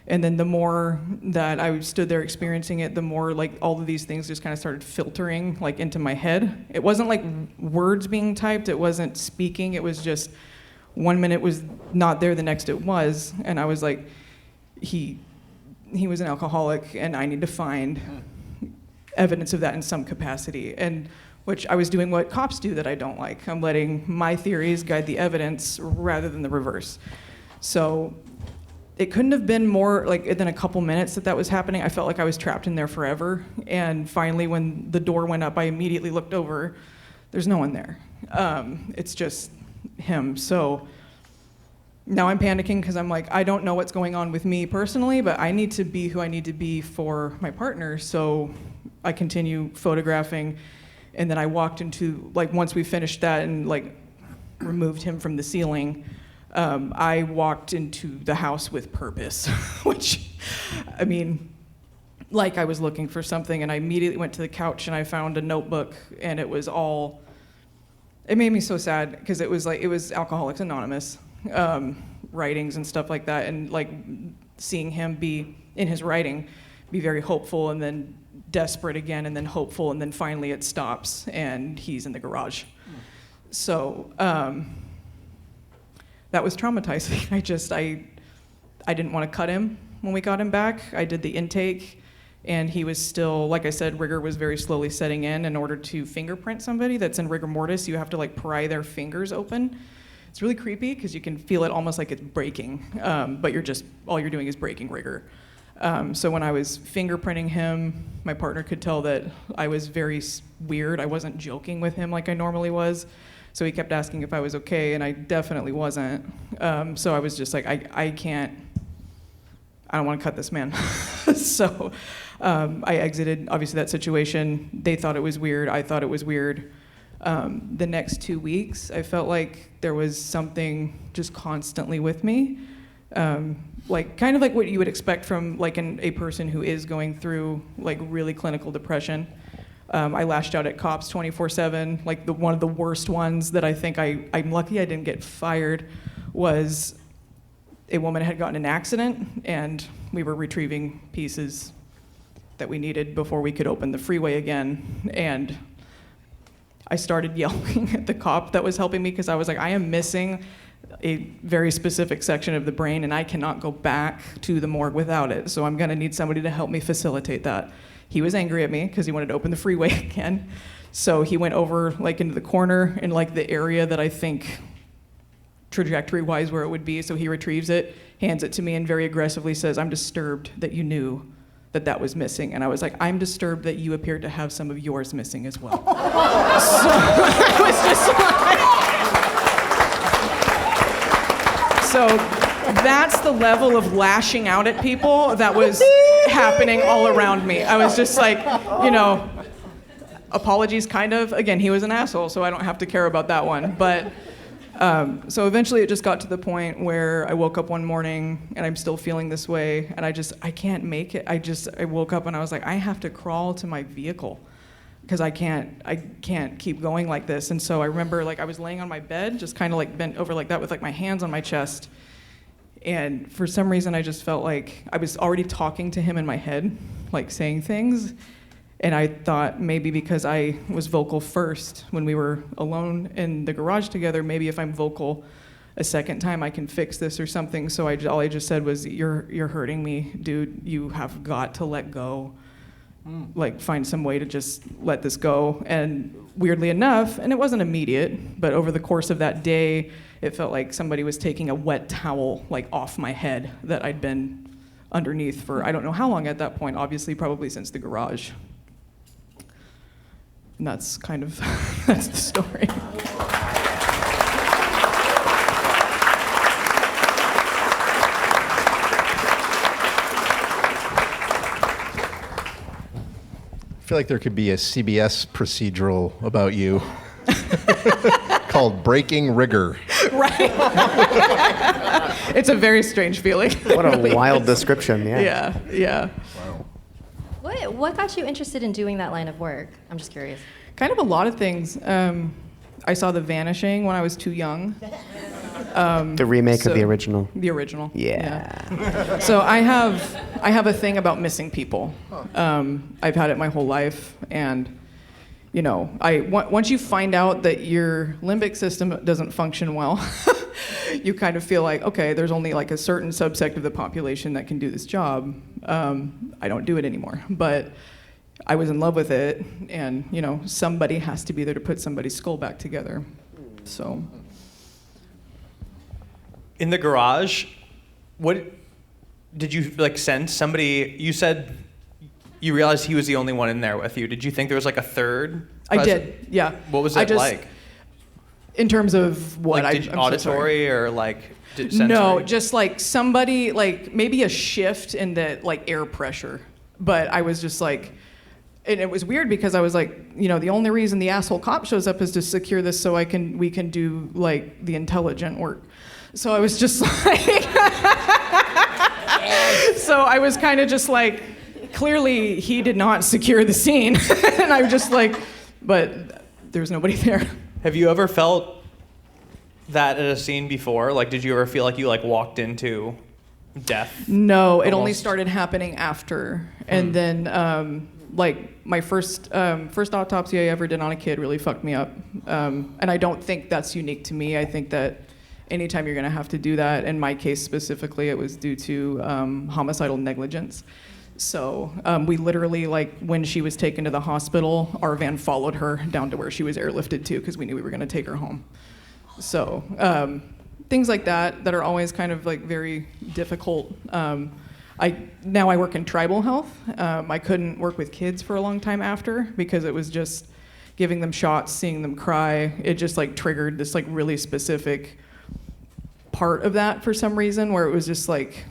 And then the more that I stood there experiencing it, the more like all of these things just kind of started filtering like into my head. It wasn't like words being typed, it wasn't speaking, it was just 1 minute was not there, the next it was. And I was like, he was an alcoholic, and I need to find evidence of that in some capacity. And which I was doing what cops do that I don't like. I'm letting my theories guide the evidence rather than the reverse. So it couldn't have been more like than a couple minutes that was happening. I felt like I was trapped in there forever. And finally, when the door went up, I immediately looked over. There's no one there. It's just him. So now I'm panicking because I'm like, I don't know what's going on with me personally, but I need to be who I need to be for my partner. So I continue photographing. And then I walked into, like, once we finished that and like removed him from the ceiling, I walked into the house with purpose, which, I mean, like I was looking for something, and I immediately went to the couch and I found a notebook, and it was all, it made me so sad because it was Alcoholics Anonymous writings and stuff like that, and like seeing him be, in his writing, be very hopeful and then desperate again and then hopeful, and then finally it stops and he's in the garage. So that was traumatizing. I didn't want to cut him when we got him back. I did the intake, and he was still, like I said, rigor was very slowly setting in. In order to fingerprint somebody that's in rigor mortis, you have to like pry their fingers open. It's really creepy because you can feel it almost like it's breaking, but all you're doing is breaking rigor. So when I was fingerprinting him, my partner could tell that I was very weird. I wasn't joking with him like I normally was. So he kept asking if I was okay, and I definitely wasn't. So I was just like, I don't want to cut this man. So I exited, obviously, that situation. They thought it was weird. I thought it was weird. The next 2 weeks, I felt like there was something just constantly with me. Like kind of like what you would expect from like a person who is going through like really clinical depression. I lashed out at cops 24/7. Like one of the worst ones that I think I'm lucky I didn't get fired was a woman had gotten in an accident and we were retrieving pieces that we needed before we could open the freeway again. And I started yelling at the cop that was helping me because I was like, I am missing a very specific section of the brain and I cannot go back to the morgue without it. So I'm gonna need somebody to help me facilitate that. He was angry at me because he wanted to open the freeway again. So he went over like into the corner in like the area that I think trajectory-wise where it would be. So he retrieves it, hands it to me and very aggressively says, I'm disturbed that you knew that was missing. And I was like, I'm disturbed that you appeared to have some of yours missing as well. So I was just like, so that's the level of lashing out at people that was happening all around me. I was just like, apologies kind of. Again, he was an asshole, so I don't have to care about that one. But so eventually it just got to the point where I woke up one morning and I'm still feeling this way and I can't make it. I woke up and I was like, I have to crawl to my vehicle because I can't keep going like this. And so I remember like I was laying on my bed, just kind of like bent over like that with like my hands on my chest. And for some reason I just felt like I was already talking to him in my head, like saying things. And I thought maybe because I was vocal first when we were alone in the garage together, maybe if I'm vocal a second time I can fix this or something. So all I just said was, you're hurting me, dude. You have got to let go. Like find some way to just let this go. And weirdly enough, and it wasn't immediate, but over the course of that day, it felt like somebody was taking a wet towel like off my head that I'd been underneath for I don't know how long at that point, obviously probably since the garage. And that's kind of, that's the story. I feel like there could be a CBS procedural about you called Breaking Rigor. Right. It's a very strange feeling. What a wild description, yeah. Yeah. What got you interested in doing that line of work? I'm just curious. Kind of a lot of things. I saw The Vanishing when I was too young. The remake of the original. The original. Yeah. So I have a thing about missing people. I've had it my whole life, and once you find out that your limbic system doesn't function well, you kind of feel like, okay, there's only like a certain subsect of the population that can do this job. I don't do it anymore, but I was in love with it, and somebody has to be there to put somebody's skull back together. So. In the garage, what did you like sense? Somebody, you said you realized he was the only one in there with you. Did you think there was like a third? I did, yeah. What was it like? In terms of what? Like, I'm auditory so or like sensory? No, just like somebody, like maybe a shift in the like air pressure. But I was just like, and it was weird because I was like, the only reason the asshole cop shows up is to secure this so we can do like the intelligent work. So I was just like, so I was kind of just like, clearly he did not secure the scene. And I was just like, but there was nobody there. Have you ever felt that at a scene before? Like, did you ever feel like you like walked into death? No, almost? It only started happening after. And then like my first autopsy I ever did on a kid really fucked me up. And I don't think that's unique to me. I think that anytime you're gonna have to do that, in my case specifically, it was due to homicidal negligence. So we literally, like, when she was taken to the hospital, our van followed her down to where she was airlifted to because we knew we were gonna take her home. So things like that are always kind of like very difficult. Now I work in tribal health. I couldn't work with kids for a long time after because it was just giving them shots, seeing them cry. It just like triggered this like really specific part of that for some reason where it was just like,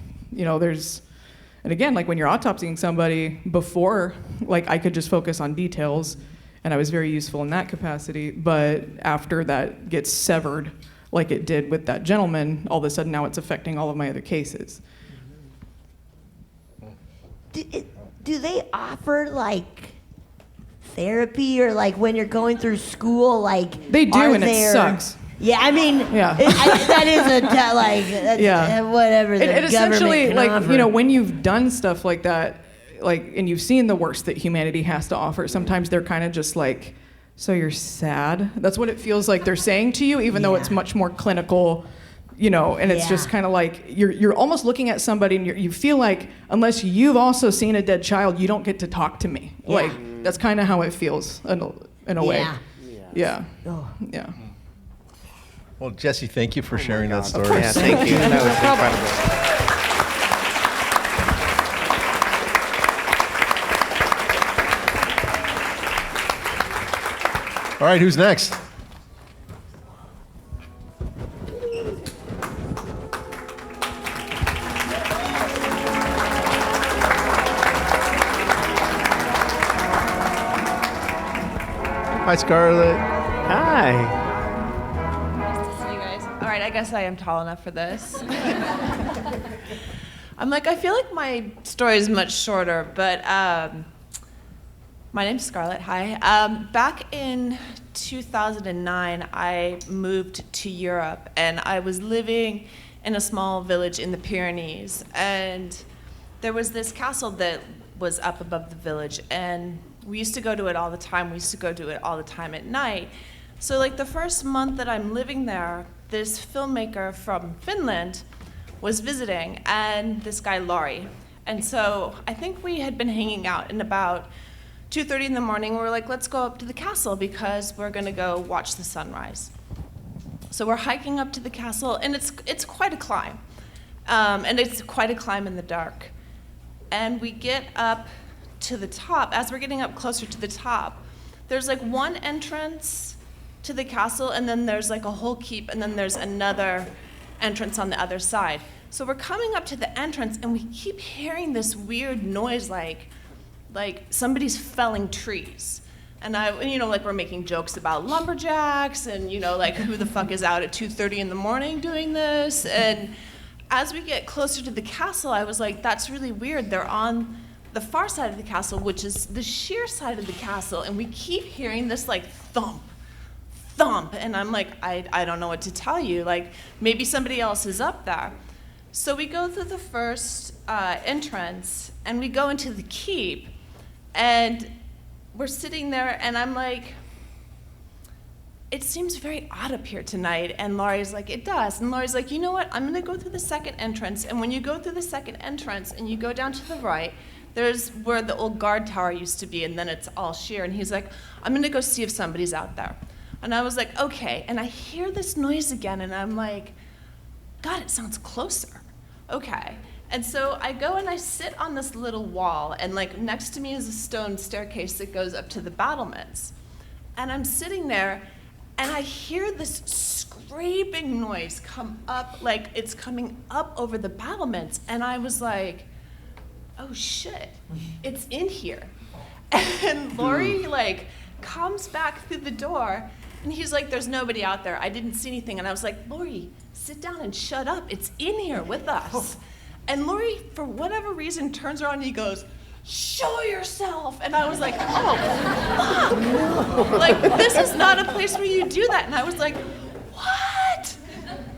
And again, like when you're autopsying somebody before, like I could just focus on details and I was very useful in that capacity. But after that gets severed, like it did with that gentleman, all of a sudden now it's affecting all of my other cases. Do they offer like therapy or like when you're going through school, like they do, and it sucks. Yeah, I mean, yeah. That is whatever the it essentially, government can like, offer. you know, when you've done stuff like that, like, and you've seen the worst that humanity has to offer, sometimes they're kind of just like, so you're sad? That's what it feels like they're saying to you, even though it's much more clinical, you know, and it's just kind of like, you're almost looking at somebody and you feel like, unless you've also seen a dead child, you don't get to talk to me. Yeah. Like, that's kind of how it feels in a way. Yeah. Oh. Yeah. Well, Jesse, thank you for sharing that story. Yeah, thank you. That was incredible. All right, who's next? Hi, Scarlett. Hi. Nice to see you guys. All right, I guess I am tall enough for this. I feel like my story is much shorter, but my name's Scarlett. Hi. Back in 2009, I moved to Europe, and I was living in a small village in the Pyrenees, and there was this castle that was up above the village, and we used to go to it all the time. We used to go to it all the time at night. So like the first month that I'm living there, this filmmaker from Finland was visiting, and this guy, Laurie. And so I think we had been hanging out, and about 2:30 in the morning, we were like, let's go up to the castle because we're gonna go watch the sunrise. So we're hiking up to the castle, and it's quite a climb. And it's quite a climb in the dark. And we get up to the top. As we're getting up closer to the top, there's like one entrance to the castle, and then there's like a whole keep, and then there's another entrance on the other side. So we're coming up to the entrance, and we keep hearing this weird noise like somebody's felling trees. And like we're making jokes about lumberjacks and, like who the fuck is out at 2:30 in the morning doing this? And as we get closer to the castle, I was like, that's really weird. They're on the far side of the castle, which is the sheer side of the castle, and we keep hearing this like thump, thump. And I'm like, I don't know what to tell you. Like maybe somebody else is up there. So we go through the first entrance, and we go into the keep, and we're sitting there, and I'm like, it seems very odd up here tonight. And Laurie's like, it does. And Laurie's like, you know what? I'm going to go through the second entrance. And when you go through the second entrance and you go down to the right, there's where the old guard tower used to be, and then it's all sheer. And he's like, I'm going to go see if somebody's out there. And I was like, okay. And I hear this noise again, and I'm like, God, it sounds closer. Okay. And so I go and I sit on this little wall, and like next to me is a stone staircase that goes up to the battlements. And I'm sitting there, and I hear this scraping noise come up, like it's coming up over the battlements. And I was like, oh shit, it's in here. And Laurie like comes back through the door, and he's like, there's nobody out there. I didn't see anything. And I was like, Laurie, sit down and shut up. It's in here with us. And Laurie, for whatever reason, turns around and he goes, show yourself. And I was like, oh, fuck. Like, this is not a place where you do that. And I was like, what?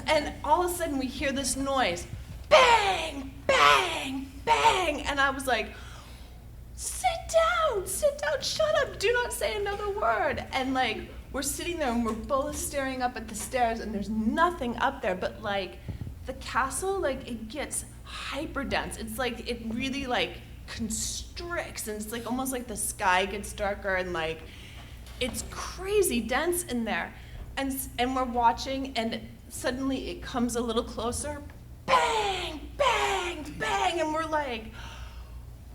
And all of a sudden we hear this noise, bang, bang, bang. And I was like, sit down, shut up, do not say another word. And like, we're sitting there and we're both staring up at the stairs, and there's nothing up there, but like the castle, like it gets hyper dense. It's like, it really like constricts, and it's like almost like the sky gets darker, and like it's crazy dense in there. And we're watching, and suddenly it comes a little closer, bang, bang, bang, and we're like,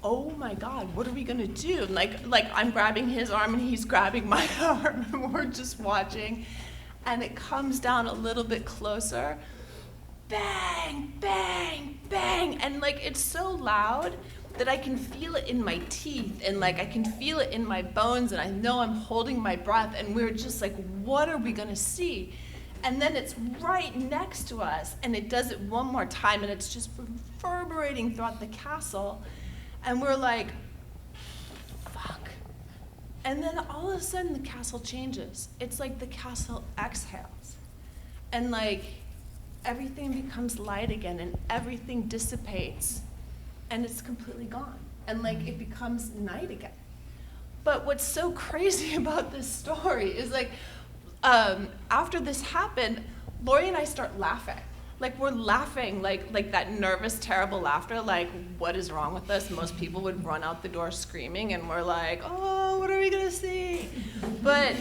oh my God, what are we gonna do? And like I'm grabbing his arm and he's grabbing my arm, and we're just watching, and it comes down a little bit closer, bang, bang, bang, bang, and like it's so loud that I can feel it in my teeth, and like I can feel it in my bones, and I know I'm holding my breath, and we're just like, what are we gonna see? And then it's right next to us, and it does it one more time, and it's just reverberating throughout the castle, and we're like, fuck. And then all of a sudden the castle changes. It's like the castle exhales, and like everything becomes light again, and everything dissipates, and it's completely gone, and like it becomes night again. But what's so crazy about this story is like, after this happened, Lori and I start laughing. Like we're laughing, like that nervous, terrible laughter, like what is wrong with us? Most people would run out the door screaming, and we're like, oh, what are we gonna see? But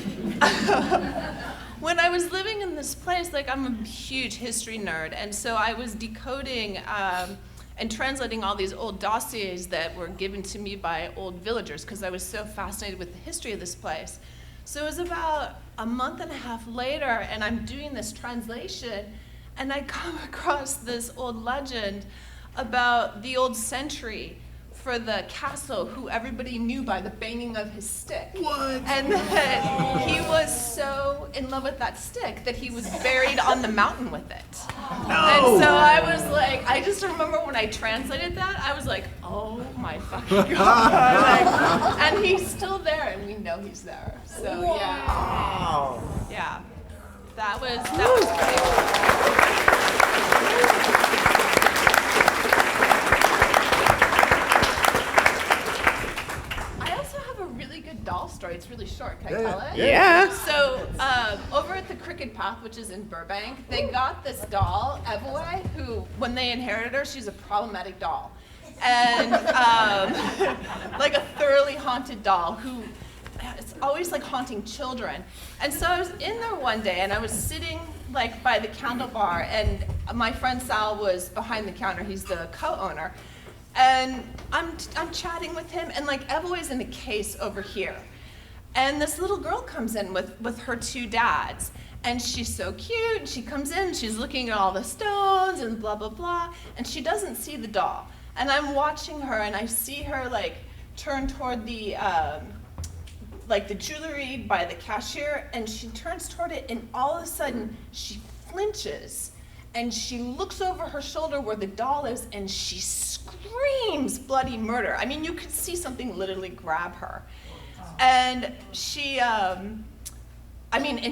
when I was living in this place, like I'm a huge history nerd, and so I was decoding and translating all these old dossiers that were given to me by old villagers, because I was so fascinated with the history of this place. So it was about a month and a half later, and I'm doing this translation, and I come across this old legend about the old sentry for the castle who everybody knew by the banging of his stick. What? And that he was so in love with that stick that he was buried on the mountain with it. No. And so I was like, I just remember when I translated that, I was like, oh my fucking God. Like, and he's still there, and we know he's there. So yeah. Wow. Yeah. That was doll story. It's really short. Can I tell it? Yeah. So over at the Cricket Path, which is in Burbank, they got this doll, Evoe, who, when they inherited her, she's a problematic doll. And like a thoroughly haunted doll who it's always like haunting children. And so I was in there one day, and I was sitting like by the candle bar, and my friend Sal was behind the counter. He's the co-owner. And I'm chatting with him, and like Evoe's in a case over here. And this little girl comes in with her two dads. And she's so cute, and she comes in, she's looking at all the stones and blah, blah, blah. And she doesn't see the doll. And I'm watching her, and I see her like turn toward the jewelry by the cashier, and she turns toward it, and all of a sudden she flinches. And she looks over her shoulder where the doll is, and she screams bloody murder. I mean, you could see something literally grab her. And she, and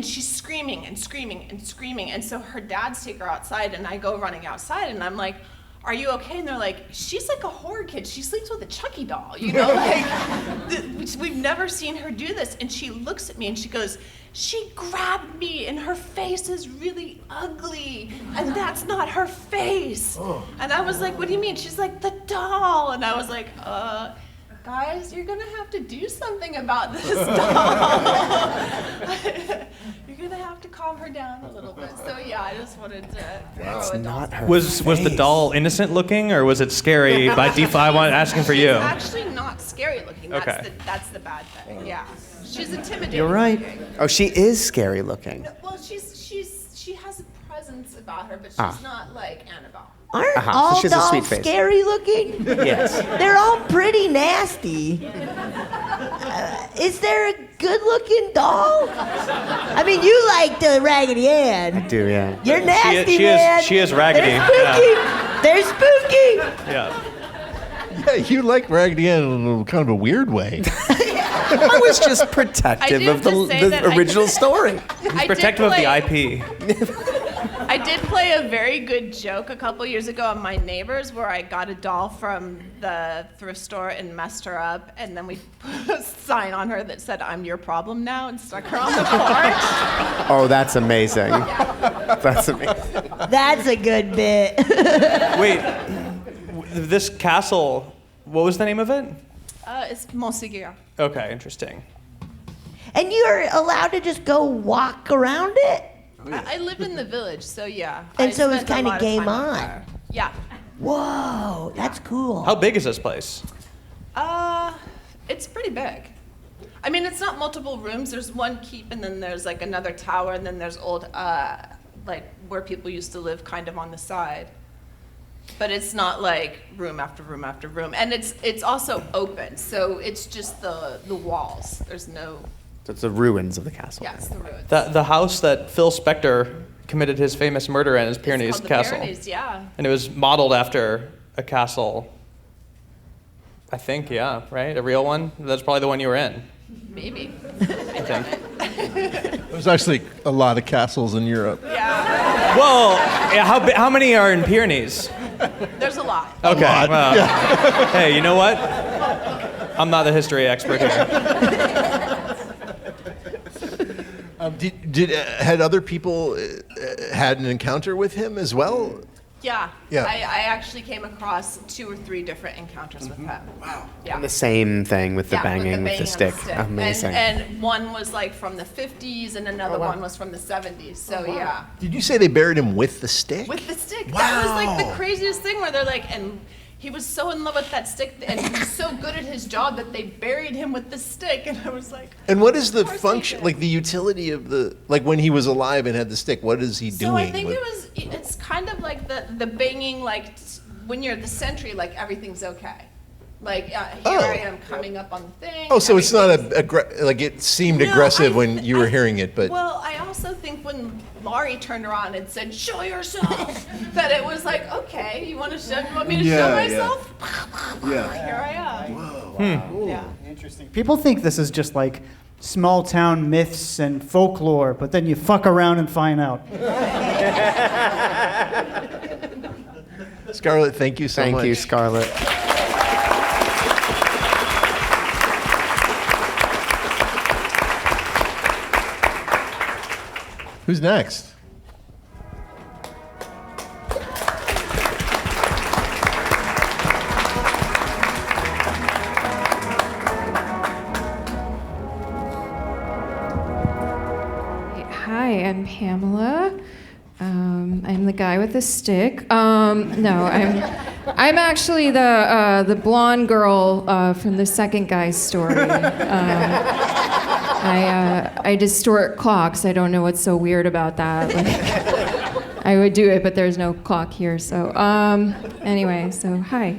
she's screaming and screaming and screaming. And so her dads take her outside, and I go running outside, and I'm like, are you okay? And they're like, she's like a horror kid. She sleeps with a Chucky doll, you know? Like, we've never seen her do this. And she looks at me, and she goes, she grabbed me, and her face is really ugly, and that's not her face. Oh. And I was like, what do you mean? She's like, the doll. And I was like, guys, you're gonna have to do something about this doll. You're gonna have to calm her down a little bit. So yeah, I just wanted to That's not her Was the doll innocent looking, or was it scary by default? I wanted asking for you. It's actually not scary looking. That's the bad thing. Yeah. She's intimidating. You're right. Looking. Oh, she is scary looking. No, well, she has a presence about her, but she's not like Annabelle. Aren't all so dolls scary looking? Yes. They're all pretty nasty. Is there a good-looking doll? I mean, you like the Raggedy Ann. I do, yeah. You're nasty, man. She is raggedy. They're spooky. Yeah. They're spooky. Yeah. Yeah, you like Raggedy Ann in kind of a weird way. I was just protective of the original story. He's protective of the IP. I did play a very good joke a couple years ago on my neighbors, where I got a doll from the thrift store and messed her up, and then we put a sign on her that said, "I'm your problem now," and stuck her on the porch. Oh, that's amazing. Yeah. That's amazing. That's a good bit. Wait, this castle, what was the name of it? It's Montségur. Okay, interesting. And you're allowed to just go walk around it? I lived in the village, so yeah. And so it's kind of game on. Yeah. Whoa, that's cool. How big is this place? It's pretty big. I mean, it's not multiple rooms. There's one keep, and then there's like another tower, and then there's old, like where people used to live kind of on the side. but it's not like room after room after room, and it's also open, so it's just the walls. There's no. So it's the ruins of the castle. Yeah, it's the ruins. The house that Phil Spector committed his famous murder in is Pyrenees It's called Castle. The Pyrenees, yeah. And it was modeled after a castle, I think, yeah, right? A real one? That's probably the one you were in. Maybe. I think. There's actually a lot of castles in Europe. Yeah. Well, yeah, how many are in Pyrenees? There's a lot. Okay. lot, Well, yeah. Hey, you know what? I'm not the history expert here. Had other people had an encounter with him as well? Yeah. Yeah. I actually came across 2 or 3 different encounters with him. Wow. Yeah. And the same thing with the banging with the on stick. Amazing. And one was like from the 50s, and another Oh, wow. one was from the 70s. So yeah. Did you say they buried him with the stick? With the stick. Wow. That was like the craziest thing where they're like, and he was so in love with that stick, and he was so good at his job that they buried him with the stick. And I was like, And what is the function, like the utility of the, like when he was alive and had the stick, what is he doing? so I think with- it's kind of like the banging, like when you're the sentry, like everything's okay. Like here I am coming up on the thing. Oh, so it's not like it seemed No, aggressive when you were hearing it, but. Well, I also think when Laurie turned around and said, "Show yourself," that it was like, okay, you want me to show myself? Yeah. Here I am. Whoa. Yeah. Interesting. People think this is just like small town myths and folklore, but then you fuck around and find out. Scarlett, thank you so much. Thank you, Scarlett. Who's next? Hi, I'm Pamela. I'm the guy with the stick. No, I'm actually the blonde girl from the second guy's story. I distort clocks. I don't know what's so weird about that. Like, I would do it, but there's no clock here. So anyway, so hi.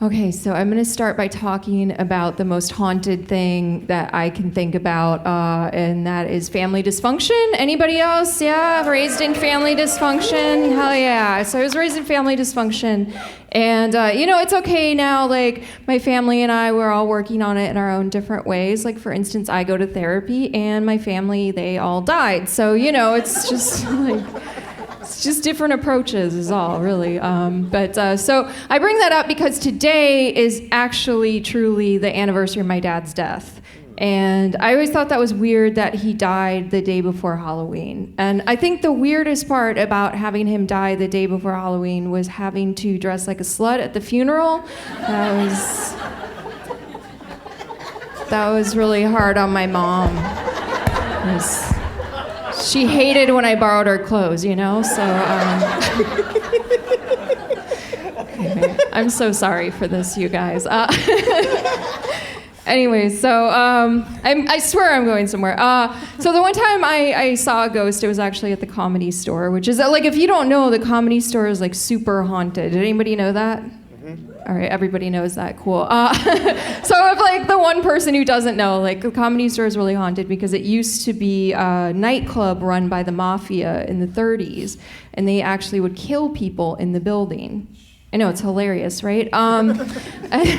Okay, so I'm going to start by talking about the most haunted thing that I can think about, and that is family dysfunction. Anybody else? Yeah, raised in family dysfunction? Hell yeah. So I was raised in family dysfunction, and it's okay now. Like, my family and I, we're all working on it in our own different ways. Like, for instance, I go to therapy, and my family, they all died. So, it's just like... It's just different approaches is all, really. So I bring that up because today is actually truly the anniversary of my dad's death. And I always thought that was weird that he died the day before Halloween. And I think the weirdest part about having him die the day before Halloween was having to dress like a slut at the funeral. That was really hard on my mom. She hated when I borrowed her clothes, so I'm so sorry for this, you guys. Anyway, so I swear I'm going somewhere. So the one time I saw a ghost, it was actually at the Comedy Store, which is, like, if you don't know, the Comedy Store is, like, super haunted. Did anybody know that? All right, everybody knows that. Cool. So if, like, the one person who doesn't know, like, the Comedy Store is really haunted because it used to be a nightclub run by the mafia in the 30s, and they actually would kill people in the building. I know, it's hilarious, right? And,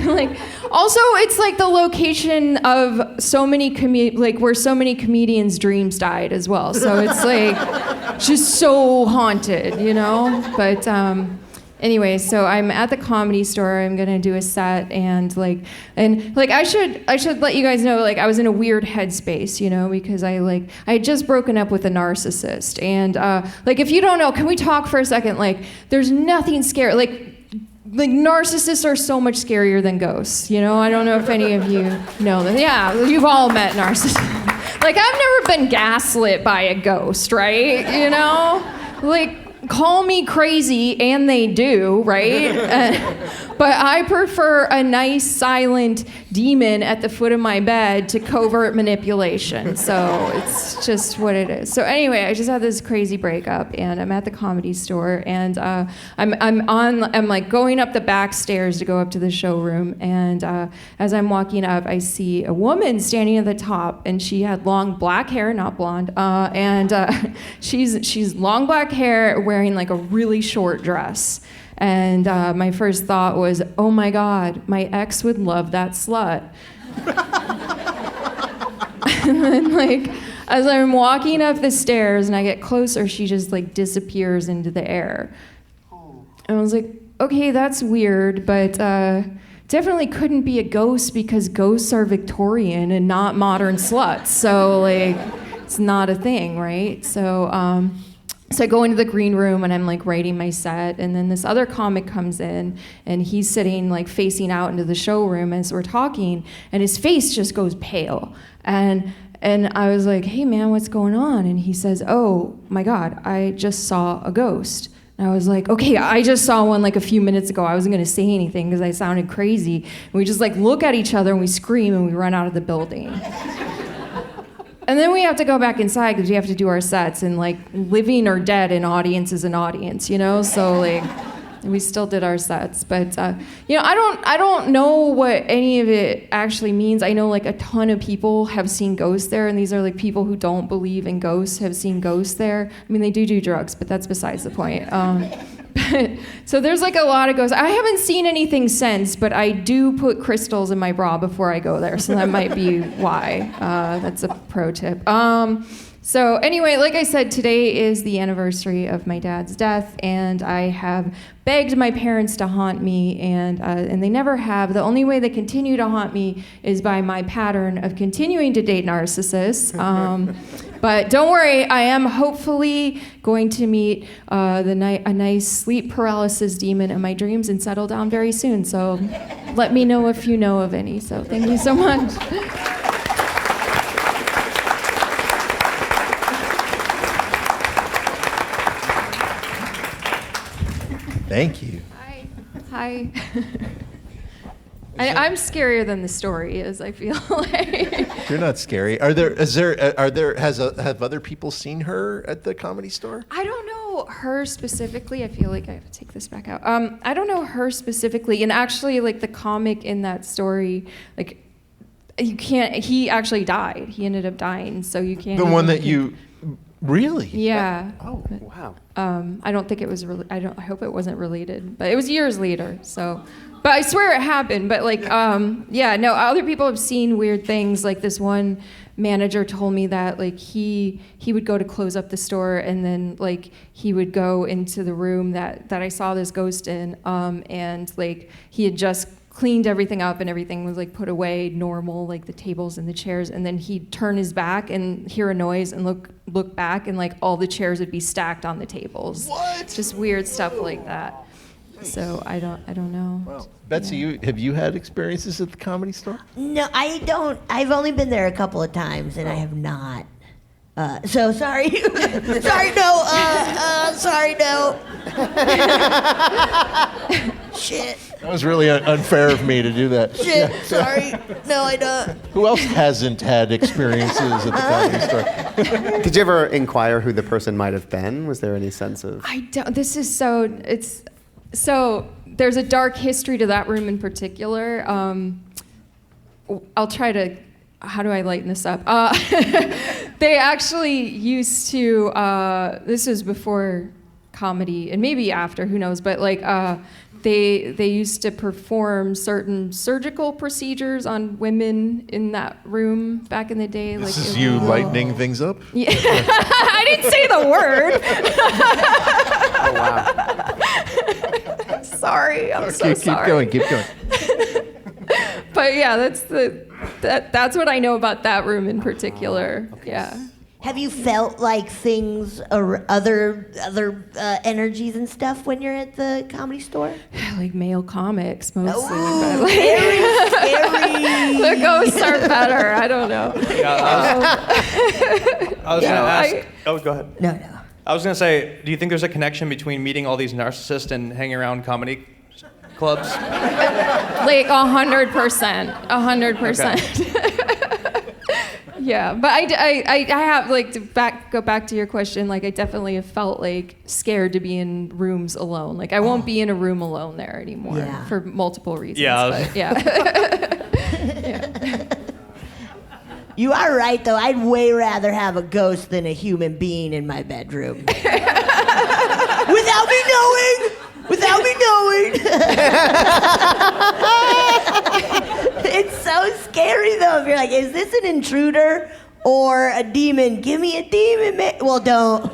like, also, it's like the location of so many where so many comedians' dreams died as well. So it's like just so haunted, But anyway, so I'm at the Comedy Store. I'm gonna do a set, and I should let you guys know, like, I was in a weird headspace, because I had just broken up with a narcissist, and if you don't know, can we talk for a second? Like, there's nothing scary. Like narcissists are so much scarier than ghosts. I don't know if any of you know that. Yeah, you've all met narcissists. Like, I've never been gaslit by a ghost, right? call me crazy, and they do, right? But I prefer a nice, silent demon at the foot of my bed to covert manipulation. So it's just what it is. So anyway, I just had this crazy breakup, and I'm at the Comedy Store, and I'm like going up the back stairs to go up to the showroom, and as I'm walking up, I see a woman standing at the top, and she had long black hair, not blonde, and she's long black hair, wearing like a really short dress. And my first thought was, oh my God, my ex would love that slut. And then like, as I'm walking up the stairs and I get closer, she just like disappears into the air. And I was like, okay, that's weird, but definitely couldn't be a ghost because ghosts are Victorian and not modern sluts. So like, it's not a thing, right? So I go into the green room and I'm like writing my set, and then this other comic comes in and he's sitting like facing out into the showroom as we're talking, and his face just goes pale. And I was like, hey man, what's going on? And he says, oh my God, I just saw a ghost. And I was like, okay, I just saw one like a few minutes ago. I wasn't gonna say anything because I sounded crazy. And we just like look at each other and we scream and we run out of the building. And then we have to go back inside because we have to do our sets, and like living or dead, an audience is an audience, you know? So like, we still did our sets, but you know, I don't know what any of it actually means. I know like a ton of people have seen ghosts there, and these are like people who don't believe in ghosts have seen ghosts there. I mean, they do drugs, but that's besides the point. So there's like a lot of ghosts. I haven't seen anything since, but I do put crystals in my bra before I go there, so that might be why. That's a pro tip. So anyway, like I said, today is the anniversary of my dad's death, and I have begged my parents to haunt me, and they never have. The only way they continue to haunt me is by my pattern of continuing to date narcissists. But don't worry, I am hopefully going to meet a nice sleep paralysis demon in my dreams and settle down very soon. So let me know if you know of any. So thank you so much. Thank you. Hi. I'm scarier than the story is, I feel like. You're not scary. Have other people seen her at the Comedy Store? I don't know her specifically. I feel like I have to take this back out. I don't know her specifically, and actually, like the comic in that story, like you can't. He actually died. He ended up dying, so you can't. The one that you. Really? Yeah. Oh, wow. I don't think it was. I hope it wasn't related, but it was years later. So, but I swear it happened. But like, yeah, no. Other people have seen weird things. Like this one manager told me that like he would go to close up the store, and then like he would go into the room that I saw this ghost in, and like he had just cleaned everything up and everything was like put away normal, like the tables and the chairs, and then he'd turn his back and hear a noise and look back, and like all the chairs would be stacked on the tables. What? Just weird stuff like that. So I don't know. Well, Betsy, have you had experiences at the Comedy Store? No, I don't. I've only been there a couple of times, and I have not. So sorry. Sorry, no. Sorry, no. Shit. That was really unfair of me to do that. Shit, sorry. No, I don't. Who else hasn't had experiences at the Comedy Store? Did you ever inquire who the person might have been? Was there any sense of? I don't. This is so. It's so. There's a dark history to that room in particular. I'll try to. How do I lighten this up? They actually used to. This was before comedy, and maybe after. Who knows? But like. They used to perform certain surgical procedures on women in that room back in the day. This like is you lightening things up? Yeah. I didn't say the word. Oh, wow. Sorry, I'm so sorry. Keep going. But yeah, that's what I know about that room in particular. Okay. Yeah. Have you felt like things or other energies and stuff when you're at the Comedy Store? Like male comics mostly. Oh, but like, very scary. The ghosts are better. I don't know. I was going to ask. Oh, go ahead. No. I was gonna say, do you think there's a connection between meeting all these narcissists and hanging around comedy clubs? Like 100%. 100%. Yeah, but I have, like, to go back to your question, like, I definitely have felt, like, scared to be in rooms alone. Like, I won't be in a room alone there anymore for multiple reasons. Yeah. But, yeah. You are right, though. I'd way rather have a ghost than a human being in my bedroom. Without me knowing! Without me knowing! It's so scary, though. If you're like, is this an intruder or a demon? Give me a demon, man. Well, don't.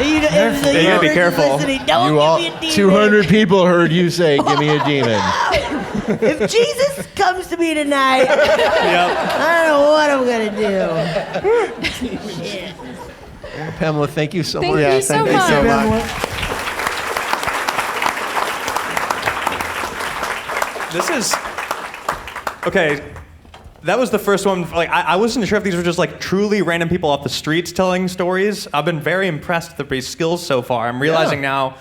You gotta be careful. Don't give me a demon. 200 people heard you say, give me a demon. If Jesus comes to me tonight, I don't know what I'm going to do. Shit. Pamela, thank you so Thank much. you so much. This is okay. That was the first one. Like, I wasn't sure if these were just like truly random people off the streets telling stories. I've been very impressed with everybody's skills so far. I'm realizing now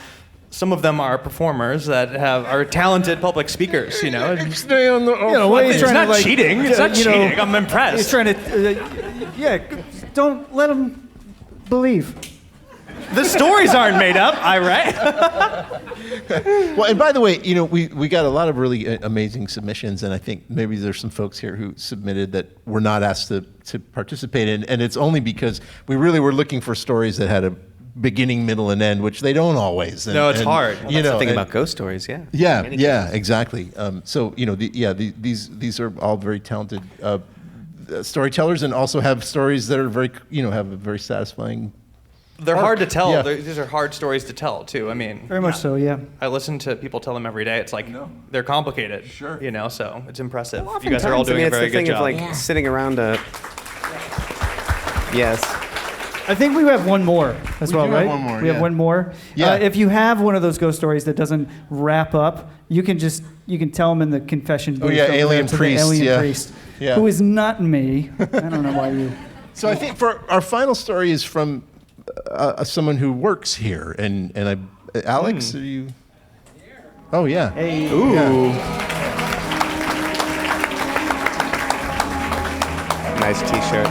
some of them are performers that are talented public speakers. You know, stay on the. It's not cheating. It's not cheating. I'm impressed. He's trying to, don't let him believe. The stories aren't made up, right? Well, and by the way, we got a lot of really amazing submissions, and I think maybe there's some folks here who submitted that were not asked to participate in, and it's only because we really were looking for stories that had a beginning, middle, and end, which they don't always. No, it's hard. Well, that's the thing about ghost stories, yeah. Yeah, exactly. So these are all very talented storytellers, and also have stories that are very have a very satisfying. They're hard to tell. Yeah. These are hard stories to tell too. I mean, Very much so, yeah. I listen to people tell them every day. It's like they're complicated. Sure. So it's impressive. Well, you guys are all doing a very good job. It's the thing of like sitting around a. Yes. I think we have one more as well, right? We have one more. Yeah. If you have one of those ghost stories that doesn't wrap up, you can tell them in the confession booth. Alien priest. Priest, who is not me. I don't know why you. So I think for our final story is from someone who works here, and Alex, are you? Oh yeah. Hey. Ooh. Yeah. Nice T-shirt.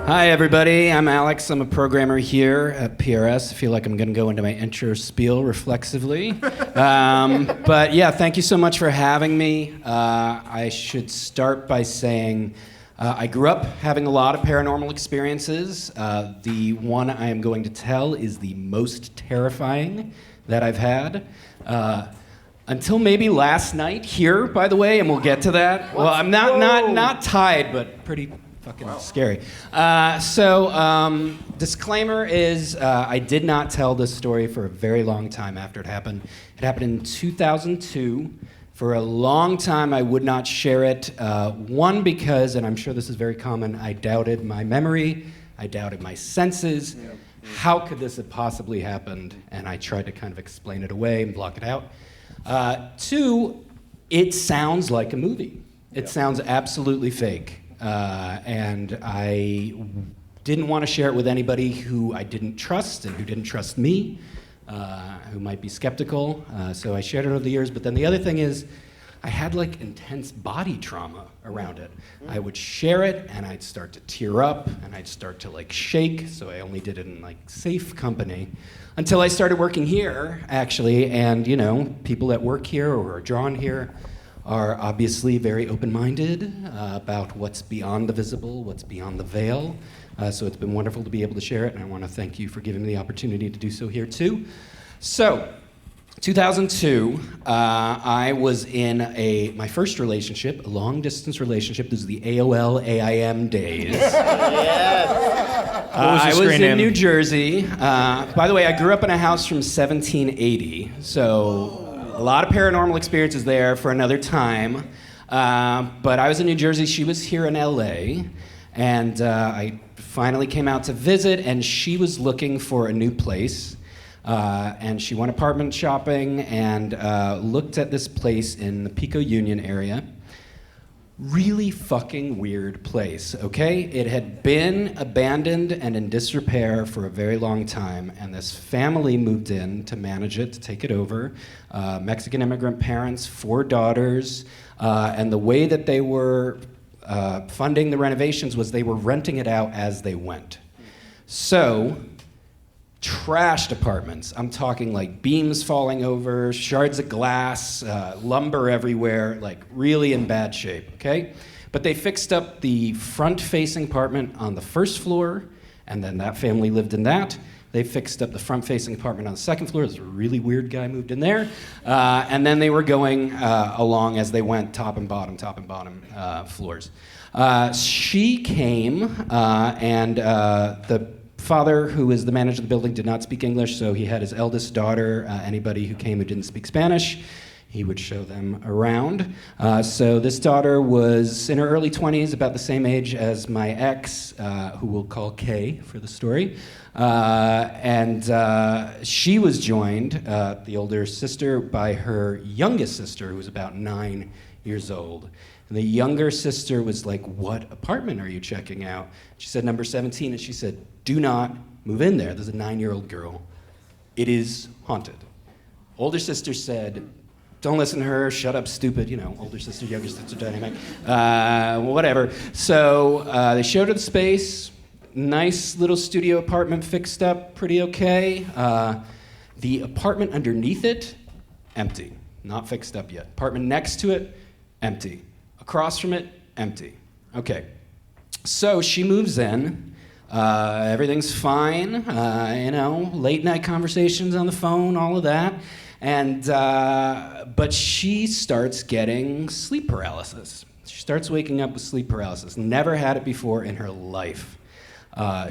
Hi, everybody. I'm Alex. I'm a programmer here at PRS. I feel like I'm going to go into my intro spiel reflexively. But yeah, thank you so much for having me. I should start by saying I grew up having a lot of paranormal experiences. The one I am going to tell is the most terrifying that I've had. Until maybe last night here, by the way, and we'll get to that. Well, I'm not tied, but pretty fucking scary. Disclaimer is I did not tell this story for a very long time after it happened. It happened in 2002. For a long time, I would not share it. One, because, and I'm sure this is very common, I doubted my memory. I doubted my senses. Yeah. How could this have possibly happened? And I tried to kind of explain it away and block it out. Two, it sounds like a movie. It sounds absolutely fake. And I didn't want to share it with anybody who I didn't trust and who didn't trust me, who might be skeptical. So I shared it over the years. But then the other thing is, I had like intense body trauma around it. I would share it and I'd start to tear up and I'd start to like shake. So I only did it in like safe company until I started working here, actually. And people that work here or are drawn here are obviously very open-minded about what's beyond the visible, what's beyond the veil. So it's been wonderful to be able to share it, and I want to thank you for giving me the opportunity to do so here too. So, 2002, I was in my first relationship, a long-distance relationship. This is the AOL AIM days. I was in New Jersey. By the way, I grew up in a house from 1780, so a lot of paranormal experiences there for another time. But I was in New Jersey. She was here in LA. And I finally came out to visit, and she was looking for a new place. And she went apartment shopping and looked at this place in the Pico Union area. really fucking weird place, okay? It had been abandoned and in disrepair for a very long time, and this family moved in to manage it, to take it over. Mexican immigrant parents, 4 daughters, and the way that they were funding the renovations was they were renting it out as they went. So, trashed apartments. I'm talking like beams falling over, shards of glass, lumber everywhere, like really in bad shape, okay? But they fixed up the front-facing apartment on the first floor, and then that family lived in that. They fixed up the front-facing apartment on the second floor. This really weird guy moved in there. And then they were going along as they went top and bottom floors. She came, and the father, who is the manager of the building, did not speak English, so he had his eldest daughter, anybody who came who didn't speak Spanish, he would show them around. So this daughter was in her early 20s, about the same age as my ex, who we'll call Kay for the story. And she was joined, the older sister, by her youngest sister, who was about 9 years old. And the younger sister was like, "What apartment are you checking out?" She said, "Number 17, and she said, "Do not move in there. There's a 9-year-old girl. It is haunted." Older sister said, "Don't listen to her, shut up, stupid," older sister, younger sister dynamic, whatever. So they showed her the space, nice little studio apartment fixed up, pretty okay. The apartment underneath it, empty, not fixed up yet. Apartment next to it, empty. Across from it, empty. Okay, so she moves in. Everything's fine, late night conversations on the phone, all of that. And, but she starts getting sleep paralysis. She starts waking up with sleep paralysis. Never had it before in her life.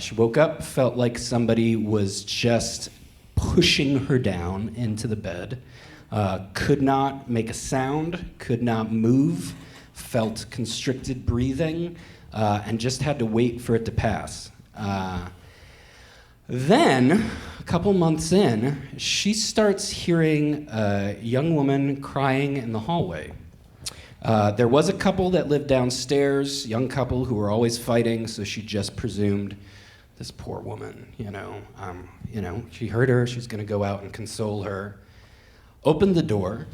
She woke up, felt like somebody was just pushing her down into the bed. Could not make a sound, could not move, felt constricted breathing, and just had to wait for it to pass. Then, a couple months in, she starts hearing a young woman crying in the hallway. There was a couple that lived downstairs, young couple who were always fighting, so she just presumed this poor woman, she heard her, she's gonna go out and console her. Opened the door.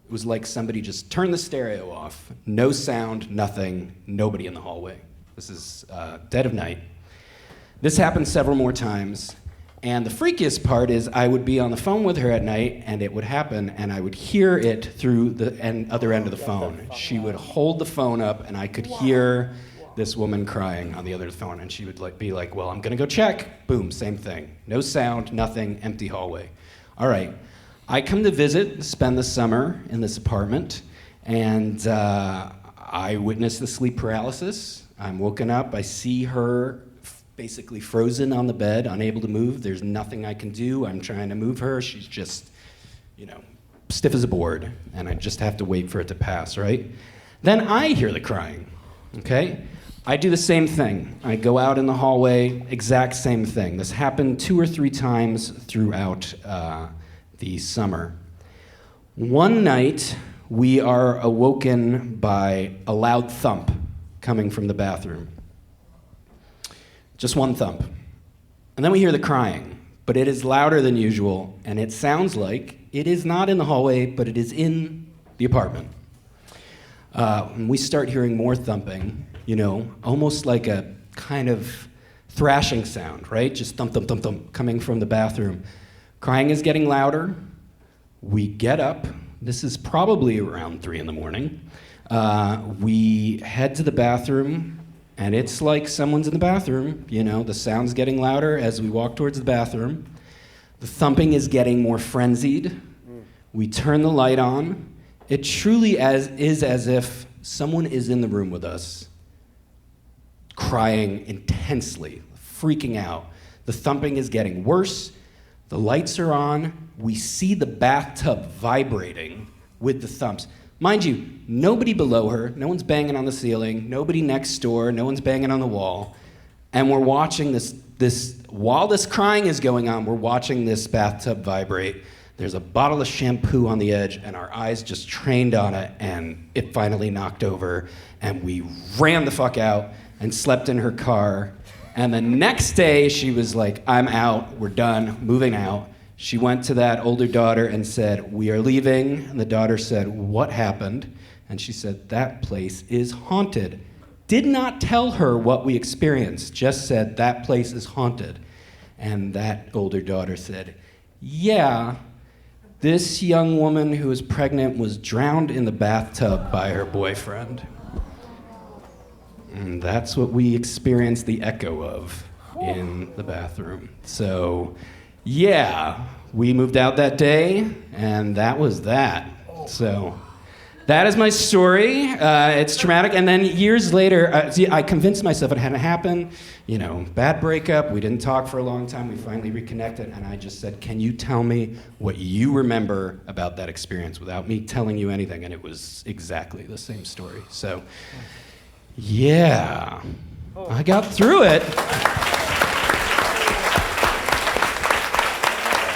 It was like somebody just turned the stereo off. No sound, nothing, nobody in the hallway. This is dead of night. This happened several more times, and the freakiest part is I would be on the phone with her at night, and it would happen, and I would hear it through the other end of the phone. She would hold the phone up, and I could hear this woman crying on the other phone, and she would be like, "Well, I'm gonna go check." Boom, same thing. No sound, nothing, empty hallway. All right, I come to visit, spend the summer in this apartment, and I witness the sleep paralysis. I'm woken up, I see her basically frozen on the bed, unable to move. There's nothing I can do. I'm trying to move her. She's just, stiff as a board, and I just have to wait for it to pass, right? Then I hear the crying, okay? I do the same thing. I go out in the hallway, exact same thing. This happened 2 or 3 times throughout the summer. One night, we are awoken by a loud thump coming from the bathroom. Just one thump. And then we hear the crying, but it is louder than usual, and it sounds like it is not in the hallway, but it is in the apartment. And we start hearing more thumping, almost like a kind of thrashing sound, right? Just thump, thump, thump, thump, coming from the bathroom. Crying is getting louder. We get up. This is probably around 3 a.m. We head to the bathroom, and it's like someone's in the bathroom. The sound's getting louder as we walk towards the bathroom. The thumping is getting more frenzied. We turn the light on. It truly is as if someone is in the room with us, crying intensely, freaking out. The thumping is getting worse. The lights are on. We see the bathtub vibrating with the thumps. Mind you, nobody below her, no one's banging on the ceiling, nobody next door, no one's banging on the wall. And we're watching this while this crying is going on, we're watching this bathtub vibrate. There's a bottle of shampoo on the edge, and our eyes just trained on it, and it finally knocked over, and we ran the fuck out and slept in her car. And the next day, she was like, I'm out, we're done, moving out. She went to that older daughter and said, we are leaving. And the daughter said, what happened? And she said, that place is haunted. Did not tell her what we experienced, just said, that place is haunted. And that older daughter said, yeah, this young woman who was pregnant was drowned in the bathtub by her boyfriend. And that's what we experienced the echo of in the bathroom. So, yeah, we moved out that day, and that was that. So, that is my story. It's traumatic. And then years later, I convinced myself it hadn't happened. You know, bad breakup. We didn't talk for a long time. We finally reconnected, and I just said, can you tell me what you remember about that experience without me telling you anything? And it was exactly the same story. So, yeah, I got through it.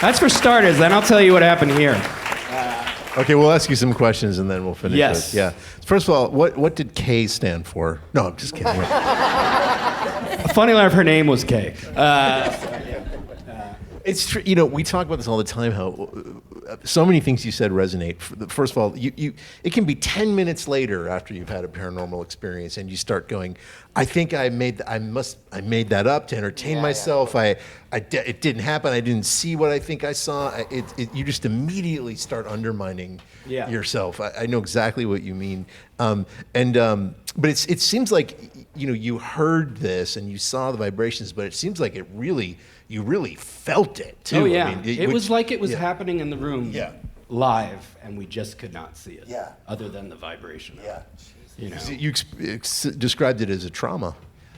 That's for starters. Then I'll tell you what happened here. Okay, we'll ask you some questions and then we'll finish. Yes. Yeah. First of all, what did K stand for? No, I'm just kidding. Funny enough, her name was Kay. It's true. You know, we talk about this all the time. How so many things you said resonate. First of all, it can be 10 minutes later after you've had a paranormal experience, and you start going, "I think I made that up to entertain myself. It didn't happen. I didn't see what I think I saw." You just immediately start undermining yourself. I know exactly what you mean. But it seems like you heard this and you saw the vibrations, but it seems like you really felt it too. Oh yeah, I mean, it was like it was happening in the room live, and we just could not see it. Yeah. Other than the vibration. Yeah. You know. You described it as a trauma.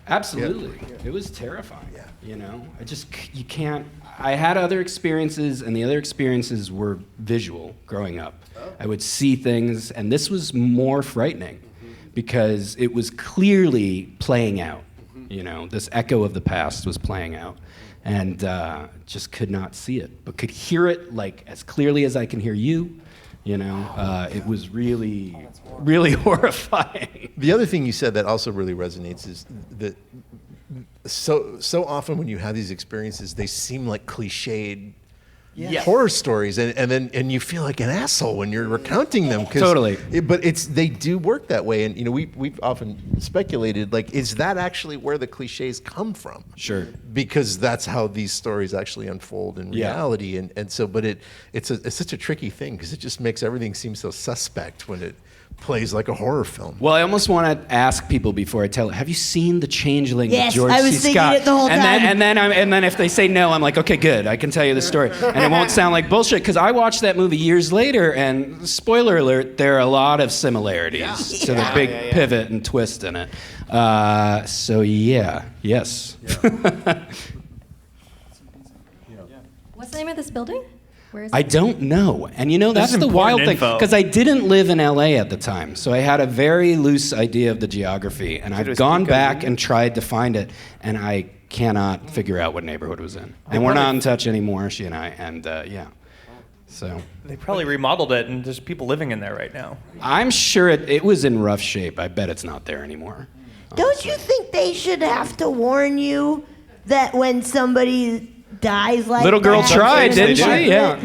Absolutely. Yeah. It was terrifying. Yeah. You know, you can't. I had other experiences, and the other experiences were visual growing up. Oh. I would see things, and this was more frightening because it was clearly playing out. You know, this echo of the past was playing out. And just could not see it, but could hear it like as clearly as I can hear you. You know, it was really, really horrifying. The other thing you said that also really resonates is that so often when you have these experiences, they seem like cliched horror stories, and you feel like an asshole when you're recounting them. Totally. But they do work that way, and we've often speculated, like, is that actually where the cliches come from? Sure. Because that's how these stories actually unfold in reality, and so, but it's such a tricky thing because it just makes everything seem so suspect when it plays like a horror film. Well, I almost want to ask people before I tell it. Have you seen The Changeling? Yes, George I was C. thinking Scott? it the whole time. And then if they say no, I'm like, okay, good. I can tell you the story, and it won't sound like bullshit because I watched that movie years later, and spoiler alert, there are a lot of similarities to the big pivot and twist in it. So yes. What's the name of this building? Where is it? I don't know. And that's the wild thing, because I didn't live in LA at the time. So I had a very loose idea of the geography. And I've gone back and tried to find it, and I cannot figure out what neighborhood it was in. And we're not in touch anymore, she and I. And so they probably remodeled it, and there's people living in there right now. I'm sure it was in rough shape. I bet it's not there anymore. Don't you think they should have to warn you that when somebody dies like Little girl that, tried, didn't she? Yeah.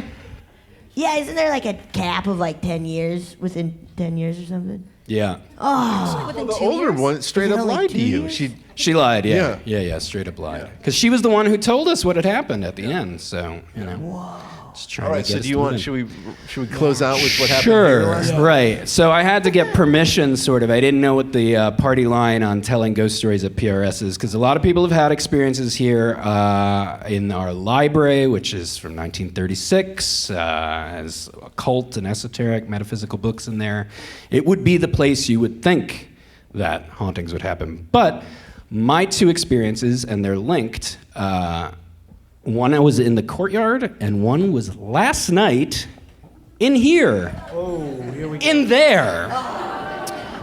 Yeah, isn't there like a cap of like 10 years, within 10 years or something? Yeah. Oh. Well, the older one straight up lied to you. She lied, yeah, straid up lied. Because she was the one who told us what had happened at the end, so, Whoa. All right, so should we close out with what happened? Sure, right. So I had to get permission, sort of. I didn't know what the party line on telling ghost stories at PRS is, because a lot of people have had experiences here in our library, which is from 1936, has occult and esoteric metaphysical books in there. It would be the place you would think that hauntings would happen. But my two experiences, and they're linked, one I was in the courtyard, and one was last night in here. Oh, here we go. In there.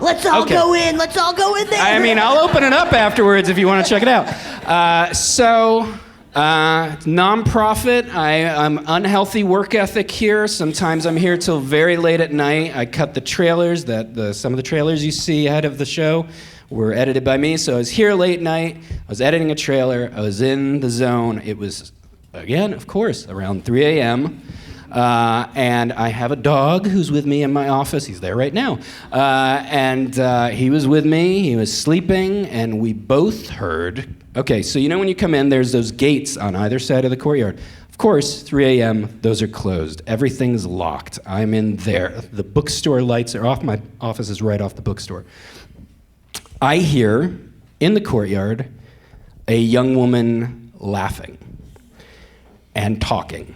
Let's all go in. Let's all go in there. I mean, I'll open it up afterwards if you want to check it out. So Nonprofit. I'm unhealthy work ethic here. Sometimes I'm here till very late at night. I cut the trailers. Some of the trailers you see ahead of the show were edited by me. So I was here late night. I was editing a trailer. I was in the zone. It was, again, of course, around 3 a.m. And I have a dog who's with me in my office. He's there right now. And he was with me. He was sleeping, and we both heard. Okay, so you know when you come in, there's those gates on either side of the courtyard. Of course, 3 a.m., those are closed. Everything's locked. I'm in there. The bookstore lights are off. My office is right off the bookstore. I hear, in the courtyard, a young woman laughing and talking.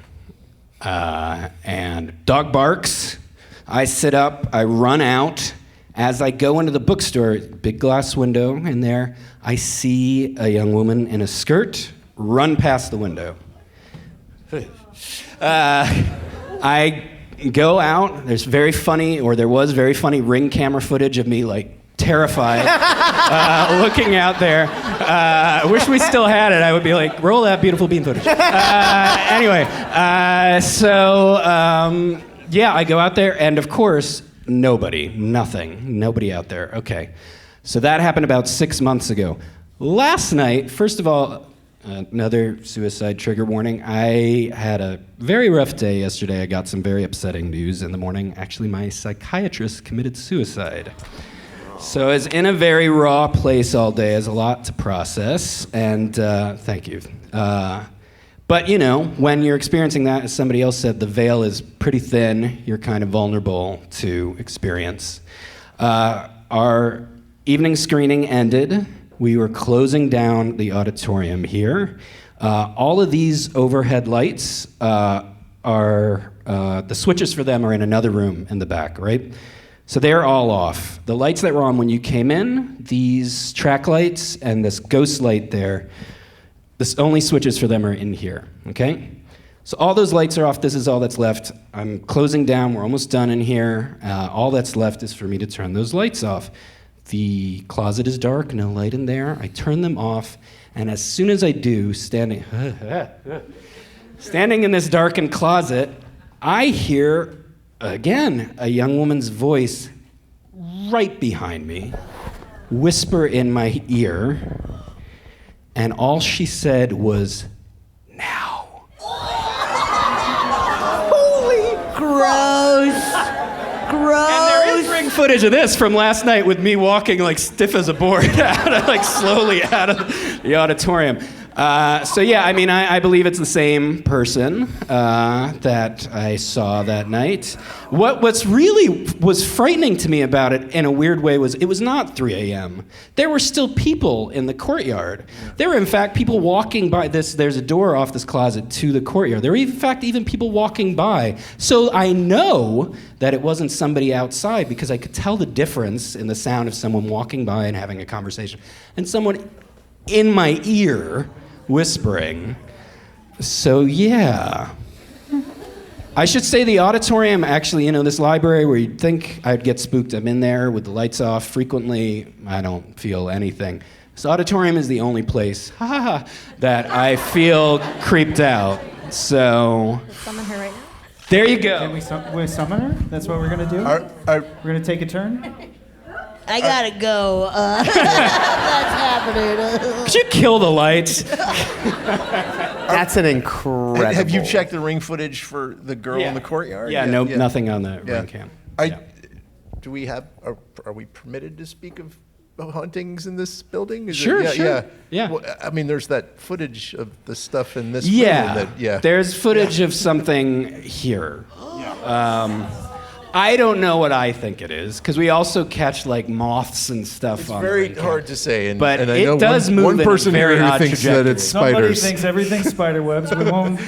And dog barks. I sit up. I run out. As I go into the bookstore, big glass window in there, I see a young woman in a skirt run past the window. I go out. There was very funny Ring camera footage of me like terrified, looking out there. I wish we still had it. I would be like, roll that beautiful bean footage. Anyway, I go out there, and of course, nobody out there. Okay. So that happened about 6 months ago. Last night, first of all, another suicide trigger warning. I had a very rough day yesterday. I got some very upsetting news in the morning. Actually, my psychiatrist committed suicide. So I was in a very raw place all day. There's a lot to process, and thank you. But, you know, when you're experiencing that, as somebody else said, the veil is pretty thin. You're kind of vulnerable to experience. Our evening screening ended. We were closing down the auditorium here. All of these overhead lights are, the switches for them are in another room in the back, right? So they're all off. The lights that were on when you came in, these track lights and this ghost light there, the only switches for them are in here, okay? So all those lights are off. This is all that's left. I'm closing down. We're almost done in here. All that's left is for me to turn those lights off. The closet is dark, no light in there. I turn them off, and as soon as I do, standing in this darkened closet, I hear, again, a young woman's voice right behind me, whisper in my ear, and all she said was, "Now." Holy gross. Gross. And there is ring footage of this from last night with me walking like stiff as a board, slowly out of the auditorium. I believe it's the same person that I saw that night. What's really was frightening to me about it in a weird way was it was not 3 a.m. There were still people in the courtyard. There were, in fact, people walking by this. There's a door off this closet to the courtyard. There were, in fact, even people walking by. So I know that it wasn't somebody outside because I could tell the difference in the sound of someone walking by and having a conversation and someone in my ear whispering. So yeah. I should say the auditorium, actually, this library where you'd think I'd get spooked, I'm in there with the lights off frequently. I don't feel anything. This auditorium is the only place that I feel creeped out. So Summon her right now. There you go. Can we summon her? That's what we're going to do? We're going to take a turn? I gotta go. That's happening. Could you kill the lights? That's an incredible. Have you checked the ring footage for the girl in the courtyard? Yeah, nothing on the ring cam. Do we have? Are we permitted to speak of hauntings in this building? Sure. Well, I mean, there's that footage of the stuff in this. Yeah. There's footage of something here. I don't know what I think it is, because we also catch like moths and stuff. It's on very the hard to say, but and I know it does move one in person a very here odd thinks trajectory. that it's spiders. Somebody thinks everything's spider webs. We won't.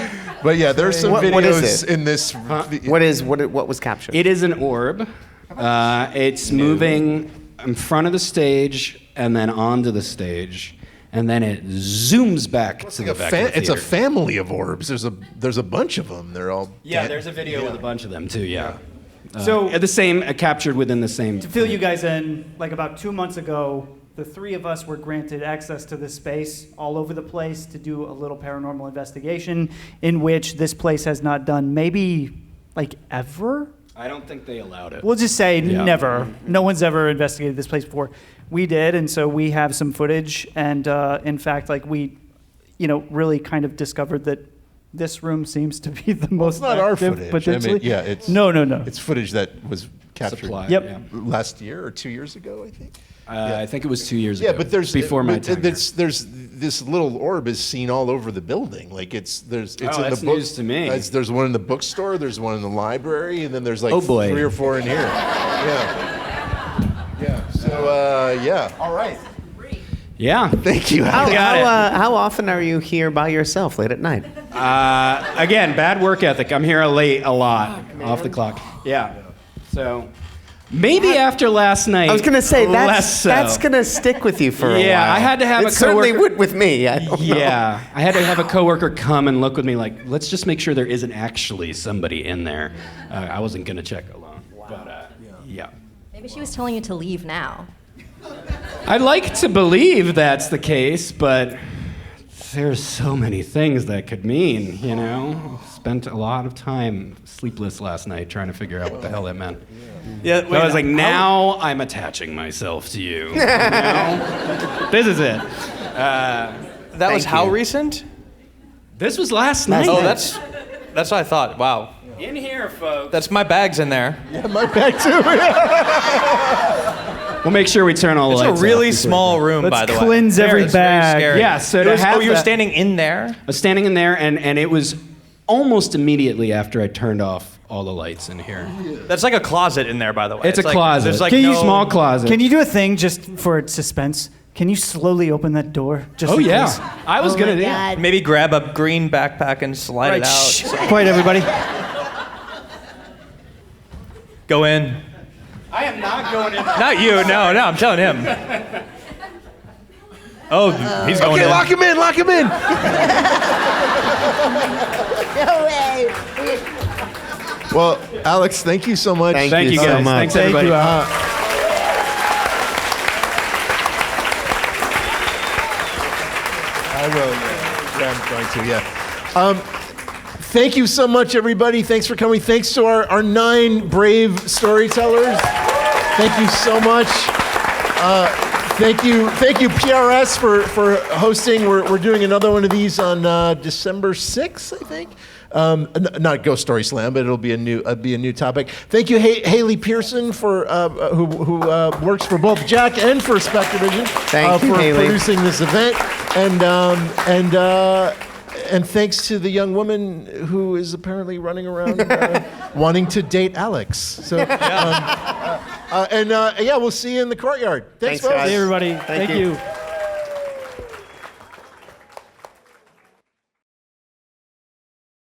But yeah, there's some videos what is it? in this. What was captured? It is an orb. It's moving in front of the stage and then onto the stage, and then it zooms back to the back of the theater. It's a family of orbs. There's a bunch of them. They're all. There's a video with a bunch of them too. Yeah. So the same captured within the same. To fill you guys in, like about 2 months ago, the three of us were granted access to this space all over the place to do a little paranormal investigation, in which this place has not done maybe like ever. I don't think they allowed it. We'll just say Yeah. never. No one's ever investigated this place before. We did, and so we have some footage. And in fact, like we, really kind of discovered that this room seems to be the most It's not our active, footage. potentially. It's no. It's footage that was captured. Supplied, Yep. yeah. Last year or 2 years ago, I think. I think it was 2 years ago. Yeah, but there's before my but time. there's this little orb is seen all over the building. Like it's in that's the news to me. There's one in the bookstore. There's one in the library, and then there's like Oh, boy. 3 or 4 in here. Yeah. So yeah. All right. Yeah. Thank you. How often are you here by yourself late at night? Again, bad work ethic. I'm here late a lot, off the clock. Yeah. So maybe after last night. I was gonna say less so. that's gonna stick with you for a while. Yeah, I had to have it a certainly coworker. would with me. I don't know. Yeah, I had to have a coworker come and look with me like, let's just make sure there isn't actually somebody in there. I wasn't gonna check alone. But yeah. Maybe she was telling you to leave now. I'd like to believe that's the case, but there's so many things that could mean, Spent a lot of time sleepless last night trying to figure out what the hell that meant. Yeah, So I was like, now I'm attaching myself to you. This is it. That was how recent? This was last night. Oh, that's what I thought. Wow. In here, folks. That's my bag's in there. Yeah, my bag too. We'll make sure we turn all the lights It's a really off. small room, by the way. cleanse every It's very bag. scary. Yeah, so to have you were that- standing in there? I was standing in there, and it was almost immediately after I turned off all the lights in here. That's like a closet in there, by the way. It's a like, closet. There's like Can you- Small closet. Can you do a thing just for suspense? Can you slowly open that door? Just Oh in yeah, case? I was Oh gonna my do. God. maybe grab a green backpack and slide Right, it out. shh. Quiet, everybody. Go in. I am not going in. Not you. No. I'm telling him. Oh, he's going Okay, in. lock him in. Lock him in. No way. Well, Alex, thank you so much. Thank you guys. Thanks everybody. I will. Yeah, I'm going to. Yeah. Thank you so much, everybody. Thanks for coming. Thanks to our 9 brave storytellers. Thank you so much. Thank you, PRS, for hosting. We're doing another one of these on December 6th, I think. Not Ghost Story Slam, but it'll be a new topic. Thank you, Haley Pearson, for who works for both Jack and for SpectreVision. Thank you, for Haley. producing this event, and thanks to the young woman who is apparently running around wanting to date Alex. So, we'll see you in the courtyard. Thanks, folks. guys. Hey, everybody. Thank Thank you. you.